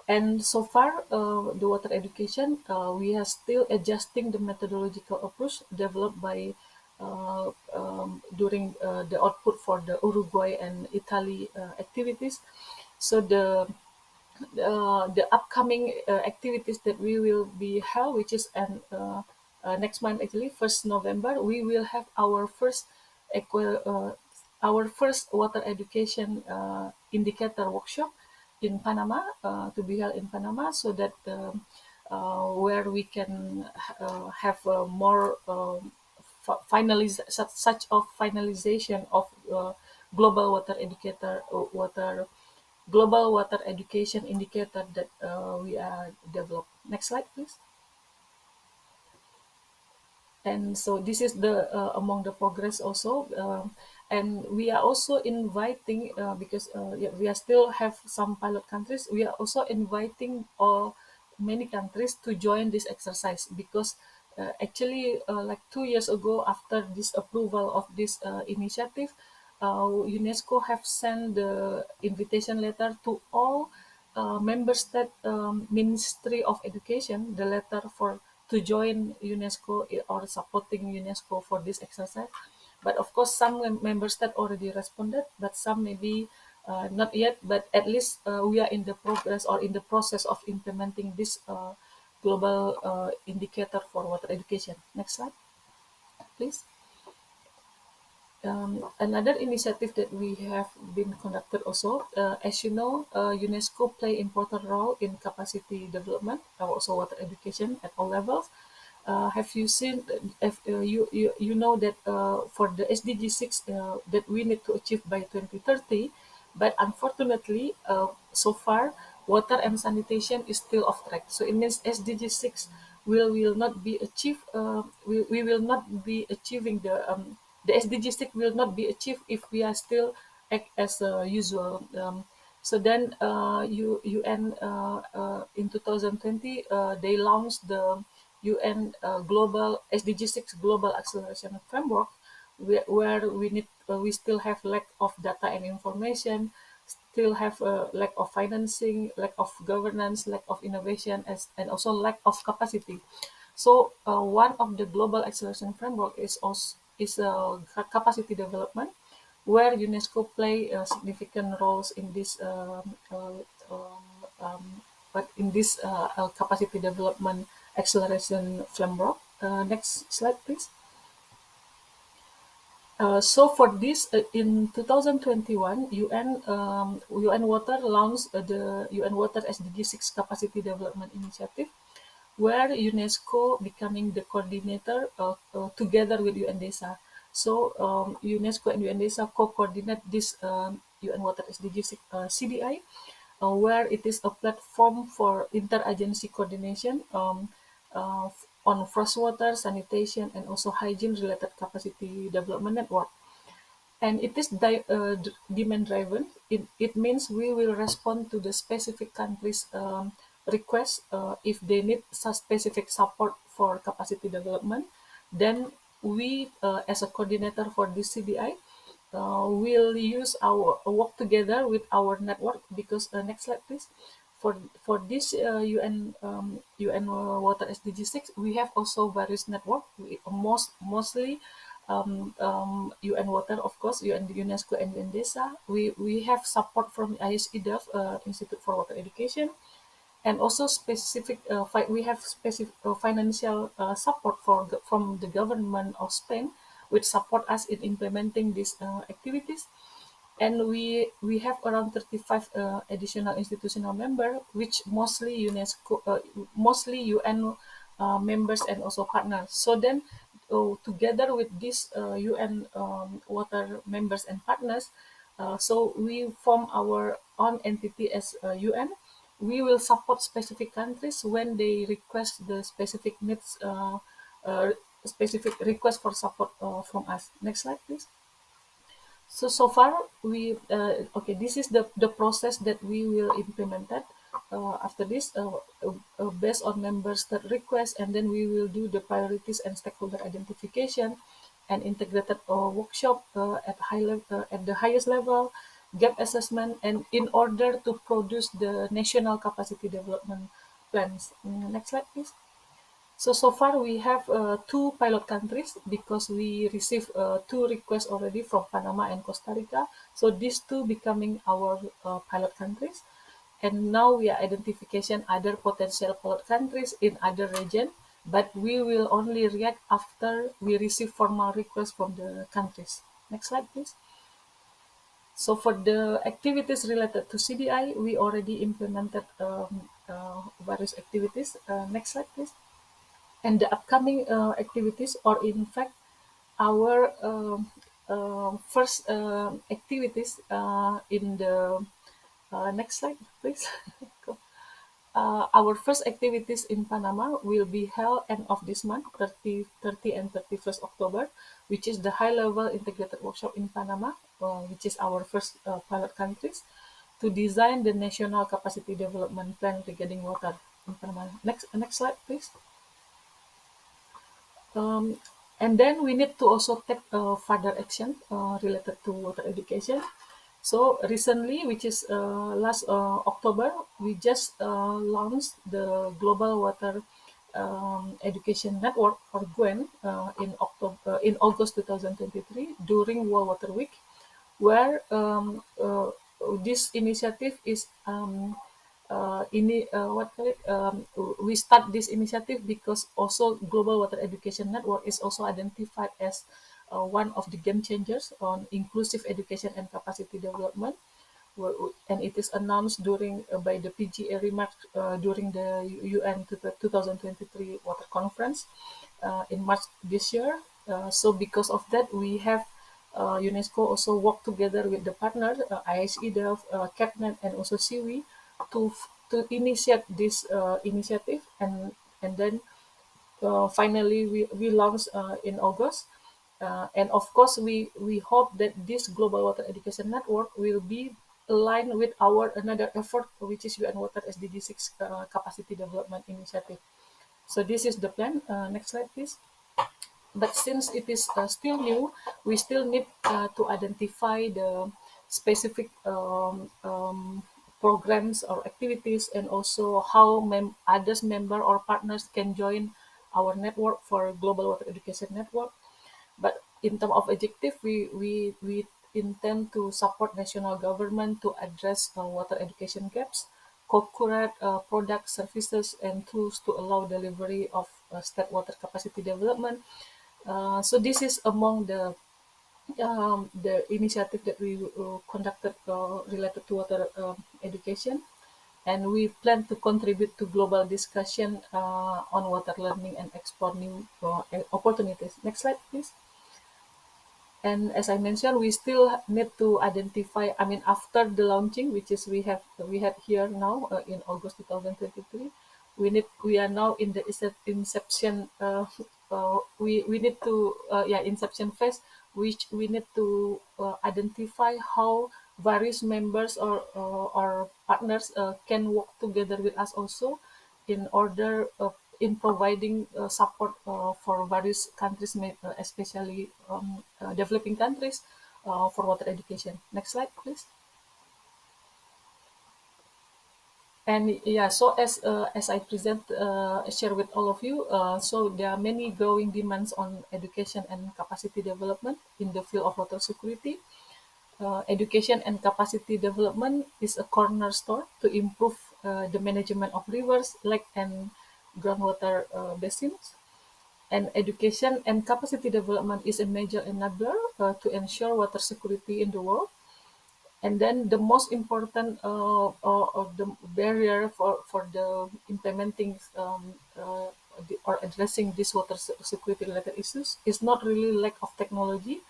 And so far, the water education, we are still adjusting the methodological approach developed by during the output for the Uruguay and Italy activities. So the upcoming activities that we will be held, which is next month actually, 1st November, we will have our first water education indicator workshop in Panama to be held in Panama, so that where we can have more such of finalization of global water educator global water education indicator that we are developed. Next slide, please. And so this is the among the progress also, and we are also inviting because we are still have some pilot countries. We are also inviting many countries to join this exercise because actually like 2 years ago, after this approval of this initiative, UNESCO have sent the invitation letter to all member state Ministry of Education, the letter to join UNESCO or supporting UNESCO for this exercise. But of course, some member states already responded, but some maybe not yet. But at least we are in the progress or in the process of implementing this global indicator for water education. Next slide, please. Another initiative that we have been conducted also, as you know, UNESCO play important role in capacity development, also water education at all levels. Have you seen? You know that for the SDG 6 that we need to achieve by 2030, but unfortunately, so far, water and sanitation is still off track. So it means SDG 6 will not be achieved. We will not be achieving the SDG 6 will not be achieved if we are still act as usual. So then UN in 2020 they launched the UN global SDG 6 global acceleration framework, where we still have lack of data and information, still have a lack of financing, lack of governance, lack of innovation, and also lack of capacity. So one of the global acceleration framework is also is capacity development, where UNESCO play significant roles in this but in this capacity development acceleration framework. Next slide, please. So for this, in 2021, UN Water launched the UN Water SDG 6 Capacity Development Initiative, where UNESCO becoming the coordinator together with UNDESA. So UNESCO and UNDESA co-coordinate this UN Water SDG CDI, where it is a platform for interagency coordination on freshwater, sanitation, and also hygiene-related capacity development network. And it is demand driven. It means we will respond to the specific countries' requests if they need such specific support for capacity development. Then we, as a coordinator for this CDI, will use our work together with our network because next slide please. For this UN Water SDG 6, we have also various network. Mostly UN Water, of course, UNESCO and UNDESA. We have support from ISEDF, Institute for Water Education, and also specific. We have specific financial support from the government of Spain, which support us in implementing these activities. And we have around 35 additional institutional member, which mostly UNESCO, mostly UN members and also partners. So then, together with these UN water members and partners, so we form our own entity as UN. We will support specific countries when they request the specific needs, specific request for support from us. Next slide, please. So far we okay, this is the process that we will implement that after this based on members that request, and then we will do the priorities and stakeholder identification and integrated workshop at the highest level, gap assessment, and in order to produce the national capacity development plans. Next slide, please. So far we have two pilot countries because we received two requests already from Panama and Costa Rica. So these two becoming our pilot countries. And now we are identification other potential pilot countries in other region, but we will only react after we receive formal requests from the countries. Next slide, please. So for the activities related to CDI, we already implemented various activities. Next slide, please. And the upcoming activities, or in fact our first activities in the next slide please. Our first activities in Panama will be held end of this month, 30 and 31st October, which is the high-level integrated workshop in Panama, which is our first pilot countries, to design the national capacity development plan regarding water in Panama. Next slide, please. And then we need to also take further action related to water education. So recently, which is last October, we just launched the Global Water Education Network, or GWEN, in August 2023 during World Water Week, where this initiative is we start this initiative because also Global Water Education Network is also identified as one of the game changers on inclusive education and capacity development, and it is announced by the PGA remark during the UN 2023 Water Conference in March this year. So because of that, we have UNESCO also work together with the partners, ISEDF, CAPNET, and also SIWI, to initiate this initiative, and then finally we launched in August, and of course we hope that this Global Water Education Network will be aligned with our another effort, which is UN Water SDG 6 Capacity Development Initiative. So this is the plan. Next slide, please. But since it is still new, we still need to identify the specific programs or activities, and also how others member or partners can join our network for Global Water Education Network. But in terms of objective, we intend to support national government to address water education gaps, co-curate products, services, and tools to allow delivery of state water capacity development. So this is among the initiative that we conducted related to water education, and we plan to contribute to global discussion on water learning and explore new opportunities. Next slide, please. And as I mentioned, we still need to identify. I mean, after the launching, which is we had here now in August 2023, we are now in the inception. We need to inception phase, which we need to identify how various members or partners can work together with us also in order in providing support for various countries, especially developing countries, for water education. Next slide, please. And yeah, so as I share with all of you, so there are many growing demands on education and capacity development in the field of water security. Education and capacity development is a cornerstone to improve the management of rivers, lake, and groundwater basins. And education and capacity development is a major enabler to ensure water security in the world. And then the most important of the barrier for the implementing or addressing these water security related issues is not really lack of technology,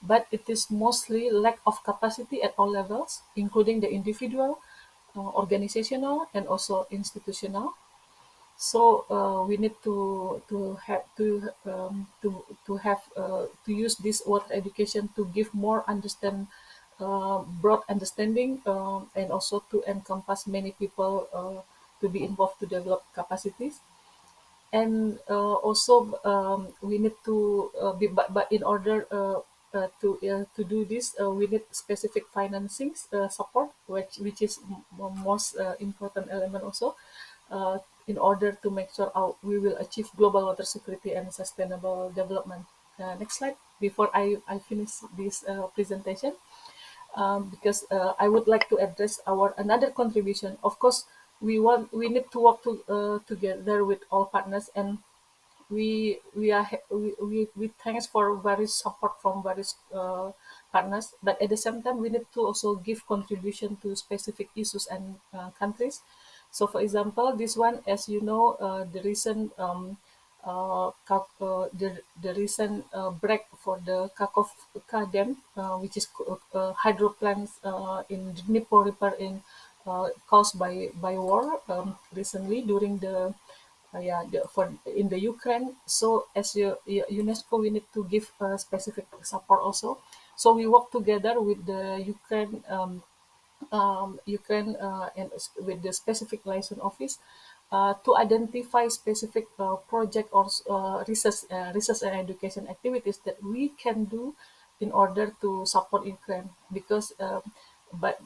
but it is mostly lack of capacity at all levels, including the individual, organizational, and also institutional. So we need to have to use this water education to give more broad understanding, and also to encompass many people to be involved to develop capacities. And also we need to but in order to do this, we need specific financing support, which is most important element also, in order to make sure we will achieve global water security and sustainable development. Next slide before I finish this presentation, because I would like to address our another contribution. Of course, we need to work together with all partners, and we thanks for various support from various partners, but at the same time we need to also give contribution to specific issues and countries. So for example, this one, as you know, the recent the recent break for the Kakovka Dam, which is hydro plants in Dnipro River caused by war recently during the for in the Ukraine. So as UNESCO, we need to give specific support also. So we work together with the Ukraine and with the specific liaison office to identify specific project or research and education activities that we can do in order to support Ukraine, but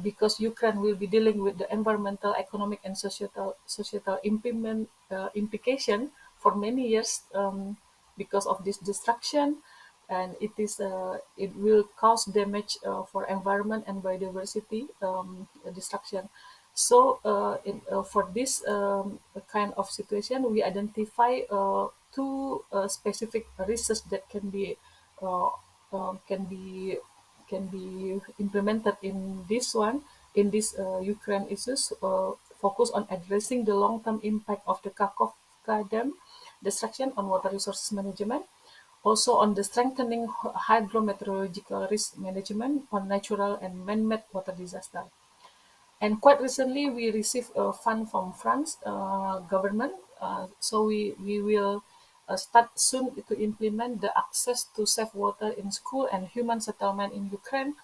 because Ukraine will be dealing with the environmental, economic, and societal implication for many years, because of this destruction, and it will cause damage for environment and biodiversity destruction. So for this kind of situation, we identify two specific research that uh, can be can be implemented in this Ukraine issues, focus on addressing the long-term impact of the Kakhovka Dam destruction on water resources management, also on the strengthening hydrometeorological risk management on natural and man-made water disaster. And quite recently, we received a fund from France government. So we will start soon to implement the access to safe water in school and human settlement in Ukraine,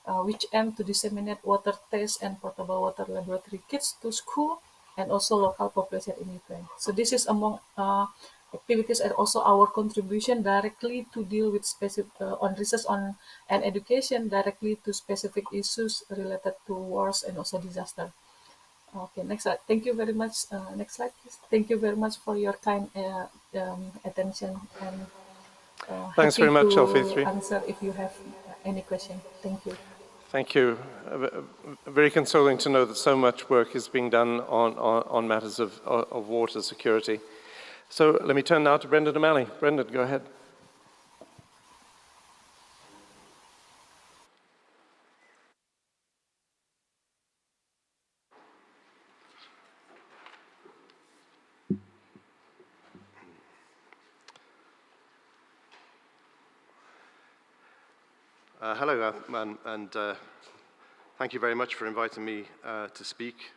which aim to disseminate water tests and portable water laboratory kits to school and also local population in Ukraine. So this is among activities and also our contribution directly to deal with specific on research on and education directly to specific issues related to wars and also disaster. Okay, next slide. Thank you very much. Next slide, please. Thank you very much for your kind attention. And Thanks happy very much, to Alfie. answer if you have any question. Thank you. Thank you. Very consoling to know that so much work is being done on matters of water security. So let me turn now to Brendan O'Malley. Brendan, go ahead. Hello, and thank you very much for inviting me to speak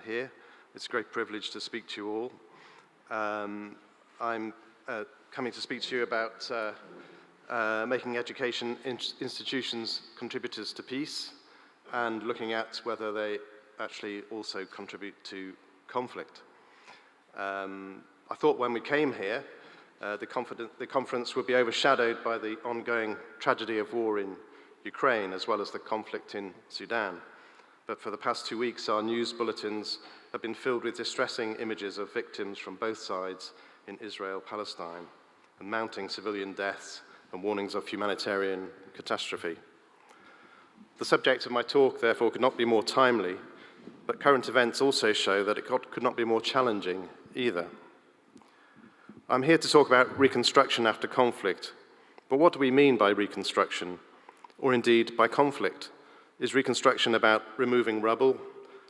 here. It's a great privilege to speak to you all. I'm coming to speak to you about making education institutions contributors to peace and looking at whether they actually also contribute to conflict. I thought when we came here, the conference would be overshadowed by the ongoing tragedy of war in Ukraine, as well as the conflict in Sudan. But for the past 2 weeks, our news bulletins have been filled with distressing images of victims from both sides in Israel, Palestine, and mounting civilian deaths and warnings of humanitarian catastrophe. The subject of my talk, therefore, could not be more timely, but current events also show that it could not be more challenging either. I'm here to talk about reconstruction after conflict, but what do we mean by reconstruction, or indeed by conflict? Is reconstruction about removing rubble,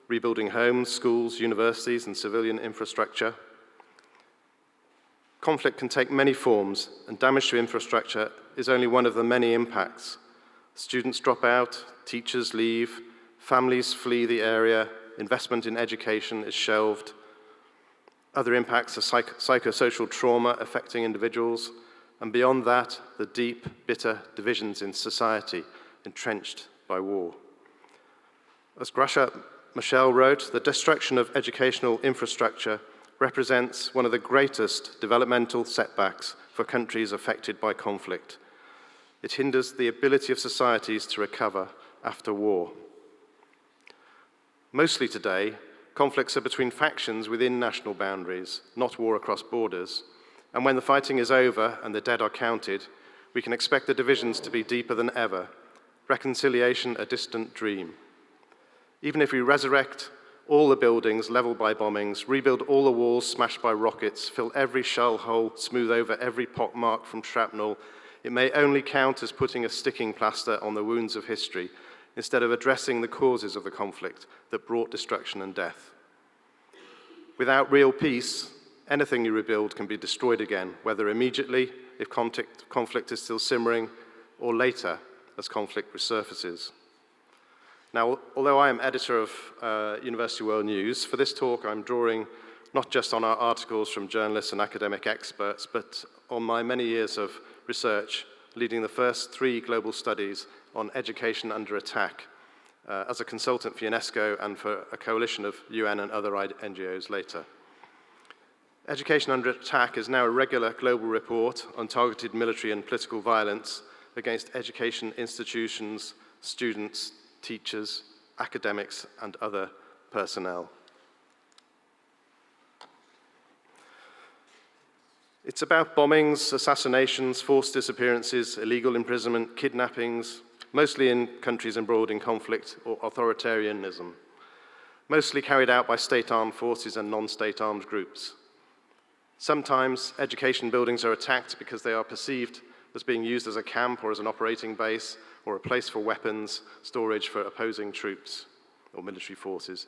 rebuilding homes, schools, universities, and civilian infrastructure? Conflict can take many forms, and damage to infrastructure is only one of the many impacts. Students drop out, teachers leave, families flee the area, investment in education is shelved. Other impacts are psychosocial trauma affecting individuals, and beyond that, the deep, bitter divisions in society entrenched by war. As Gracia Machel wrote, the destruction of educational infrastructure represents one of the greatest developmental setbacks for countries affected by conflict. It hinders the ability of societies to recover after war. Mostly today, conflicts are between factions within national boundaries, not war across borders. And when the fighting is over and the dead are counted, we can expect the divisions to be deeper than ever, reconciliation a distant dream. Even if we resurrect all the buildings leveled by bombings, rebuild all the walls smashed by rockets, fill every shell hole, smooth over every pockmark from shrapnel, it may only count as putting a sticking plaster on the wounds of history, instead of addressing the causes of the conflict that brought destruction and death. Without real peace, anything you rebuild can be destroyed again, whether immediately, if conflict is still simmering, or later, as conflict resurfaces. Now, although I am editor of University World News, for this talk I'm drawing not just on our articles from journalists and academic experts, but on my many years of research, leading the first 3 global studies on education under attack as a consultant for UNESCO and for a coalition of UN and other NGOs later. Education Under Attack is now a regular global report on targeted military and political violence against education institutions, students, teachers, academics, and other personnel. It's about bombings, assassinations, forced disappearances, illegal imprisonment, kidnappings, mostly in countries embroiled in conflict or authoritarianism, mostly carried out by state armed forces and non-state armed groups. Sometimes education buildings are attacked because they are perceived as being used as a camp or as an operating base or a place for weapons storage for opposing troops or military forces.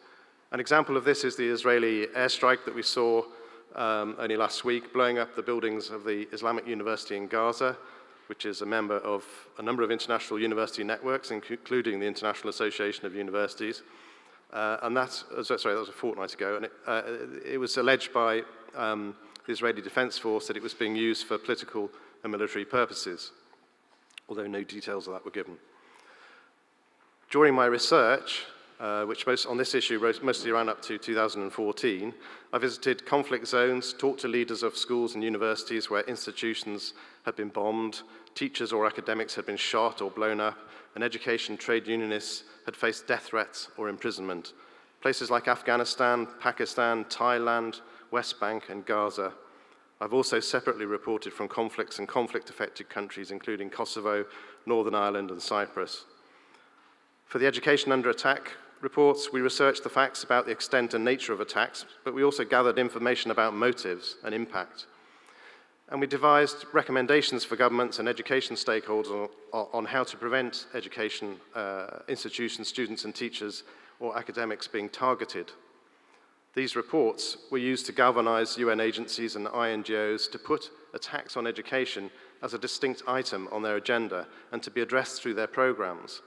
An example of this is the Israeli airstrike that we saw only last week, blowing up the buildings of the Islamic University in Gaza, which is a member of a number of international university networks, including the International Association of Universities. And that was a fortnight ago, and it was alleged by the Israeli Defense Force that it was being used for political and military purposes, although no details of that were given. During my research, which on this issue mostly ran up to 2014, I visited conflict zones, talked to leaders of schools and universities where institutions had been bombed, teachers or academics had been shot or blown up, and education trade unionists had faced death threats or imprisonment. Places like Afghanistan, Pakistan, Thailand, West Bank, and Gaza. I've also separately reported from conflicts and conflict-affected countries, including Kosovo, Northern Ireland, and Cyprus. For the Education Under Attack reports, we researched the facts about the extent and nature of attacks, but we also gathered information about motives and impact. And we devised recommendations for governments and education stakeholders on how to prevent education institutions, students and teachers or academics being targeted. These reports were used to galvanize UN agencies and INGOs to put attacks on education as a distinct item on their agenda and to be addressed through their programs.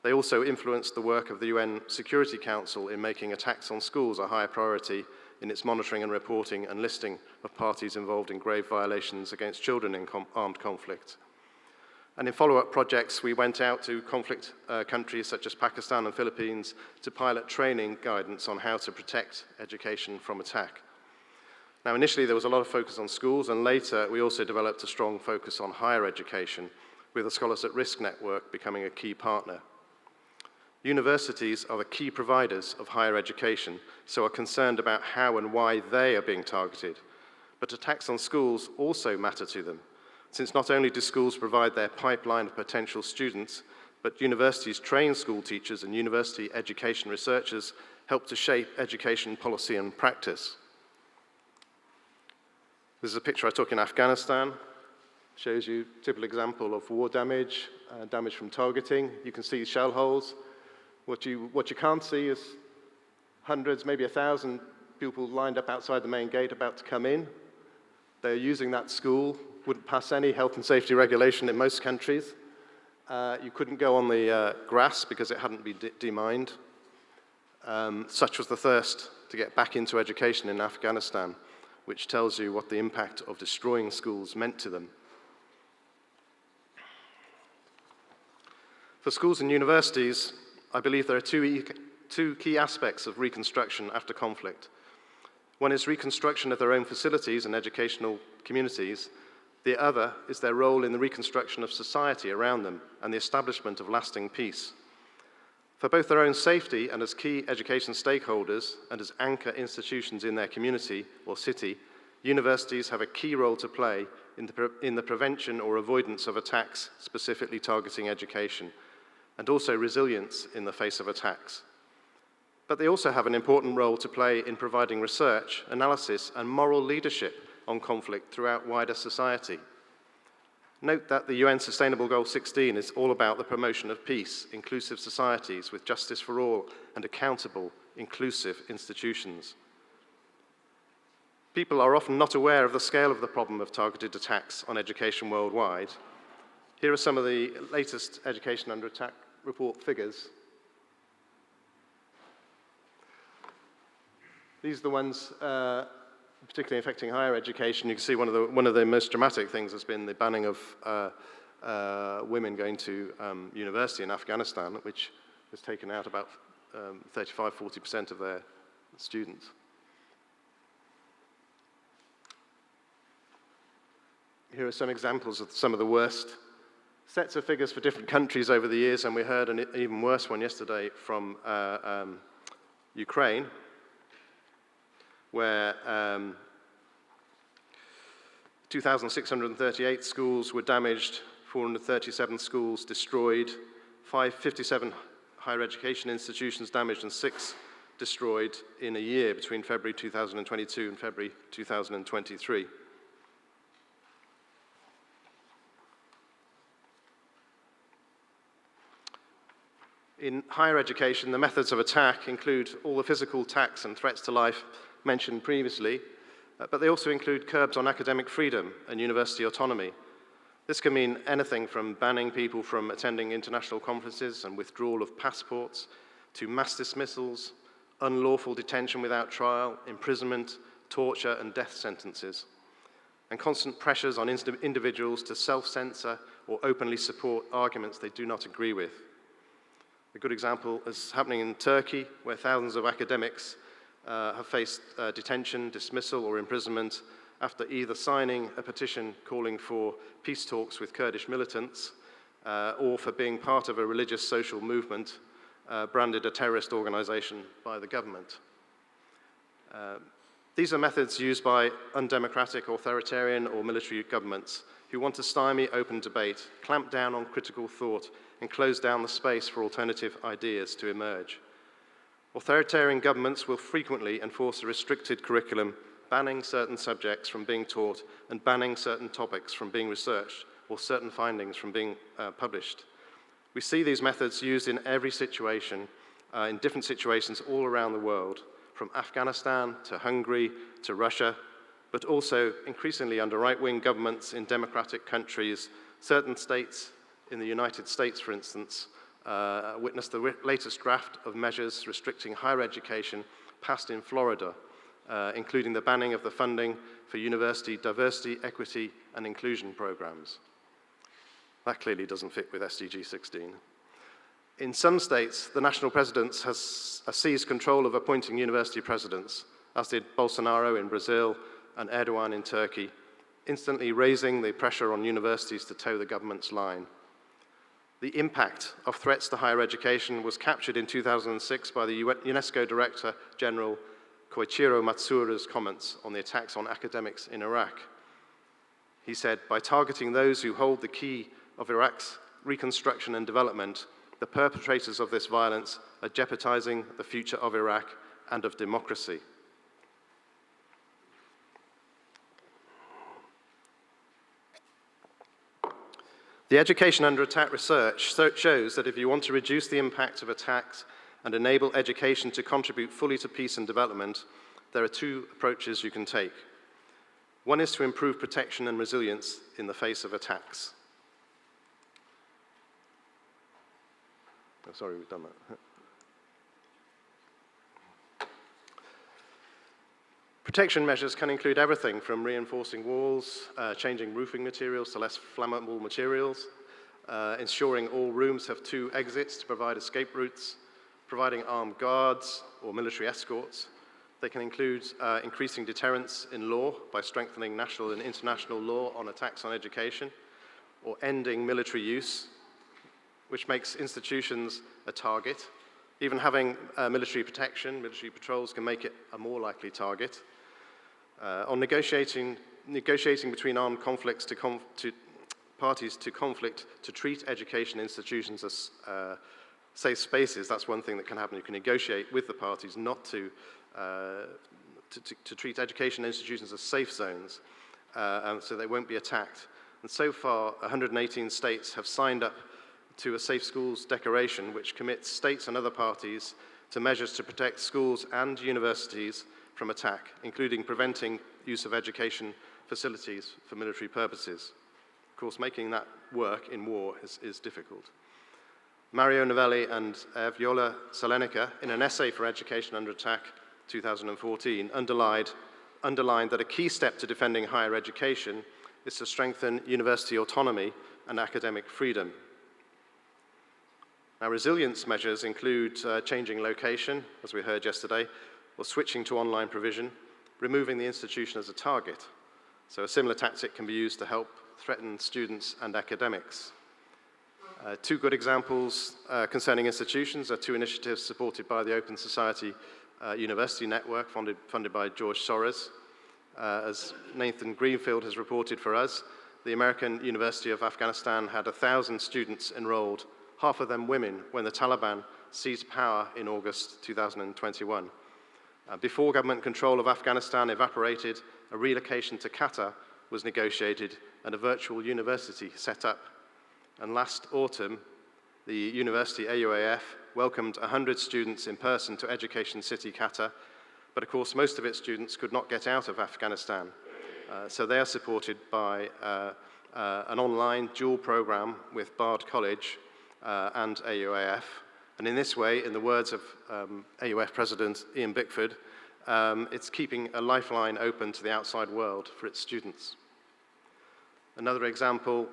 They also influenced the work of the UN Security Council in making attacks on schools a higher priority in its monitoring and reporting and listing of parties involved in grave violations against children in armed conflict. And in follow-up projects, we went out to conflict countries such as Pakistan and Philippines to pilot training guidance on how to protect education from attack. Now, initially, there was a lot of focus on schools, and later, we also developed a strong focus on higher education, with the Scholars at Risk network becoming a key partner. Universities are the key providers of higher education, so are concerned about how and why they are being targeted. But attacks on schools also matter to them, since not only do schools provide their pipeline of potential students, but universities train school teachers and university education researchers help to shape education policy and practice. This is a picture I took in Afghanistan. Shows you a typical example of war damage, damage from targeting. You can see shell holes. What you can't see is hundreds, maybe 1,000 people lined up outside the main gate about to come in. They're using that school, wouldn't pass any health and safety regulation in most countries. You couldn't go on the grass because it hadn't been demined. Such was the thirst to get back into education in Afghanistan, which tells you what the impact of destroying schools meant to them. For schools and universities, I believe there are two key aspects of reconstruction after conflict. One is reconstruction of their own facilities and educational communities. The other is their role in the reconstruction of society around them and the establishment of lasting peace. For both their own safety and as key education stakeholders and as anchor institutions in their community or city, universities have a key role to play in the prevention or avoidance of attacks specifically targeting education, and also resilience in the face of attacks. But they also have an important role to play in providing research, analysis, and moral leadership on conflict throughout wider society. Note that the UN Sustainable Goal 16 is all about the promotion of peace, inclusive societies with justice for all, and accountable, inclusive institutions. People are often not aware of the scale of the problem of targeted attacks on education worldwide. Here are some of the latest Education Under Attack report figures. These are the ones particularly affecting higher education. You can see one of the most dramatic things has been the banning of women going to university in Afghanistan, which has taken out about 35–40% of their students. Here are some examples of some of the worst sets of figures for different countries over the years, and we heard an even worse one yesterday from Ukraine, where 2,638 schools were damaged, 437 schools destroyed, 557 higher education institutions damaged, and 6 destroyed in a year between February 2022 and February 2023. In higher education, the methods of attack include all the physical attacks and threats to life mentioned previously, but they also include curbs on academic freedom and university autonomy. This can mean anything from banning people from attending international conferences and withdrawal of passports, to mass dismissals, unlawful detention without trial, imprisonment, torture, and death sentences, and constant pressures on individuals to self-censor or openly support arguments they do not agree with. A good example is happening in Turkey, where thousands of academics have faced detention, dismissal, or imprisonment after either signing a petition calling for peace talks with Kurdish militants or for being part of a religious social movement branded a terrorist organization by the government. These are methods used by undemocratic, authoritarian, or military governments who want to stymie open debate, clamp down on critical thought, and close down the space for alternative ideas to emerge. Authoritarian governments will frequently enforce a restricted curriculum, banning certain subjects from being taught and banning certain topics from being researched or certain findings from being published. We see these methods used in every situation, in different situations all around the world, from Afghanistan to Hungary to Russia, but also increasingly under right-wing governments in democratic countries. Certain states in the United States, for instance, witnessed the latest draft of measures restricting higher education passed in Florida, including the banning of the funding for university diversity, equity, and inclusion programs. That clearly doesn't fit with SDG 16. In some states, the national presidents has seized control of appointing university presidents, as did Bolsonaro in Brazil and Erdogan in Turkey, instantly raising the pressure on universities to toe the government's line. The impact of threats to higher education was captured in 2006 by the UNESCO Director General Koichiro Matsuura's comments on the attacks on academics in Iraq. He said, "By targeting those who hold the key of Iraq's reconstruction and development, the perpetrators of this violence are jeopardizing the future of Iraq and of democracy." The Education Under Attack research shows that if you want to reduce the impact of attacks and enable education to contribute fully to peace and development, there are two approaches you can take. One is to improve protection and resilience in the face of attacks. Oh, sorry, we've done that. Protection measures can include everything from reinforcing walls, changing roofing materials to less flammable materials, ensuring all rooms have 2 exits to provide escape routes, providing armed guards or military escorts. They can include increasing deterrence in law by strengthening national and international law on attacks on education, or ending military use, which makes institutions a target. Even having military protection, military patrols can make it a more likely target. On negotiating between armed conflicts to parties to conflict to treat education institutions as safe spaces, that's one thing that can happen. You can negotiate with the parties not to treat education institutions as safe zones, so they won't be attacked. And so far, 118 states have signed up to a Safe Schools Declaration, which commits states and other parties to measures to protect schools and universities from attack, including preventing use of education facilities for military purposes. Of course, making that work in war is difficult. Mario Novelli and Viola Salenica, in an essay for Education Under Attack 2014, underlined that a key step to defending higher education is to strengthen university autonomy and academic freedom. Now, resilience measures include changing location, as we heard yesterday, or switching to online provision, removing the institution as a target. So a similar tactic can be used to help threaten students and academics. 2 good examples concerning institutions are 2 initiatives supported by the Open Society University Network, funded by George Soros. As Nathan Greenfield has reported for us, the American University of Afghanistan had 1,000 students enrolled, half of them women, when the Taliban seized power in August 2021. Before government control of Afghanistan evaporated, a relocation to Qatar was negotiated and a virtual university set up. And last autumn, the university AUAF welcomed 100 students in person to Education City, Qatar, but of course most of its students could not get out of Afghanistan. So they are supported by an online dual program with Bard College and AUAF. And in this way, in the words of AUF President Ian Bickford, it's keeping a lifeline open to the outside world for its students. Another example,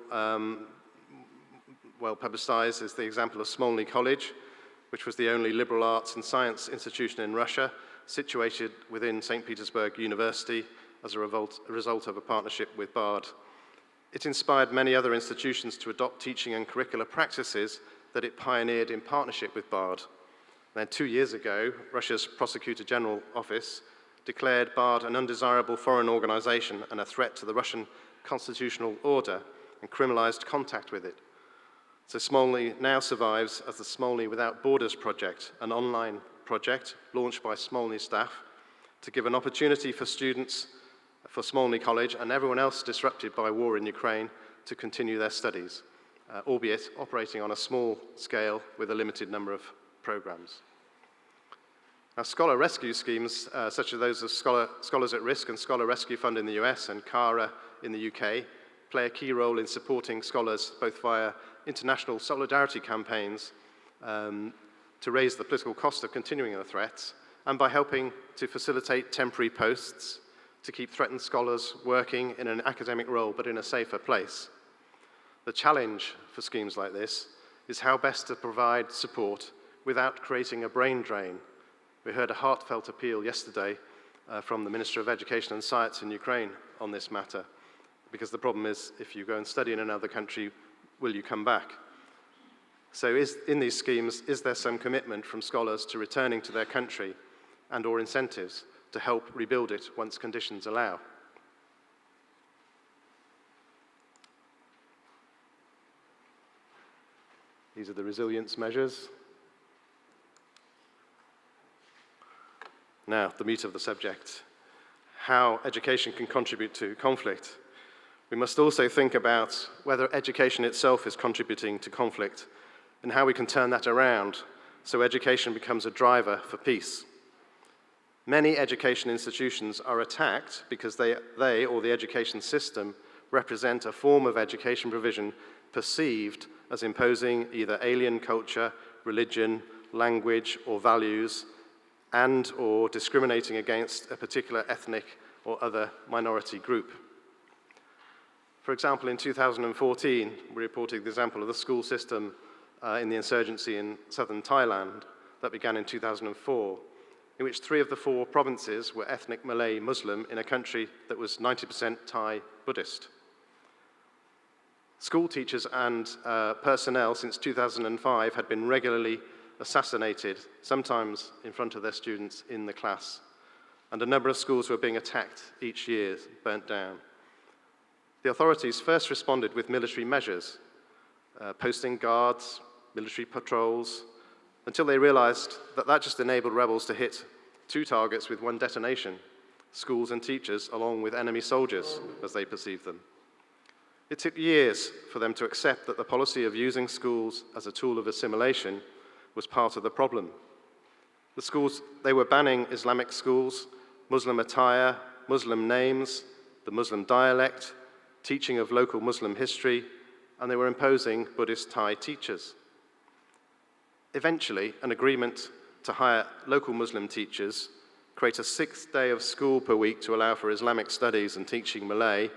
well publicized, is the example of Smolny College, which was the only liberal arts and science institution in Russia, situated within St. Petersburg University as a result of a partnership with Bard. It inspired many other institutions to adopt teaching and curricular practices that it pioneered in partnership with Bard. Then 2 years ago, Russia's Prosecutor General Office declared Bard an undesirable foreign organization and a threat to the Russian constitutional order and criminalized contact with it. So Smolny now survives as the Smolny Without Borders project, an online project launched by Smolny staff to give an opportunity for students for Smolny College and everyone else disrupted by war in Ukraine to continue their studies, albeit operating on a small scale with a limited number of programs. Now, scholar rescue schemes, such as those of Scholars at Risk and Scholar Rescue Fund in the US and CARA in the UK, play a key role in supporting scholars both via international solidarity campaigns to raise the political cost of continuing the threats and by helping to facilitate temporary posts to keep threatened scholars working in an academic role but in a safer place. The challenge for schemes like this is how best to provide support without creating a brain drain. We heard a heartfelt appeal yesterday from the Minister of Education and Science in Ukraine on this matter, because the problem is if you go and study in another country, will you come back? So in these schemes, is there some commitment from scholars to returning to their country and or incentives to help rebuild it once conditions allow? These are the resilience measures. Now, the meat of the subject, how education can contribute to conflict. We must also think about whether education itself is contributing to conflict and how we can turn that around so education becomes a driver for peace. Many education institutions are attacked because they or the education system represent a form of education provision perceived as imposing either alien culture, religion, language, or values, and or discriminating against a particular ethnic or other minority group. For example, in 2014, we reported the example of the school system in the insurgency in southern Thailand that began in 2004, in which 3 of the 4 provinces were ethnic Malay Muslim in a country that was 90% Thai Buddhist. School teachers and personnel since 2005 had been regularly assassinated, sometimes in front of their students in the class, and a number of schools were being attacked each year, burnt down. The authorities first responded with military measures, posting guards, military patrols, until they realized that that just enabled rebels to hit 2 targets with 1 detonation, schools and teachers, along with enemy soldiers, as they perceived them. It took years for them to accept that the policy of using schools as a tool of assimilation was part of the problem. The schools, they were banning Islamic schools, Muslim attire, Muslim names, the Muslim dialect, teaching of local Muslim history, and they were imposing Buddhist Thai teachers. Eventually, an agreement to hire local Muslim teachers, create a 6th day of school per week to allow for Islamic studies and teaching Malay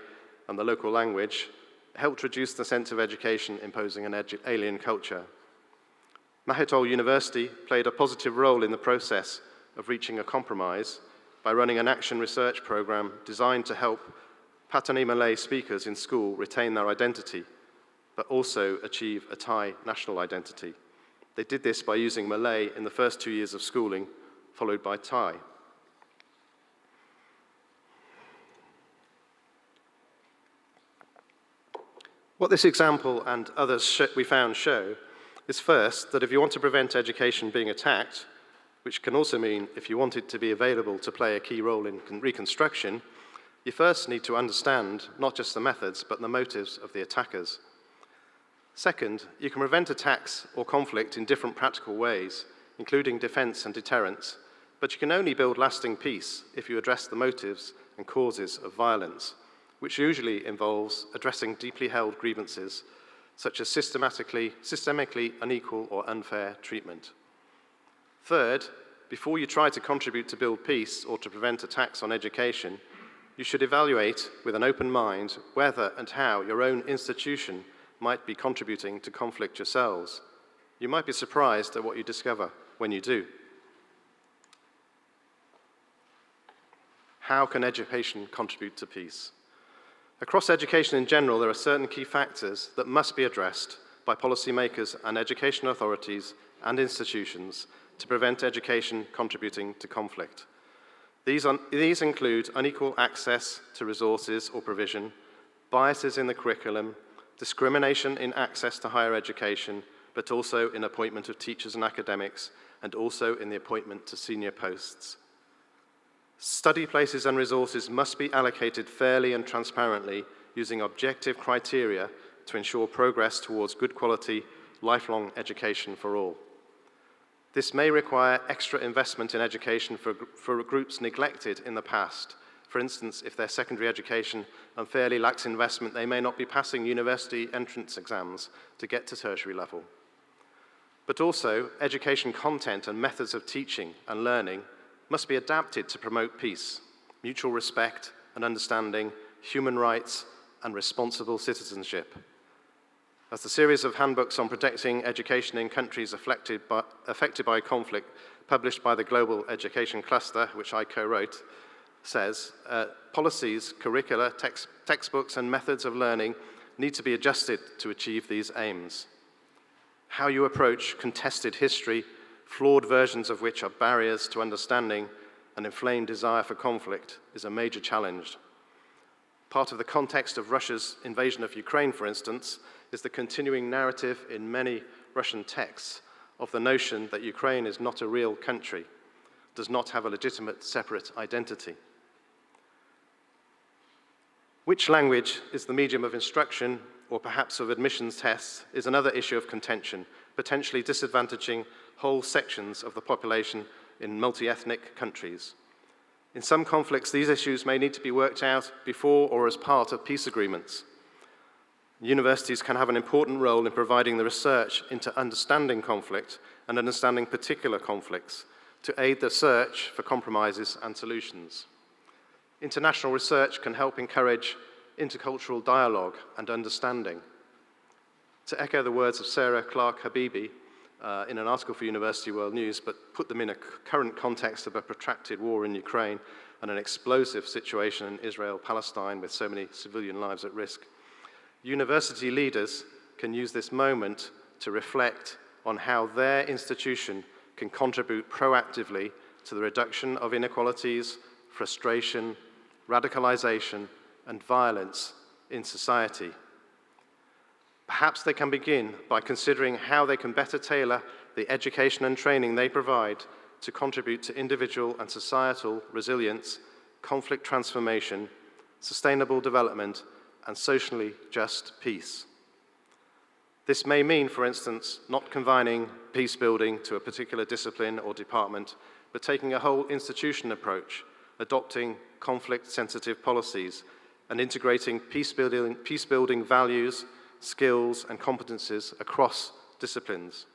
and the local language, helped reduce the sense of education imposing an alien culture. Mahitol University played a positive role in the process of reaching a compromise by running an action research program designed to help Patani Malay speakers in school retain their identity, but also achieve a Thai national identity. They did this by using Malay in the first 2 years of schooling, followed by Thai. What this example and others we found show is first that if you want to prevent education being attacked, which can also mean if you want it to be available to play a key role in reconstruction, you first need to understand not just the methods, but the motives of the attackers. Second, you can prevent attacks or conflict in different practical ways, including defense and deterrence, but you can only build lasting peace if you address the motives and causes of violence, which usually involves addressing deeply held grievances, such as systemically unequal or unfair treatment. Third, before you try to contribute to build peace or to prevent attacks on education, you should evaluate with an open mind whether and how your own institution might be contributing to conflict yourselves. You might be surprised at what you discover when you do. How can education contribute to peace? Across education in general, there are certain key factors that must be addressed by policymakers and education authorities and institutions to prevent education contributing to conflict. These include unequal access to resources or provision, biases in the curriculum, discrimination in access to higher education, but also in appointment of teachers and academics, and also in the appointment to senior posts. Study places and resources must be allocated fairly and transparently using objective criteria to ensure progress towards good quality, lifelong education for all. This may require extra investment in education for groups neglected in the past. For instance, if their secondary education unfairly lacks investment, they may not be passing university entrance exams to get to tertiary level. But also, education content and methods of teaching and learning must be adapted to promote peace, mutual respect and understanding, human rights, and responsible citizenship. As the series of handbooks on protecting education in countries affected by conflict, published by the Global Education Cluster, which I co-wrote, says, policies, curricula, textbooks, and methods of learning need to be adjusted to achieve these aims. How you approach contested history, flawed versions of which are barriers to understanding, and inflamed desire for conflict, is a major challenge. Part of the context of Russia's invasion of Ukraine, for instance, is the continuing narrative in many Russian texts of the notion that Ukraine is not a real country, does not have a legitimate separate identity. Which language is the medium of instruction or perhaps of admissions tests is another issue of contention, potentially disadvantaging whole sections of the population in multi-ethnic countries. In some conflicts, these issues may need to be worked out before or as part of peace agreements. Universities can have an important role in providing the research into understanding conflict and understanding particular conflicts to aid the search for compromises and solutions. International research can help encourage intercultural dialogue and understanding. To echo the words of Sarah Clark Habibi in an article for University World News, but put them in a current context of a protracted war in Ukraine and an explosive situation in Israel-Palestine with so many civilian lives at risk, university leaders can use this moment to reflect on how their institution can contribute proactively to the reduction of inequalities, frustration, radicalization, and violence in society. Perhaps they can begin by considering how they can better tailor the education and training they provide to contribute to individual and societal resilience, conflict transformation, sustainable development, and socially just peace. This may mean, for instance, not confining peace building to a particular discipline or department, but taking a whole institution approach, adopting conflict-sensitive policies, and integrating peace building values, skills, and competencies across disciplines.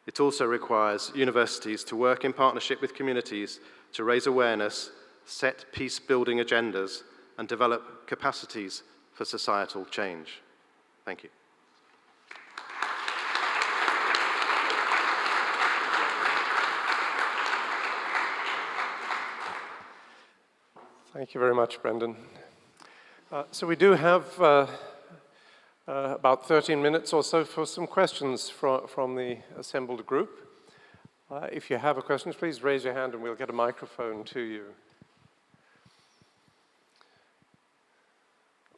It also requires universities to work in partnership with communities to raise awareness, set peace-building agendas, and develop capacities for societal change. Thank you. Thank you very much, Brendan. So we do have about 13 minutes or so for some questions from the assembled group. If you have a question, please raise your hand and we'll get a microphone to you.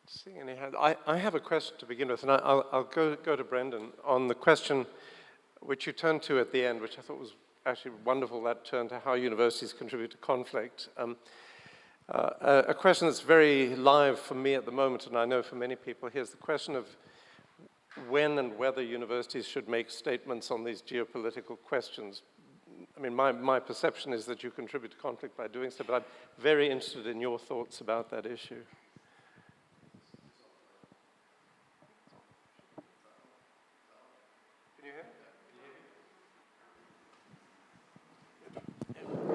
Seeing any hands, I have a question to begin with, and I'll go to Brendan on the question which you turned to at the end, which I thought was actually wonderful, that turn to how universities contribute to conflict. A question that's very live for me at the moment, and I know for many people here, is the question of when and whether universities should make statements on these geopolitical questions. I mean, my perception is that you contribute to conflict by doing so, but I'm very interested in your thoughts about that issue.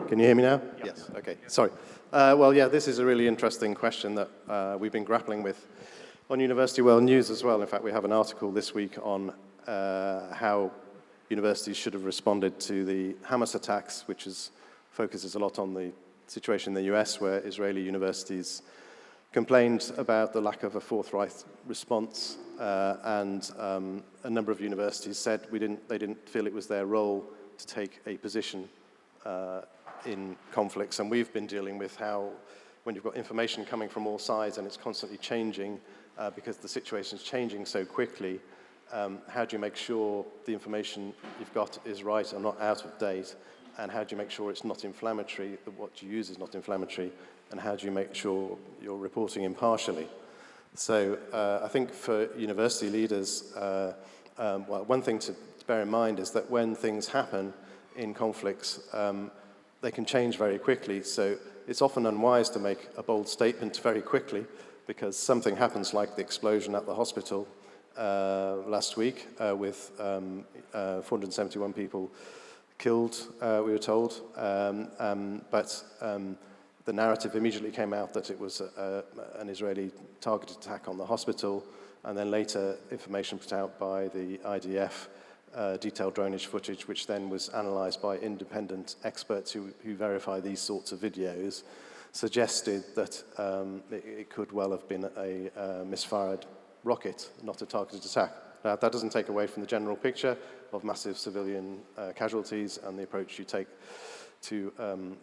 Can you hear me now? Yeah. Yes, okay, sorry. Well, yeah, this is a really interesting question that we've been grappling with on University World News as well. In fact, we have an article this week on how universities should have responded to the Hamas attacks, which focuses a lot on the situation in the US, where Israeli universities complained about the lack of a forthright response, and a number of universities said they didn't feel it was their role to take a position in conflicts, and we've been dealing with how, when you've got information coming from all sides and it's constantly changing because the situation is changing so quickly, how do you make sure the information you've got is right and not out of date? And how do you make sure it's not inflammatory, that what you use is not inflammatory? And how do you make sure you're reporting impartially? So I think for university leaders, well, one thing to bear in mind is that when things happen in conflicts, they can change very quickly. So it's often unwise to make a bold statement very quickly, because something happens like the explosion at the hospital last week with 471 people killed, we were told, but the narrative immediately came out that it was an Israeli targeted attack on the hospital, and then later information put out by the IDF, detailed dronage footage, which then was analysed by independent experts who verify these sorts of videos, suggested that it could well have been a misfired rocket, not a targeted attack. Now, that doesn't take away from the general picture of massive civilian casualties and the approach you take to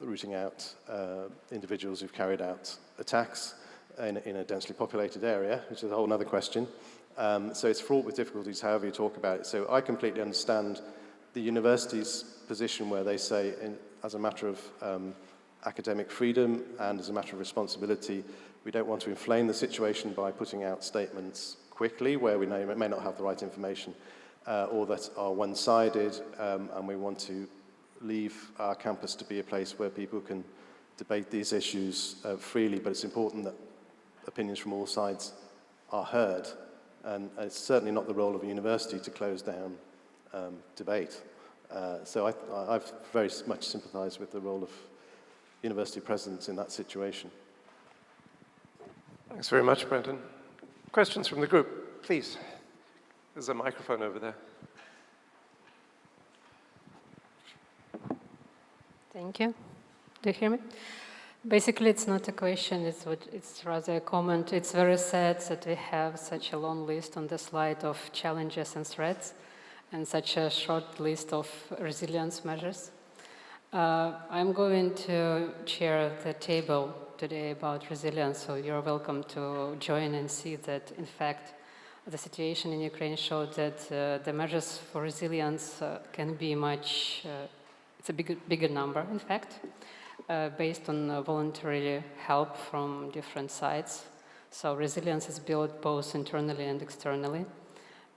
rooting out individuals who've carried out attacks in a densely populated area, which is a whole other question. So it's fraught with difficulties, however you talk about it. So I completely understand the university's position where they say, as a matter of academic freedom and as a matter of responsibility, we don't want to inflame the situation by putting out statements quickly where we may not have the right information or that are one-sided, and we want to leave our campus to be a place where people can debate these issues freely, but it's important that opinions from all sides are heard, and it's certainly not the role of a university to close down debate. So I've very much sympathised with the role of university presidents in that situation. Thanks very much, Brendan. Questions from the group, please. There's a microphone over there. Thank you. Do you hear me? Basically, it's not a question, it's rather a comment. It's very sad that we have such a long list on the slide of challenges and threats and such a short list of resilience measures. I'm going to chair the table today about resilience, so you're welcome to join and see that, in fact, the situation in Ukraine showed that the measures for resilience can be much, it's a bigger number, in fact, based on voluntary help from different sides. So resilience is built both internally and externally.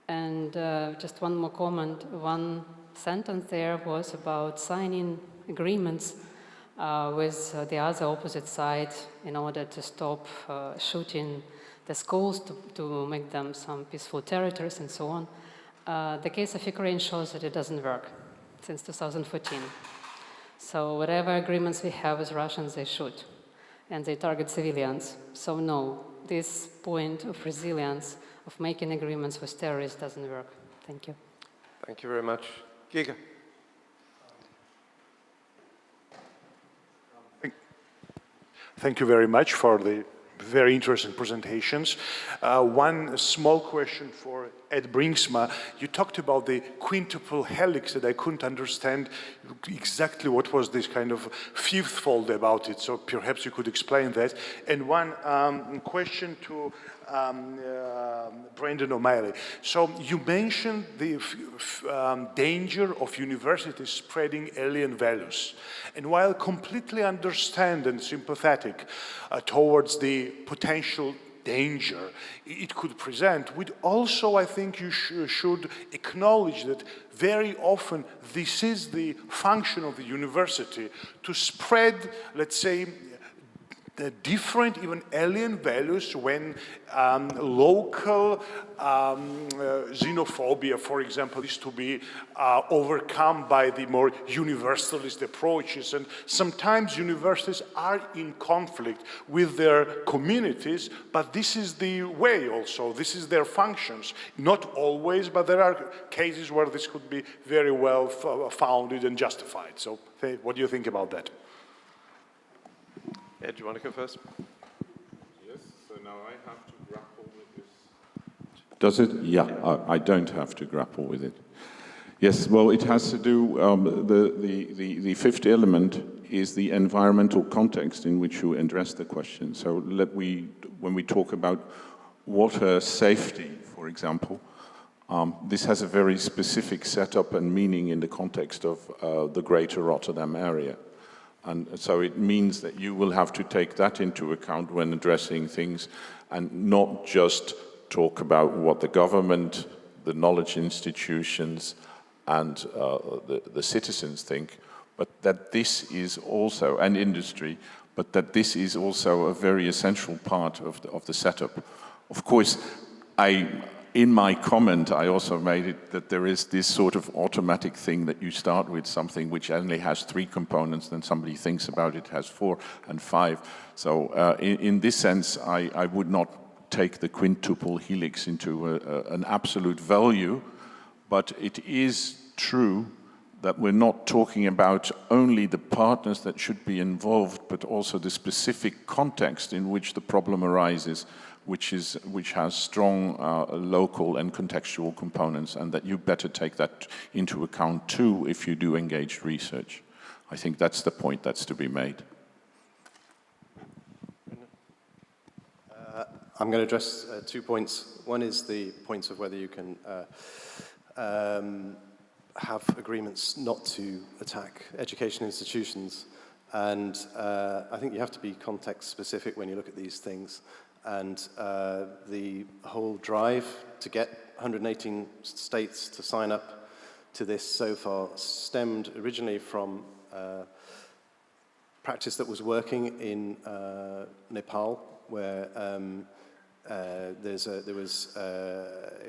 And just one more comment, one sentence there was about signing agreements with the other opposite side in order to stop shooting the schools, to make them some peaceful territories and so on. The case of Ukraine shows that it doesn't work since 2014. So whatever agreements we have with Russians, they shoot, and they target civilians. So no, this point of resilience, of making agreements with terrorists doesn't work. Thank you. Thank you very much. Giga. Thank you very much for the very interesting presentations. One small question for Ed Brinksma. You talked about the quintuple helix that I couldn't understand exactly what was this kind of fifth fold about it, so perhaps you could explain that. And one question to Brendan O'Malley. So you mentioned the danger of universities spreading alien values. And while completely understand and sympathetic towards the potential danger it could present, we'd also, I think, you should acknowledge that very often this is the function of the university to spread, let's say, the different, even alien values when local xenophobia, for example, is to be overcome by the more universalist approaches. And sometimes universities are in conflict with their communities, but this is the way also, this is their functions. Not always, but there are cases where this could be very well founded and justified. So what do you think about that? Ed, do you want to go first? Yes, so now I have to grapple with this. Does it? Yeah, I don't have to grapple with it. Yes, well, it has to do, the fifth element is the environmental context in which you address the question. So when we talk about water safety, for example, this has a very specific setup and meaning in the context of the greater Rotterdam area. And so it means that you will have to take that into account when addressing things and not just talk about what the government, the knowledge institutions, and the citizens think, but that this is also, and industry, but that this is also a very essential part of the setup. Of course, in my comment, I also made it that there is this sort of automatic thing that you start with something which only has 3 components, then somebody thinks about it has 4 and 5. So in this sense, I would not take the quintuple helix into an absolute value, but it is true that we're not talking about only the partners that should be involved, but also the specific context in which the problem arises, which has strong local and contextual components, and that you better take that into account too if you do engage research. I think that's the point that's to be made. I'm going to address 2 points. One is the points of whether you can have agreements not to attack education institutions. And I think you have to be context specific when you look at these things. And the whole drive to get 118 states to sign up to this so far stemmed originally from practice that was working in Nepal, where there was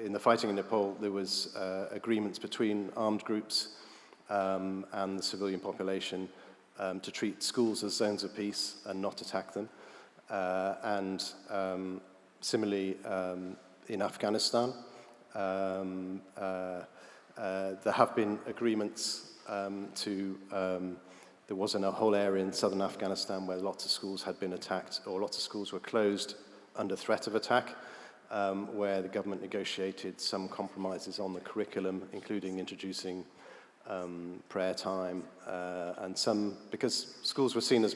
in the fighting in Nepal, there was agreements between armed groups and the civilian population to treat schools as zones of peace and not attack them. And similarly, in Afghanistan, there have been agreements there was a whole area in southern Afghanistan where lots of schools had been attacked, or lots of schools were closed under threat of attack, where the government negotiated some compromises on the curriculum, including introducing prayer time, and some, because schools were seen as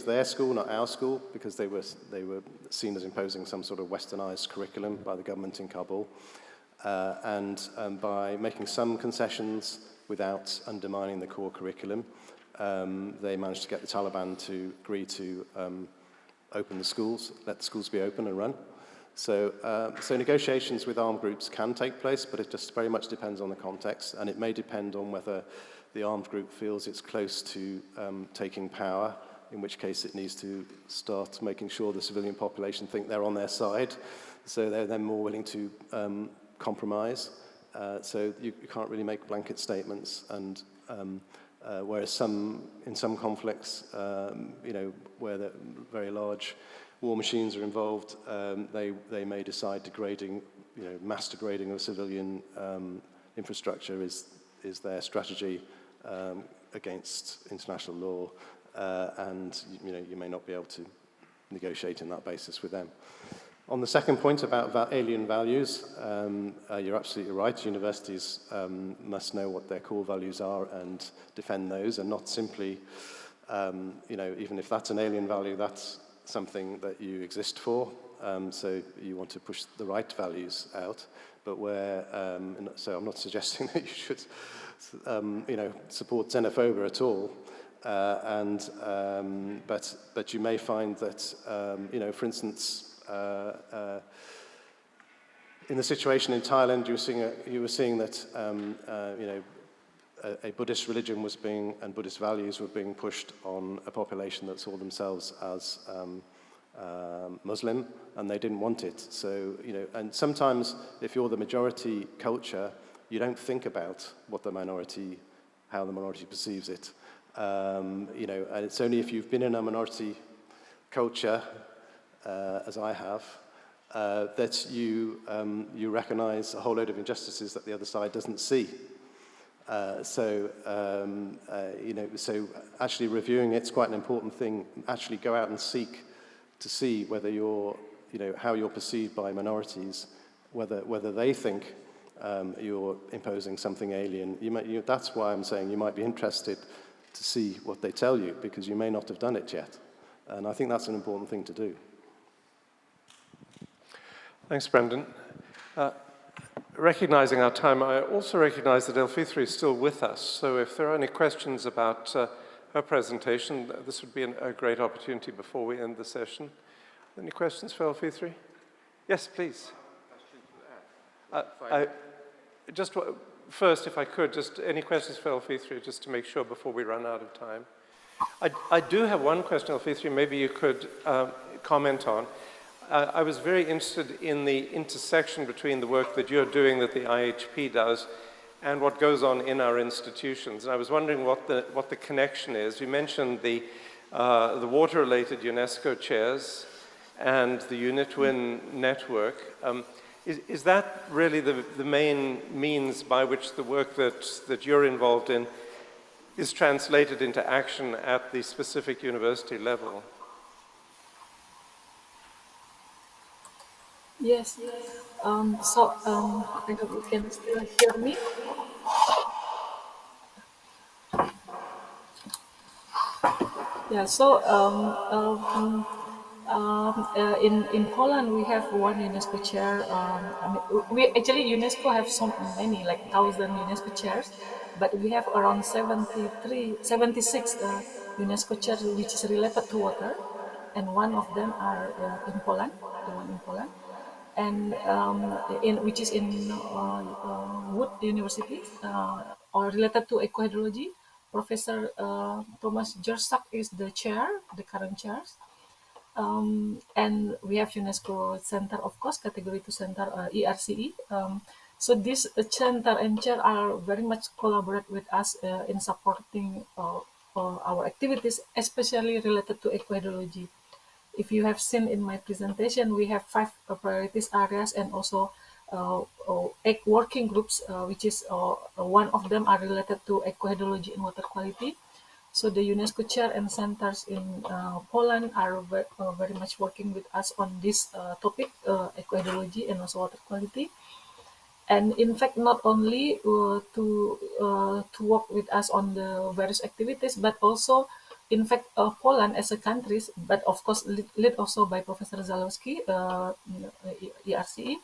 their school, not our school, because they were seen as imposing some sort of westernized curriculum by the government in Kabul. And by making some concessions without undermining the core curriculum, they managed to get the Taliban to agree to open the schools, let the schools be open and run. So negotiations with armed groups can take place, but it just very much depends on the context, and it may depend on whether the armed group feels it's close to taking power, in which case it needs to start making sure the civilian population think they're on their side, so they're then more willing to compromise. So you can't really make blanket statements, and whereas in some conflicts, where the very large war machines are involved, they may decide degrading, mass degrading of civilian infrastructure is their strategy against international law, and you may not be able to negotiate on that basis with them. On the second point about alien values, you're absolutely right. Universities must know what their core values are and defend those, and not simply, even if that's an alien value, that's something that you exist for. So you want to push the right values out. But so I'm not suggesting that you should, support xenophobia at all. But you may find that, for instance, in the situation in Thailand, you were seeing that a Buddhist religion and Buddhist values were being pushed on a population that saw themselves as Muslim, and they didn't want it. So and sometimes if you're the majority culture, you don't think about how the minority perceives it. And it's only if you've been in a minority culture, as I have, that you recognise a whole load of injustices that the other side doesn't see. So actually reviewing it's quite an important thing. Actually go out and seek to see whether how you're perceived by minorities, whether they think you're imposing something alien. That's why I'm saying you might be interested to see what they tell you, because you may not have done it yet. And I think that's an important thing to do. Thanks, Brendan. Recognizing our time, I also recognize that Elfithri is still with us. So if there are any questions about her presentation, this would be a great opportunity before we end the session. Any questions for Elfithri? Yes, please. First, if I could, just any questions for Elfithri, just to make sure before we run out of time. I do have one question, Elfithri, maybe you could comment on. I was very interested in the intersection between the work that you're doing, that the IHP does, and what goes on in our institutions. And I was wondering what the connection is. You mentioned the water-related UNESCO chairs and the UNITWIN network. Is that really the main means by which the work that you're involved in is translated into action at the specific university level? Yes. I hope you can still hear me. Yeah. In Poland we have one UNESCO chair. UNESCO have so many, like 1,000 UNESCO chairs, but we have around 76 UNESCO chairs which is related to water, and one of them are in Poland, the one in Poland, and which is in Wood University, or related to ecohydrology. Professor Thomas Jersak is the chair, the current chair. And we have UNESCO Center, of course, Category 2 Center, ERCE. So this center and chair are very much collaborate with us in supporting our activities, especially related to ecohydrology. If you have seen in my presentation, we have 5 priorities areas and also 8 working groups, which is one of them are related to ecohydrology and water quality. So the UNESCO chair and centers in Poland are very much working with us on this topic, ecohydrology and also water quality. And in fact, not only to work with us on the various activities, but also, in fact, Poland as a country, but of course led also by Professor Zalewski, ERCE,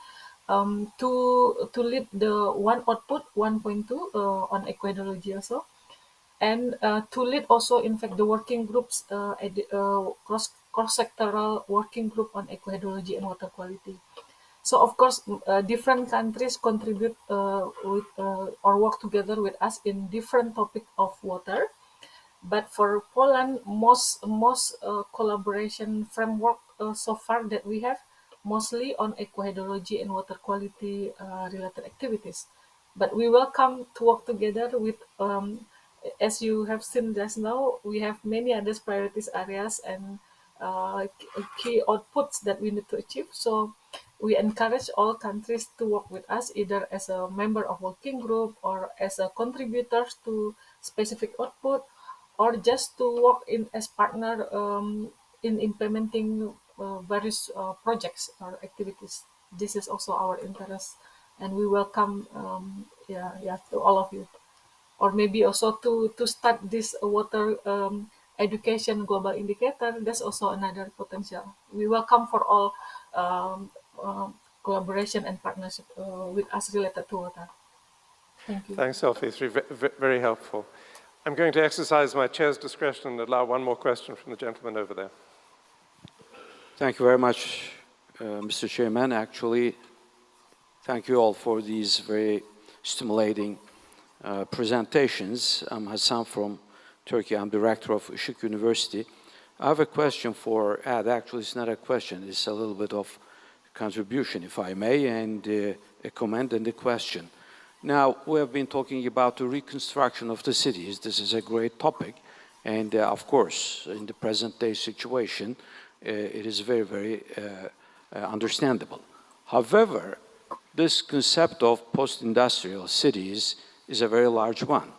to lead the one output 1.2 on ecohydrology also. And to lead also, in fact, the working groups, cross-sectoral working group on ecohydrology and water quality. So, of course, different countries contribute with or work together with us in different topics of water. But for Poland, most collaboration framework so far that we have, mostly on ecohydrology and water quality related activities. But we welcome to work together with, as you have seen just now, we have many other priorities areas and key outputs that we need to achieve. So we encourage all countries to work with us either as a member of working group or as a contributors to specific output, or just to work in as partner in implementing various projects or activities. This is also our interest, and we welcome to all of you. Or maybe also to start this water education global indicator. That's also another potential. We welcome for all collaboration and partnership with us related to water. Thank you. Thanks, Elfithri. Very helpful. I'm going to exercise my chair's discretion and allow one more question from the gentleman over there. Thank you very much, Mr. Chairman. Actually, thank you all for these very stimulating presentations. I'm Hassan from Turkey. I'm director of Işık University. I have a question for Ed. Actually, it's not a question. It's a little bit of contribution, if I may, and a comment and a question. Now, we have been talking about the reconstruction of the cities. This is a great topic. And of course, in the present day situation, it is very, very understandable. However, this concept of post-industrial cities is a very large one.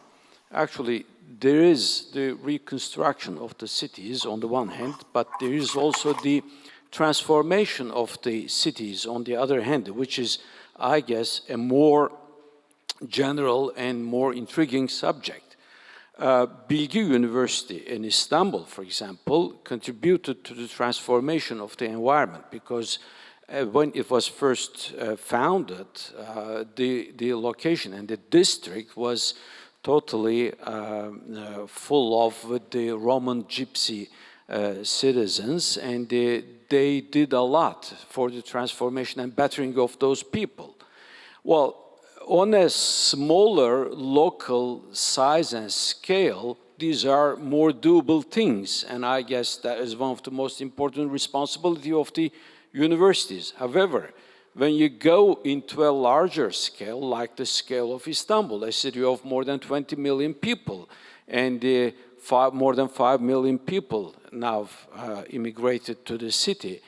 Actually, there is the reconstruction of the cities on the one hand, but there is also the transformation of the cities on the other hand, which is, I guess, a more general and more intriguing subject. Bilgi University in Istanbul, for example, contributed to the transformation of the environment because when it was first founded, the location and the district was totally full of the Roman gypsy citizens, and they did a lot for the transformation and bettering of those people. Well, on a smaller local size and scale, these are more doable things, and I guess that is one of the most important responsibility of the universities. However, when you go into a larger scale, like the scale of Istanbul, a city of more than 20 million people, and more than 5 million people now immigrated to the city,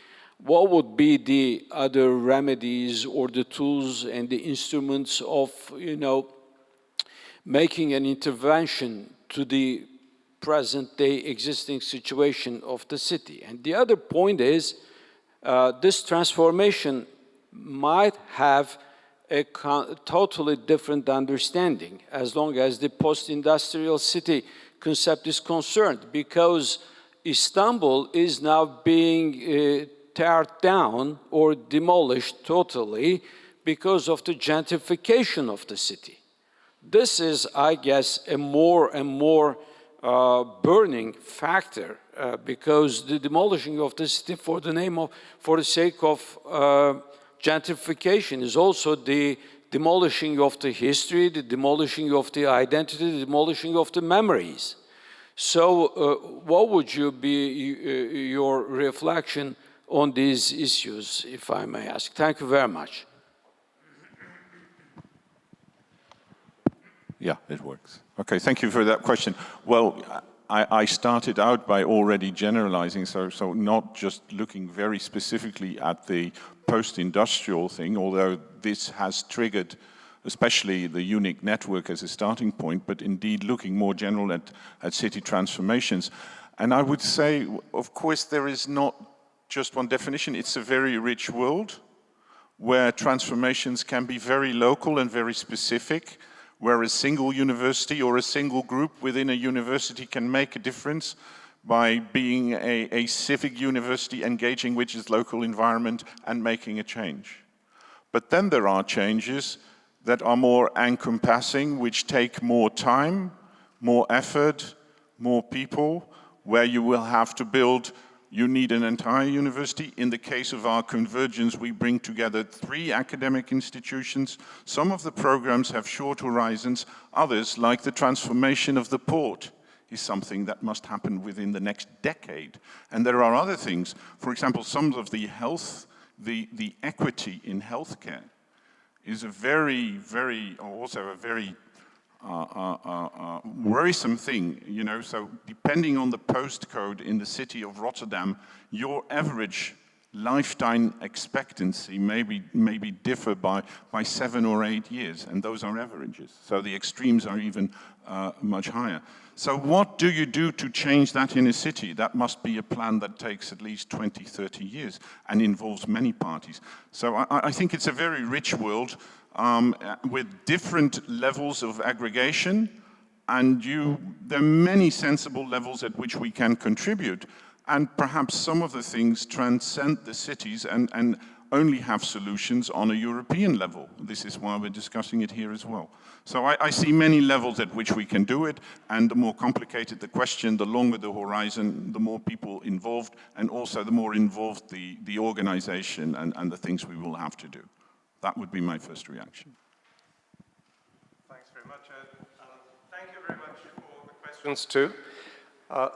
what would be the other remedies or the tools and the instruments of, making an intervention to the present-day existing situation of the city? And the other point is, this transformation might have a totally different understanding as long as the post-industrial city concept is concerned, because Istanbul is now being teared down or demolished totally because of the gentrification of the city. This is, I guess, a more and more burning factor because the demolishing of the city for the sake of gentrification is also the demolishing of the history, the demolishing of the identity, the demolishing of the memories. So what would be your reflection on these issues, if I may ask? Thank you very much. Yeah, it works. Okay, thank you for that question. Well, I started out by already generalizing, so not just looking very specifically at the post-industrial thing, although this has triggered especially the unique network as a starting point, but indeed looking more general at city transformations. And I would say, of course, there is not just one definition. It's a very rich world where transformations can be very local and very specific, where a single university or a single group within a university can make a difference by being a civic university, engaging with its local environment and making a change. But then there are changes that are more encompassing, which take more time, more effort, more people, where you will have to build. You need an entire university. In the case of our convergence, we bring together 3 academic institutions. Some of the programs have short horizons. Others, like the transformation of the port, is something that must happen within the next decade. And there are other things. For example, some of the health, the equity in healthcare is a very worrisome thing, so depending on the postcode in the city of Rotterdam, your average lifetime expectancy maybe differ by 7 or 8 years, and those are averages. So the extremes are even much higher. So what do you do to change that in a city? That must be a plan that takes at least 20, 30 years and involves many parties. So I think it's a very rich world with different levels of aggregation, and there are many sensible levels at which we can contribute. And perhaps some of the things transcend the cities and only have solutions on a European level. This is why we're discussing it here as well. So I see many levels at which we can do it, and the more complicated the question, the longer the horizon, the more people involved, and also the more involved the organization and the things we will have to do. That would be my first reaction. Thanks very much, Ed. Thank you very much for the questions too.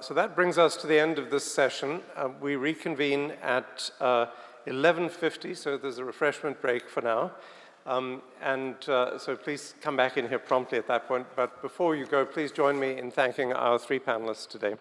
So that brings us to the end of this session. We reconvene at 11:50, so there's a refreshment break for now. So please come back in here promptly at that point. But before you go, please join me in thanking our 3 panelists today.